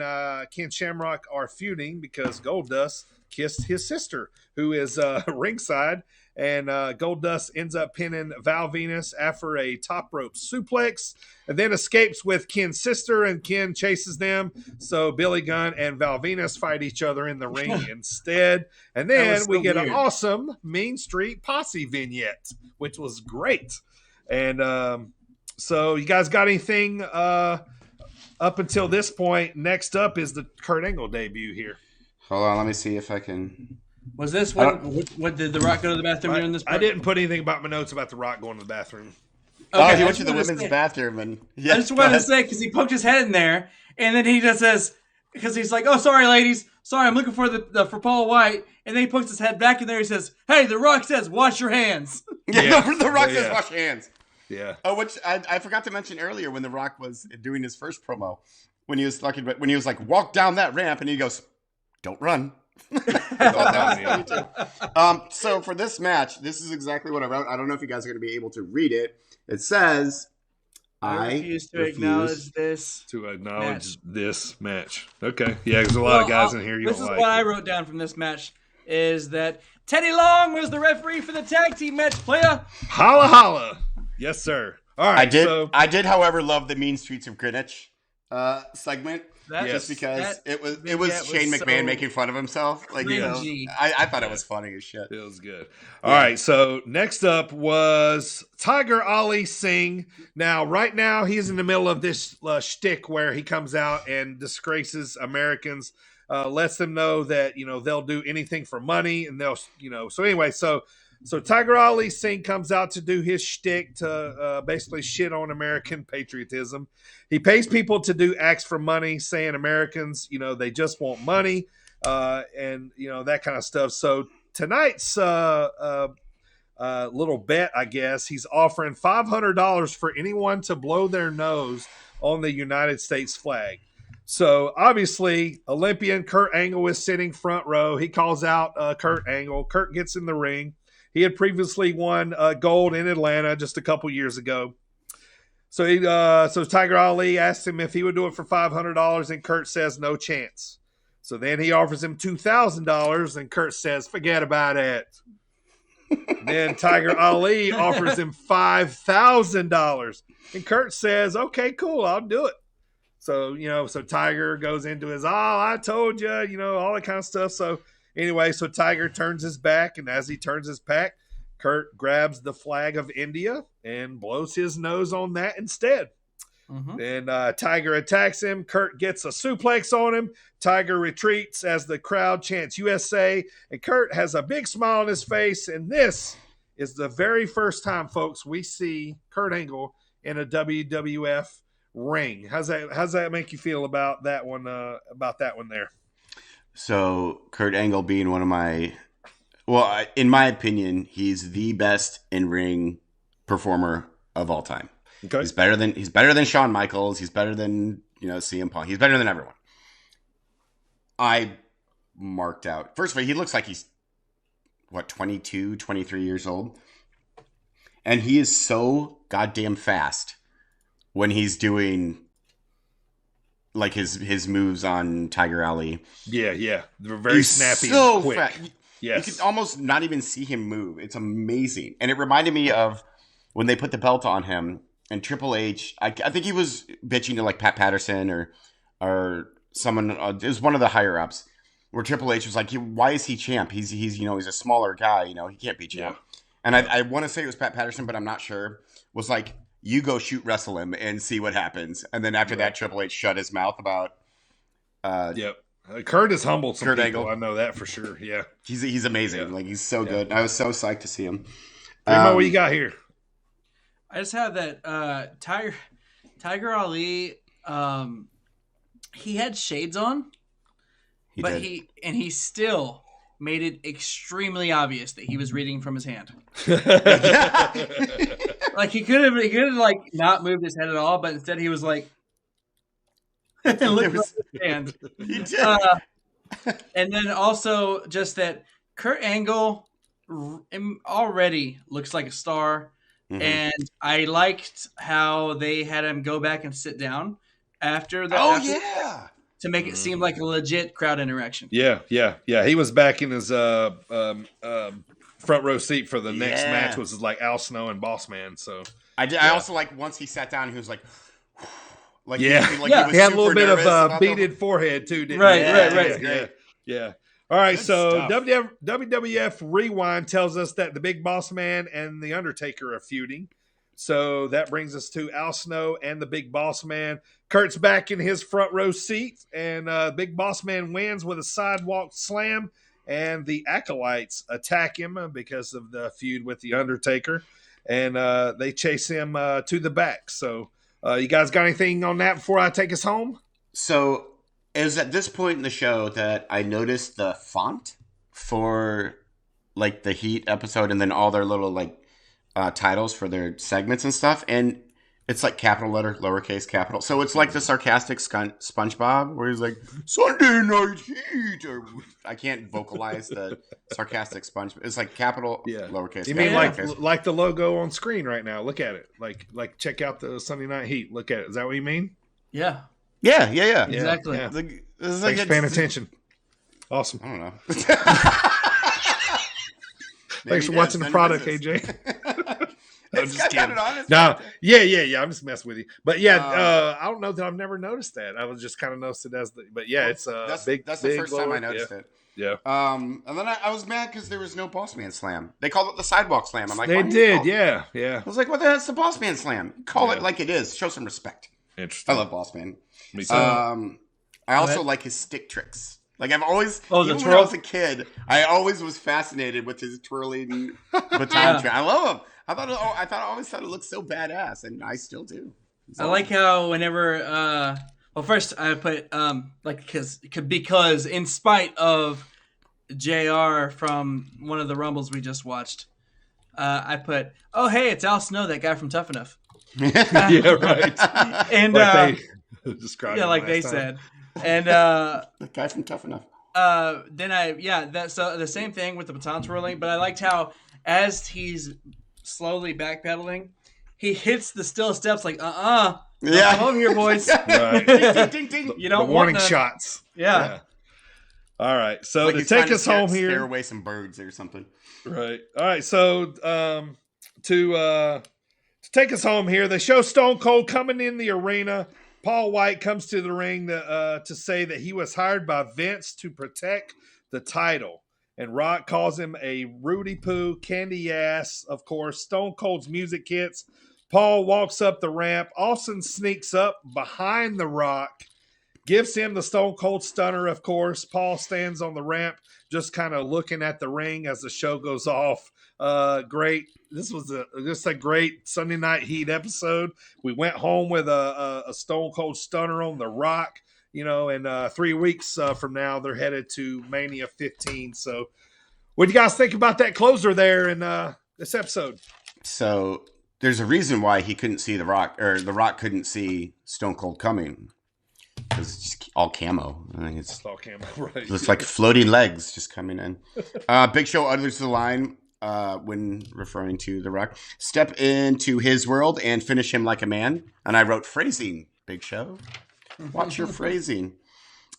Speaker 4: Ken Shamrock are feuding because Goldust kissed his sister, who is ringside. And Goldust ends up pinning Val Venus after a top rope suplex and then escapes with Ken's sister, and Ken chases them. So Billy Gunn and Val Venus fight each other in the ring instead. And then we get an awesome Mean Street Posse vignette, which was great. And so you guys got anything up until this point? Next up is the Kurt Angle debut here.
Speaker 1: Hold on, let me see if I can...
Speaker 5: Was this what did The Rock go to the bathroom during this part?
Speaker 4: I didn't put anything about my notes about The Rock going to the bathroom.
Speaker 1: Okay, he went to the women's bathroom. And
Speaker 5: I just wanted to say, because he poked his head in there, and then he just says, because he's like, oh, sorry, ladies. Sorry, I'm looking for for Paul White. And then he pokes his head back in there. He says, hey, The Rock says, wash your hands.
Speaker 1: Yeah, The Rock says, wash your hands.
Speaker 4: Yeah.
Speaker 1: Oh, which I forgot to mention earlier when The Rock was doing his first promo, when he was like, walk down that ramp, and he goes, don't run. So for this match, this is exactly what I wrote. I don't know if you guys are going to be able to read it. It says,
Speaker 5: I refuse to acknowledge this.
Speaker 4: This match. Okay. Yeah, there's a lot of guys in here you don't like.
Speaker 5: This is what I wrote down from this match, is that Teddy Long was the referee for the tag team match. Playa.
Speaker 4: Holla holla. Yes, sir. All right.
Speaker 1: I did, however, love the Mean Streets of Greenwich segment. Just because it was Shane McMahon making fun of himself. Like, I thought it was funny as shit.
Speaker 4: It was good. All right, so next up was Tiger Ali Singh. Now, right now, he's in the middle of this shtick where he comes out and disgraces Americans, lets them know that, they'll do anything for money, and they'll, so anyway, so Tiger Ali Singh comes out to do his shtick to basically shit on American patriotism. He pays people to do acts for money, saying Americans, they just want money, and that kind of stuff. So tonight's little bet, I guess, he's offering $500 for anyone to blow their nose on the United States flag. So obviously, Olympian Kurt Angle is sitting front row. He calls out Kurt Angle. Kurt gets in the ring. He had previously won gold in Atlanta just a couple years ago. So so Tiger Ali asked him if he would do it for $500, and Kurt says no chance. So then he offers him $2,000, and Kurt says forget about it. Then Tiger Ali offers him $5,000, and Kurt says okay, cool, I'll do it. So so Tiger goes into his I told you, all that kind of stuff. So anyway, so Tiger turns his back, and as he turns his back, Kurt grabs the flag of India and blows his nose on that instead. Then Tiger attacks him. Kurt gets a suplex on him. Tiger retreats as the crowd chants USA, and Kurt has a big smile on his face, and this is the very first time, folks, we see Kurt Angle in a WWF ring. How's that make you feel about that one there?
Speaker 1: So Kurt Angle being one of my, in my opinion, he's the best in-ring performer of all time. Okay. He's better than Shawn Michaels. He's better than CM Punk. He's better than everyone. I marked out. First of all, he looks like he's 22, 23 years old, and he is so goddamn fast when he's doing like his moves on Tiger Ali.
Speaker 4: Yeah. They're very snappy
Speaker 1: so
Speaker 4: and quick.
Speaker 1: Fast.
Speaker 4: Yes.
Speaker 1: You can almost not even see him move. It's amazing. And it reminded me of when they put the belt on him and Triple H. I think he was bitching to like Pat Patterson or someone. It was one of the higher ups where Triple H was like, why is he champ? He's he's a smaller guy. He can't be champ. Yeah. And I want to say it was Pat Patterson, but I'm not sure. Was like, you go shoot wrestle him and see what happens. And then after that, Triple H shut his mouth about.
Speaker 4: Yep. Kurt has humbled some people.
Speaker 1: Angle.
Speaker 4: I know that for sure. Yeah.
Speaker 1: He's amazing. Yeah. Like, he's so good. I was so psyched to see him.
Speaker 4: Primo, what you got here?
Speaker 5: I just have that Tiger Ali. He had shades on, he still made it extremely obvious that he was reading from his hand. Like he could have like not moved his head at all, but instead he was like, look at his hand.
Speaker 1: He did.
Speaker 5: And then also just that Kurt Angle already looks like a star. Mm-hmm. And I liked how they had him go back and sit down after that. To make it seem like a legit crowd interaction.
Speaker 4: Yeah. He was back in his front row seat for the next match, which was like Al Snow and Boss Man. So
Speaker 1: I also like once he sat down, he was like,
Speaker 4: he had a little bit of beaded forehead too, didn't he?
Speaker 1: Right.
Speaker 4: Yeah. All right, so WWF Rewind tells us that the Big Boss Man and the Undertaker are feuding. So that brings us to Al Snow and the Big Boss Man. Kurt's back in his front row seat, and Big Boss Man wins with a sidewalk slam, and the Acolytes attack him because of the feud with the Undertaker, and they chase him to the back. So you guys got anything on that before I take us home?
Speaker 1: So it was at this point in the show that I noticed the font for like the Heat episode and then all their little like titles for their segments and stuff. And It's like capital letter, lowercase capital. So it's like the sarcastic SpongeBob, where he's like, Sunday night heat. Or, I can't vocalize the sarcastic SpongeBob. It's like capital, lowercase.
Speaker 4: You mean like the logo on screen right now? Look at it. Like check out the Sunday night heat. Look at it. Is that what you mean?
Speaker 5: Yeah.
Speaker 1: Yeah.
Speaker 5: Exactly.
Speaker 4: Yeah.
Speaker 1: Thanks
Speaker 4: for paying attention. Awesome.
Speaker 1: I don't know.
Speaker 4: Thanks for watching the product, AJ. I'm just kidding. No, yeah. I'm just messing with you. But I don't know that I've never noticed that. I was just kind of noticed it as but it's big.
Speaker 1: That's the first time I noticed it.
Speaker 4: Yeah.
Speaker 1: And then I was mad because there was no Boss Man Slam. They called it the Sidewalk Slam. I'm like,
Speaker 4: they did, yeah.
Speaker 1: I was like, what the hell's the Boss Man Slam? Call it like it is. Show some respect.
Speaker 4: Interesting.
Speaker 1: I love Boss Man.
Speaker 4: Me too.
Speaker 1: I also like his stick tricks. Like I've always, even when I
Speaker 5: twirl?
Speaker 1: was a kid, I always was fascinated with his twirling baton trick. I love him. I always thought it looked so badass, and I still do.
Speaker 5: I like how whenever, first I put because in spite of JR from one of the Rumbles we just watched, I put, oh hey, it's Al Snow, that guy from Tough Enough.
Speaker 4: Yeah, right.
Speaker 5: And
Speaker 4: like they described,
Speaker 5: like they said, and
Speaker 1: the guy from Tough Enough.
Speaker 5: Then that's the same thing with the baton twirling, but I liked how as he's slowly backpedaling, he hits the still steps like come over here, boys.
Speaker 4: Right.
Speaker 1: Ding, ding, ding.
Speaker 5: You don't
Speaker 4: the warning
Speaker 5: want
Speaker 4: shots.
Speaker 5: Yeah.
Speaker 4: All right, so
Speaker 1: like
Speaker 4: to take us home here,
Speaker 1: scare away some birds or something.
Speaker 4: Right. All right, so to take us home here, they show Stone Cold coming in the arena. Paul White comes to the ring to say that he was hired by Vince to protect the title. And Rock calls him a Rudy Poo, candy ass. Of course, Stone Cold's music hits. Paul walks up the ramp. Austin sneaks up behind the Rock, gives him the Stone Cold Stunner, of course. Paul stands on the ramp, just kind of looking at the ring as the show goes off. Great. This was just a great Sunday Night Heat episode. We went home with a Stone Cold Stunner on the Rock. And 3 weeks from now, they're headed to Mania 15. So what do you guys think about that closer there in this episode?
Speaker 1: So there's a reason why he couldn't see the Rock, or the Rock couldn't see Stone Cold coming. Because it's just all camo. I think it's
Speaker 4: all camo, right?
Speaker 1: Looks like floating legs just coming in. Big Show utters the line when referring to the Rock. Step into his world and finish him like a man. And I wrote phrasing, Big Show. Watch your phrasing.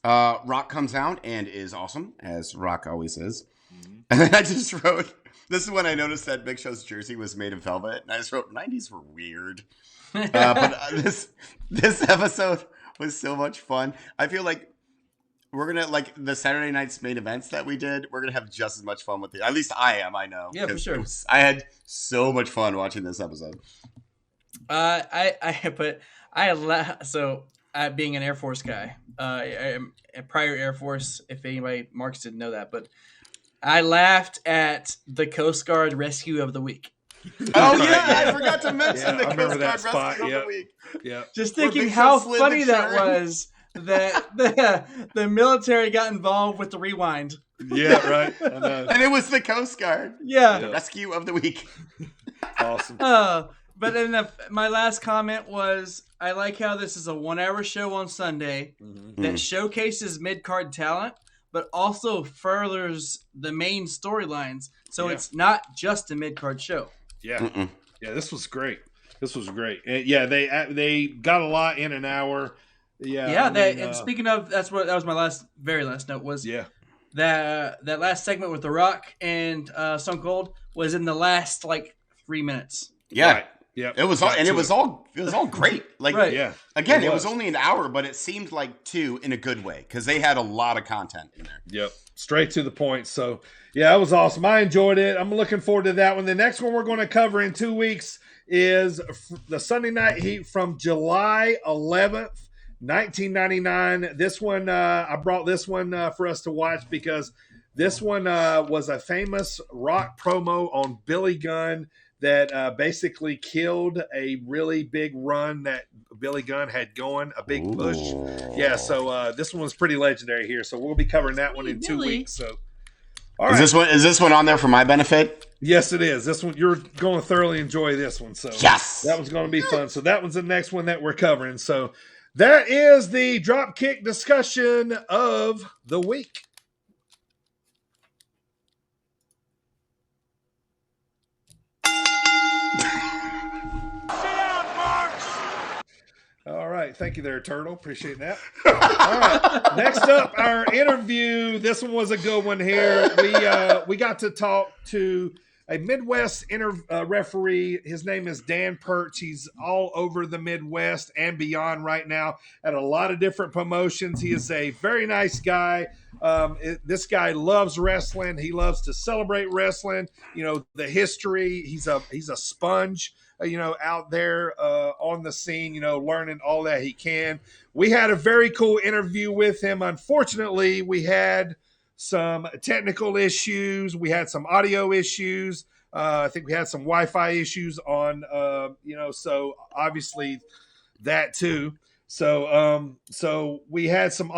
Speaker 1: Rock comes out and is awesome, as Rock always is. And then I just wrote, this is when I noticed that Big Show's jersey was made of velvet. And I just wrote, 90s were weird. But this episode was so much fun. I feel like we're going to, like the Saturday night's main events that we did, we're going to have just as much fun with it. At least I am, I know.
Speaker 5: Yeah, for sure.
Speaker 1: I had so much fun watching this episode.
Speaker 5: Being an Air Force guy, a prior Air Force, if anybody, Marks didn't know that, but I laughed at the Coast Guard Rescue of the Week.
Speaker 1: Oh, yeah, I forgot to mention the
Speaker 4: I
Speaker 1: Coast Guard
Speaker 4: spot.
Speaker 1: Rescue of the Week.
Speaker 4: Yeah.
Speaker 5: Just thinking how funny that was that the military got involved with the rewind.
Speaker 4: Yeah, right.
Speaker 1: And it was the Coast Guard.
Speaker 5: Yeah.
Speaker 1: The Rescue of the Week.
Speaker 4: Awesome.
Speaker 5: But then my last comment was, I like how this is a 1 hour show on Sunday that showcases mid-card talent, but also furthers the main storylines. So it's not just a mid-card show.
Speaker 4: Yeah. Yeah, this was great. Yeah, they got a lot in an hour. Yeah.
Speaker 5: And speaking of, that was my very last note was that last segment with The Rock and Stone Cold was in the last 3 minutes.
Speaker 1: Yeah.
Speaker 4: Right. Yeah,
Speaker 1: it was all great. Like,
Speaker 5: right.
Speaker 4: Yeah,
Speaker 1: again, it was only an hour, but it seemed like 2 in a good way because they had a lot of content in there.
Speaker 4: Yep, straight to the point. So, yeah, it was awesome. I enjoyed it. I'm looking forward to that one. The next one we're going to cover in 2 weeks is the Sunday Night Heat from July 11th, 1999. This one, I brought this one for us to watch because this one was a famous Rock promo on Billy Gunn that basically killed a really big run that Billy Gunn had going, a big push. Yeah, so this one was pretty legendary here. So we'll be covering that one in 2 weeks. So, all right.
Speaker 1: Is this one on there for my benefit?
Speaker 4: Yes, it is. This one, you're going to thoroughly enjoy this one. So
Speaker 1: Yes!
Speaker 4: that was going to be fun. So that one's the next one that we're covering. So that is the Dropkick discussion of the week. All right. Thank you there, Turtle. Appreciate that. All right. Next up, our interview. This one was a good one here. We got to talk to a Midwest referee. His name is Dan Perch. He's all over the Midwest and beyond right now at a lot of different promotions. He is a very nice guy. This guy loves wrestling. He loves to celebrate wrestling. You know, the history. He's a sponge, out there on the scene, learning all that he can. We had a very cool interview with him. Unfortunately, we had some technical issues. We had some audio issues. I think we had some Wi-Fi issues on, so obviously that too. So we had some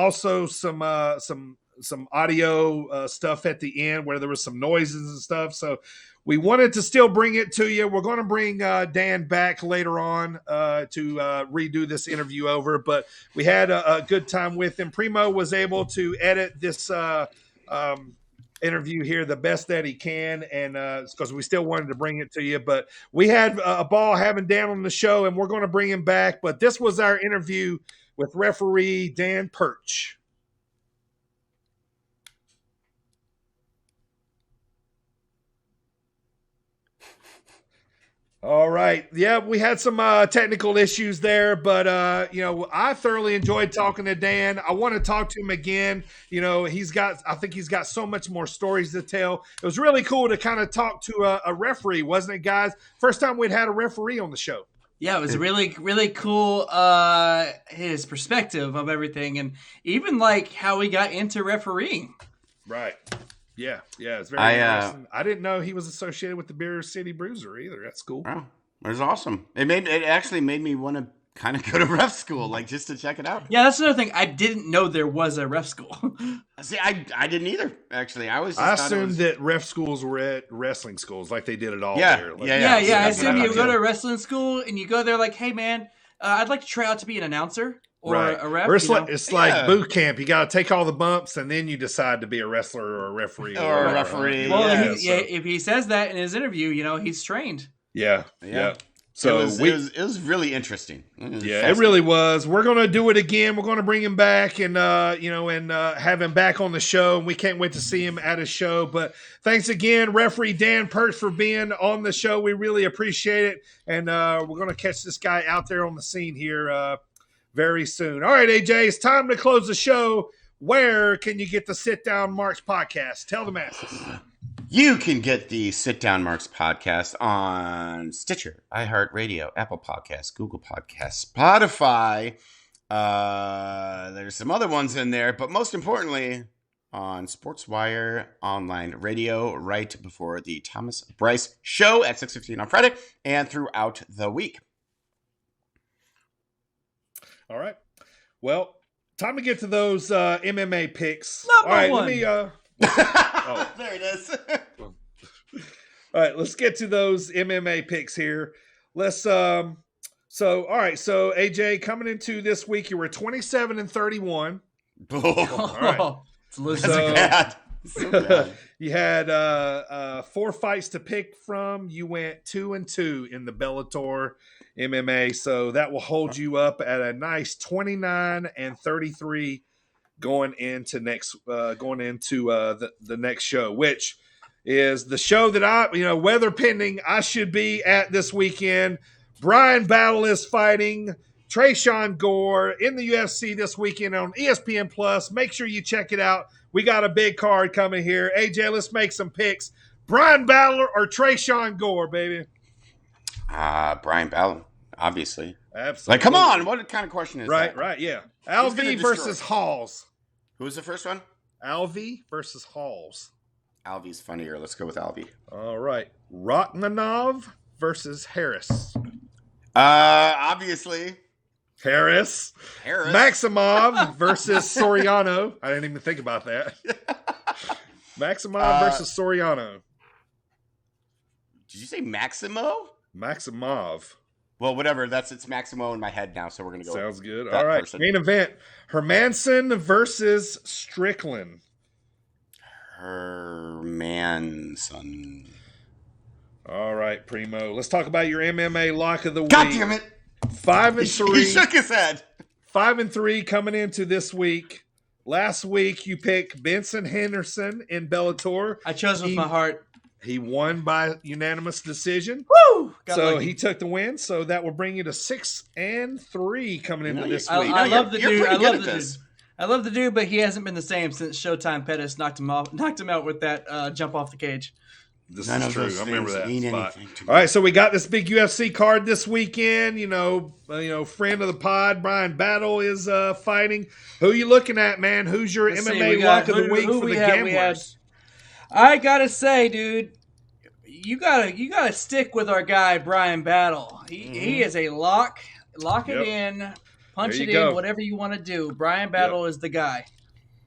Speaker 4: audio stuff at the end where there was some noises and stuff. So we wanted to still bring it to you. We're going to bring Dan back later on to redo this interview over, but we had a good time with him. Primo was able to edit this interview here the best that he can, and because we still wanted to bring it to you, but we had a ball having Dan on the show, and we're going to bring him back. But this was our interview with referee Dan Perch. All right. Yeah, we had some technical issues there, but, I thoroughly enjoyed talking to Dan. I want to talk to him again. I think he's got so much more stories to tell. It was really cool to kind of talk to a referee, wasn't it, guys? First time we'd had a referee on the show.
Speaker 5: Yeah, it was really, really cool, his perspective of everything, and even like how he got into refereeing.
Speaker 4: Right. Yeah, it's very interesting. I didn't know he was associated with the Beer City Bruiser either. That's cool.
Speaker 1: Wow, it was awesome. It actually made me want to kind of go to ref school, like just to check it out.
Speaker 5: Yeah, that's another thing. I didn't know there was a ref school.
Speaker 1: See, I didn't either. Actually, I
Speaker 4: assumed that ref schools were at wrestling schools, like they did it all
Speaker 1: yeah,
Speaker 4: there. Like,
Speaker 5: yeah. I assume you go to a wrestling school and you go there like, hey man, I'd like to try out to be an announcer. Or a ref,
Speaker 4: or it's like boot camp. You got to take all the bumps, and then you decide to be a wrestler or a referee.
Speaker 1: Or a referee.
Speaker 5: Well, if he says that in his interview, he's trained.
Speaker 4: Yeah. So
Speaker 1: it was really interesting.
Speaker 4: It really was. We're going to do it again. We're going to bring him back and have him back on the show. And we can't wait to see him at a show. But thanks again, referee Dan Perch, for being on the show. We really appreciate it. And we're going to catch this guy out there on the scene here very soon. All right, AJ, it's time to close the show. Where can you get the Sit Down Marks podcast? Tell the masses.
Speaker 1: You can get the Sit Down Marks podcast on Stitcher, iHeartRadio, Apple Podcasts, Google Podcasts, Spotify. There's some other ones in there, but most importantly, on SportsWire Online Radio right before the Thomas Bryce show at 6:15 on Friday and throughout the week.
Speaker 4: All right. Well, time to get to those MMA picks.
Speaker 5: Number one.
Speaker 1: There it is.
Speaker 4: All right, let's get to those MMA picks here. Let's all right. So AJ, coming into this week, you were 27-31.
Speaker 1: Oh,
Speaker 4: all right.
Speaker 1: So bad.
Speaker 4: You had 4 fights to pick from. You went 2-2 in the Bellator MMA, so that will hold you up at a nice 29-33 going into the next show, which is the show that weather pending, I should be at this weekend. Brian Battle is fighting Trayshawn Gore in the UFC this weekend on ESPN Plus. Make sure you check it out. We got a big card coming here. AJ, let's make some picks. Brian Battle or Trayshawn Gore, baby?
Speaker 1: Brian Battle, obviously.
Speaker 4: Absolutely.
Speaker 1: Like, come on. What kind of question is that?
Speaker 4: Right, yeah. Alvey versus Halls.
Speaker 1: Who was the first one?
Speaker 4: Alvey versus Halls.
Speaker 1: Alvey's funnier. Let's go with Alvey.
Speaker 4: All right. Rachmanov versus Harris.
Speaker 1: Obviously.
Speaker 4: Harris. Maximov versus Soriano. I didn't even think about that. Maximov versus Soriano.
Speaker 1: Did you say Maximo?
Speaker 4: Maximov.
Speaker 1: Well, whatever. It's Maximo in my head now, so we're gonna go.
Speaker 4: Sounds good. All right. Person. Main event: Hermansen versus Strickland.
Speaker 1: Hermansen.
Speaker 4: All right, Primo. Let's talk about your MMA lock of the week.
Speaker 1: God damn it!
Speaker 4: 5-3.
Speaker 1: He shook his head.
Speaker 4: 5-3 coming into this week. Last week you picked Benson Henderson in Bellator.
Speaker 5: I chose with my heart.
Speaker 4: He won by unanimous decision.
Speaker 5: Woo!
Speaker 4: So he took the win. So that will bring you to 6-3 coming into this week.
Speaker 5: I love the dude. I love the dude. I love the dude, but he hasn't been the same since Showtime Pettis knocked him out with that jump off the cage.
Speaker 4: This is true. I remember that spot. All right, so we got this big UFC card this weekend. You know, friend of the pod, Brian Battle is fighting. Who you looking at, man? Who's your MMA lock of the week for the gamblers?
Speaker 5: I gotta say, dude, you gotta stick with our guy Brian Battle. He is a lock. Lock it in, punch it in, whatever you want to do. Brian Battle is the guy.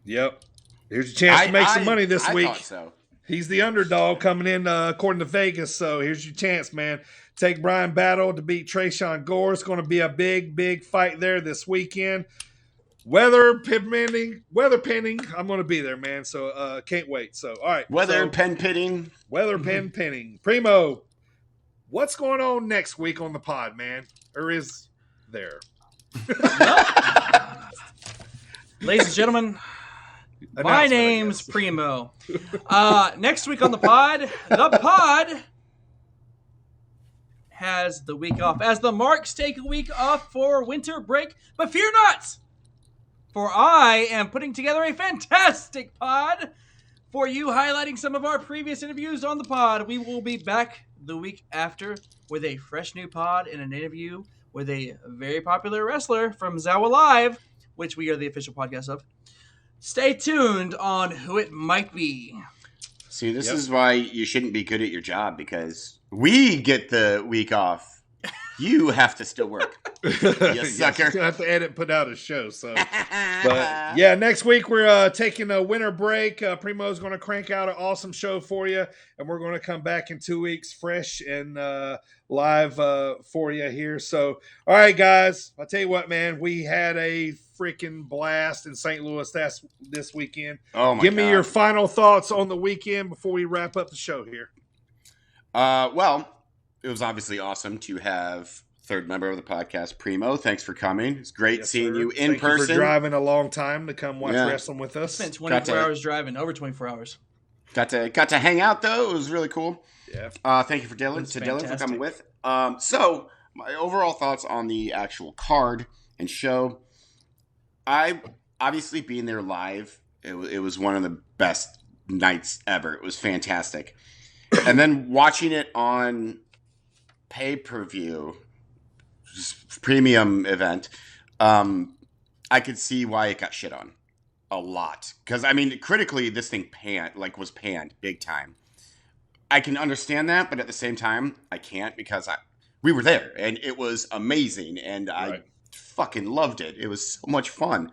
Speaker 4: Yep. Here's your chance to make some money this week.
Speaker 1: I thought so.
Speaker 4: He's the underdog coming in according to Vegas, so here's your chance, man. Take Brian Battle to beat Trayshawn Gore. It's going to be a big, big fight there this weekend. Weather pending, I'm going to be there, man, so can't wait. So, all right.
Speaker 1: Weather pen pitting.
Speaker 4: Primo, what's going on next week on the pod, man? Or is there?
Speaker 5: Ladies and gentlemen, my name's Primo. Next week on the pod has the week off as the Marks take a week off for winter break. But fear not, for I am putting together a fantastic pod for you, highlighting some of our previous interviews on the pod. We will be back the week after with a fresh new pod and an interview with a very popular wrestler from Zawa Live, which we are the official podcast of. Stay tuned on who it might be.
Speaker 1: See, this is why you shouldn't be good at your job, because we get the week off. You have to still work. You sucker.
Speaker 4: He's going to have to edit and put out a show. So, but yeah, next week we're taking a winter break. Primo's going to crank out an awesome show for you, and we're going to come back in 2 weeks fresh and live for you here. So, all right, guys, I'll tell you what, man, we had a freaking blast in St. Louis this weekend.
Speaker 1: Oh my
Speaker 4: Give me your final thoughts on the weekend before we wrap up the show here.
Speaker 1: Well, it was obviously awesome to have third member of the podcast, Primo. Thanks for coming. It's great seeing you in person.
Speaker 4: You for driving a long time to come watch wrestling with us.
Speaker 5: Spent 24 hours driving, over 24 hours.
Speaker 1: Got to hang out though. It was really cool.
Speaker 4: Yeah.
Speaker 1: Thank you Dylan for coming with. So my overall thoughts on the actual card and show. I obviously being there live, it was one of the best nights ever. It was fantastic. And then watching it on pay-per-view, premium event, I could see why it got shit on a lot. Because, I mean, critically, this thing was panned big time. I can understand that, but at the same time, I can't, because we were there, and it was amazing, and I fucking loved it. It was so much fun.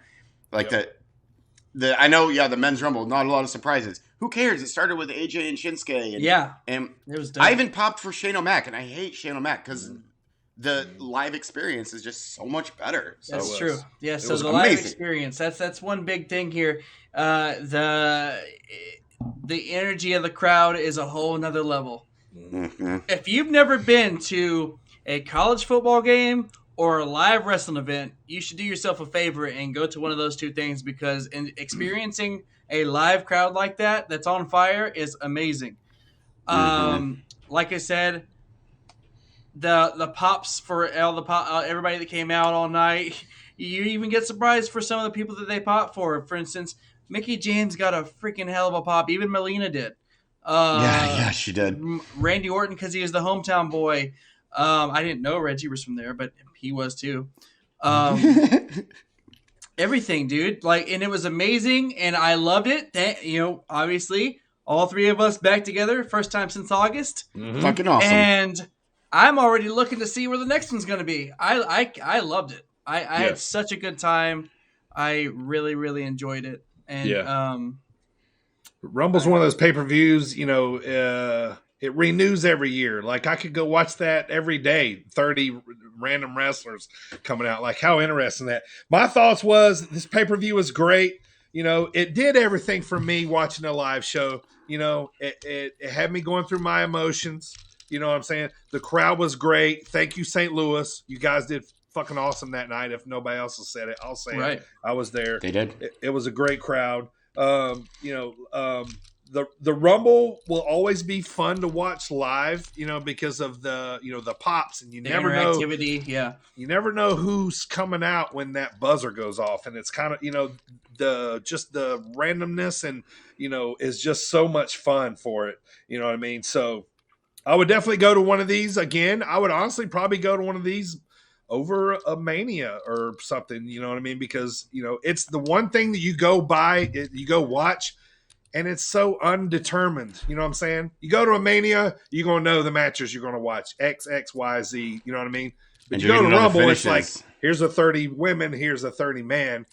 Speaker 1: Like I know, the men's rumble, not a lot of surprises. Who cares? It started with AJ and Shinsuke. And
Speaker 5: it was dope.
Speaker 1: I even popped for Shane O'Mac, and I hate Shane O'Mac because the live experience is just so much better. So
Speaker 5: that's true. Yeah, so the live experience, that's one big thing here. The energy of the crowd is a whole nother level.
Speaker 1: Mm-hmm.
Speaker 5: If you've never been to a college football game or a live wrestling event, you should do yourself a favor and go to one of those two things, because experiencing a live crowd like that's on fire is amazing. Like I said, the pops for everybody that came out all night. You even get surprised for some of the people that they pop for. For instance, Mickie James got a freaking hell of a pop. Even Melina did.
Speaker 1: Yeah, she did.
Speaker 5: Randy Orton, because he was the hometown boy. I didn't know Reggie was from there, but he was too. Everything, dude. And it was amazing, and I loved it. Obviously, all three of us back together, first time since August.
Speaker 1: Mm-hmm. Fucking awesome.
Speaker 5: And I'm already looking to see where the next one's going to be. I loved it. I had such a good time. I really, really enjoyed it. And
Speaker 4: Rumble's one of those pay-per-views, It renews every year. Like I could go watch that every day. 30 random wrestlers coming out. Like how interesting that. My thoughts was this pay-per-view was great. You know, it did everything for me watching a live show. You know, it had me going through my emotions. You know what I'm saying? The crowd was great. Thank you, St. Louis. You guys did fucking awesome that night. If nobody else has said it, I'll say it. I was there.
Speaker 1: They did.
Speaker 4: It was a great crowd. The Rumble will always be fun to watch live, you know, because of the pops, and you never know
Speaker 5: yeah.
Speaker 4: You never know who's coming out when that buzzer goes off, and it's kind of the randomness, and is just so much fun for it. You know what I mean? So I would definitely go to one of these again. I would honestly probably go to one of these over a Mania or something. You know what I mean? Because it's the one thing that you go buy, you go watch. And it's so undetermined. You know what I'm saying? You go to a Mania, you're going to know the matches you're going to watch. X, X, Y, Z. You know what I mean? But you go to Rumble, it's like, here's a 30 women, here's a 30 man.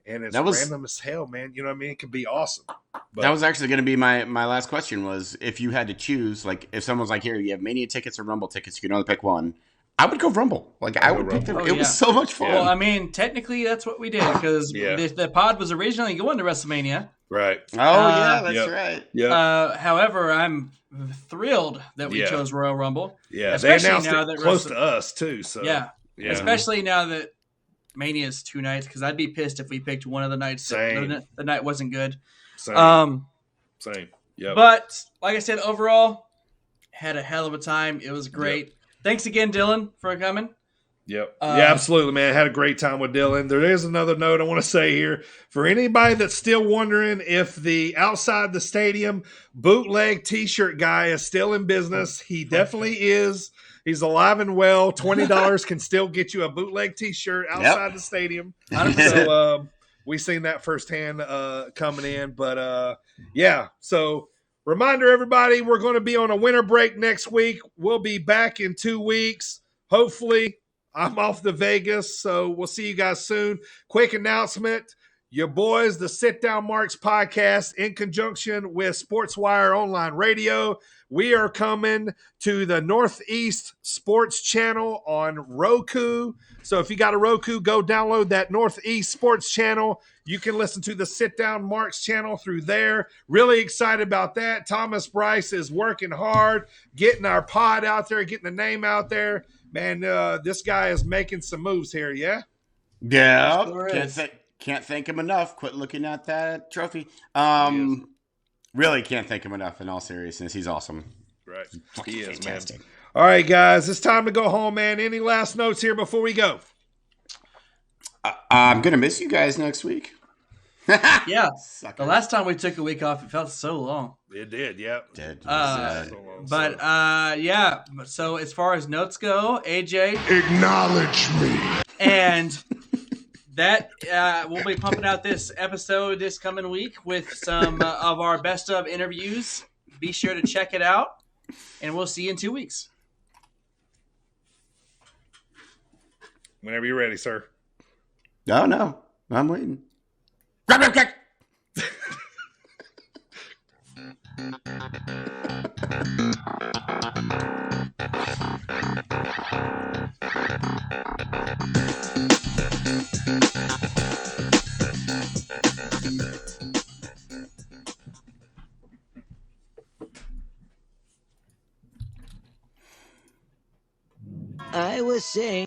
Speaker 4: And it's random as hell, man. You know what I mean? It could be awesome. But
Speaker 1: that was actually going to be my last question was, if you had to choose, like if someone's like, here, you have Mania tickets or Rumble tickets, you can only pick one. I would go Rumble. Like I would pick them. It was so much fun.
Speaker 5: Well, I mean, technically that's what we did because the pod was originally going to WrestleMania.
Speaker 4: Right.
Speaker 1: Oh, yeah, that's right.
Speaker 4: Yeah.
Speaker 5: However, I'm thrilled that we chose Royal Rumble.
Speaker 4: Yeah,
Speaker 5: especially
Speaker 4: they announced
Speaker 5: now
Speaker 4: it
Speaker 5: that
Speaker 4: close to us, too. So
Speaker 5: yeah. Especially now that Mania is 2 nights, because I'd be pissed if we picked one of the nights that the night wasn't good.
Speaker 4: Same. Yep.
Speaker 5: But, like I said, overall, had a hell of a time. It was great. Yep. Thanks again, Dylan, for coming.
Speaker 4: Yep. Absolutely, man. Had a great time with Dylan. There is another note I want to say here. For anybody that's still wondering if the outside the stadium bootleg t-shirt guy is still in business, he definitely is. He's alive and well. $20 can still get you a bootleg t-shirt outside the stadium. So we seen that firsthand coming in. But so reminder, everybody, we're going to be on a winter break next week. We'll be back in 2 weeks. Hopefully. I'm off to Vegas, so we'll see you guys soon. Quick announcement. Your boys, the Sit Down Marks podcast, in conjunction with SportsWire Online Radio, we are coming to the Northeast Sports Channel on Roku. So if you got a Roku, go download that Northeast Sports Channel. You can listen to the Sit Down Marks channel through there. Really excited about that. Thomas Bryce is working hard, getting our pod out there, getting the name out there. Man, this guy is making some moves here, yeah?
Speaker 1: Yeah. Can't thank him enough. Quit looking at that trophy. Really can't thank him enough, in all seriousness. He's awesome.
Speaker 4: Right. He is,
Speaker 1: fantastic.
Speaker 4: Man. All right, guys. It's time to go home, man. Any last notes here before we go?
Speaker 1: I'm going to miss you guys next week.
Speaker 5: Yeah. The last time we took a week off, it felt so long.
Speaker 4: It did, yeah.
Speaker 1: It did.
Speaker 5: So as far as notes go, AJ,
Speaker 6: acknowledge me.
Speaker 5: And that we'll be pumping out this episode this coming week with some of our best of interviews. Be sure to check it out, and we'll see you in 2 weeks.
Speaker 4: Whenever you're ready, sir.
Speaker 1: No. I'm waiting. Grab kick.
Speaker 11: I was saying.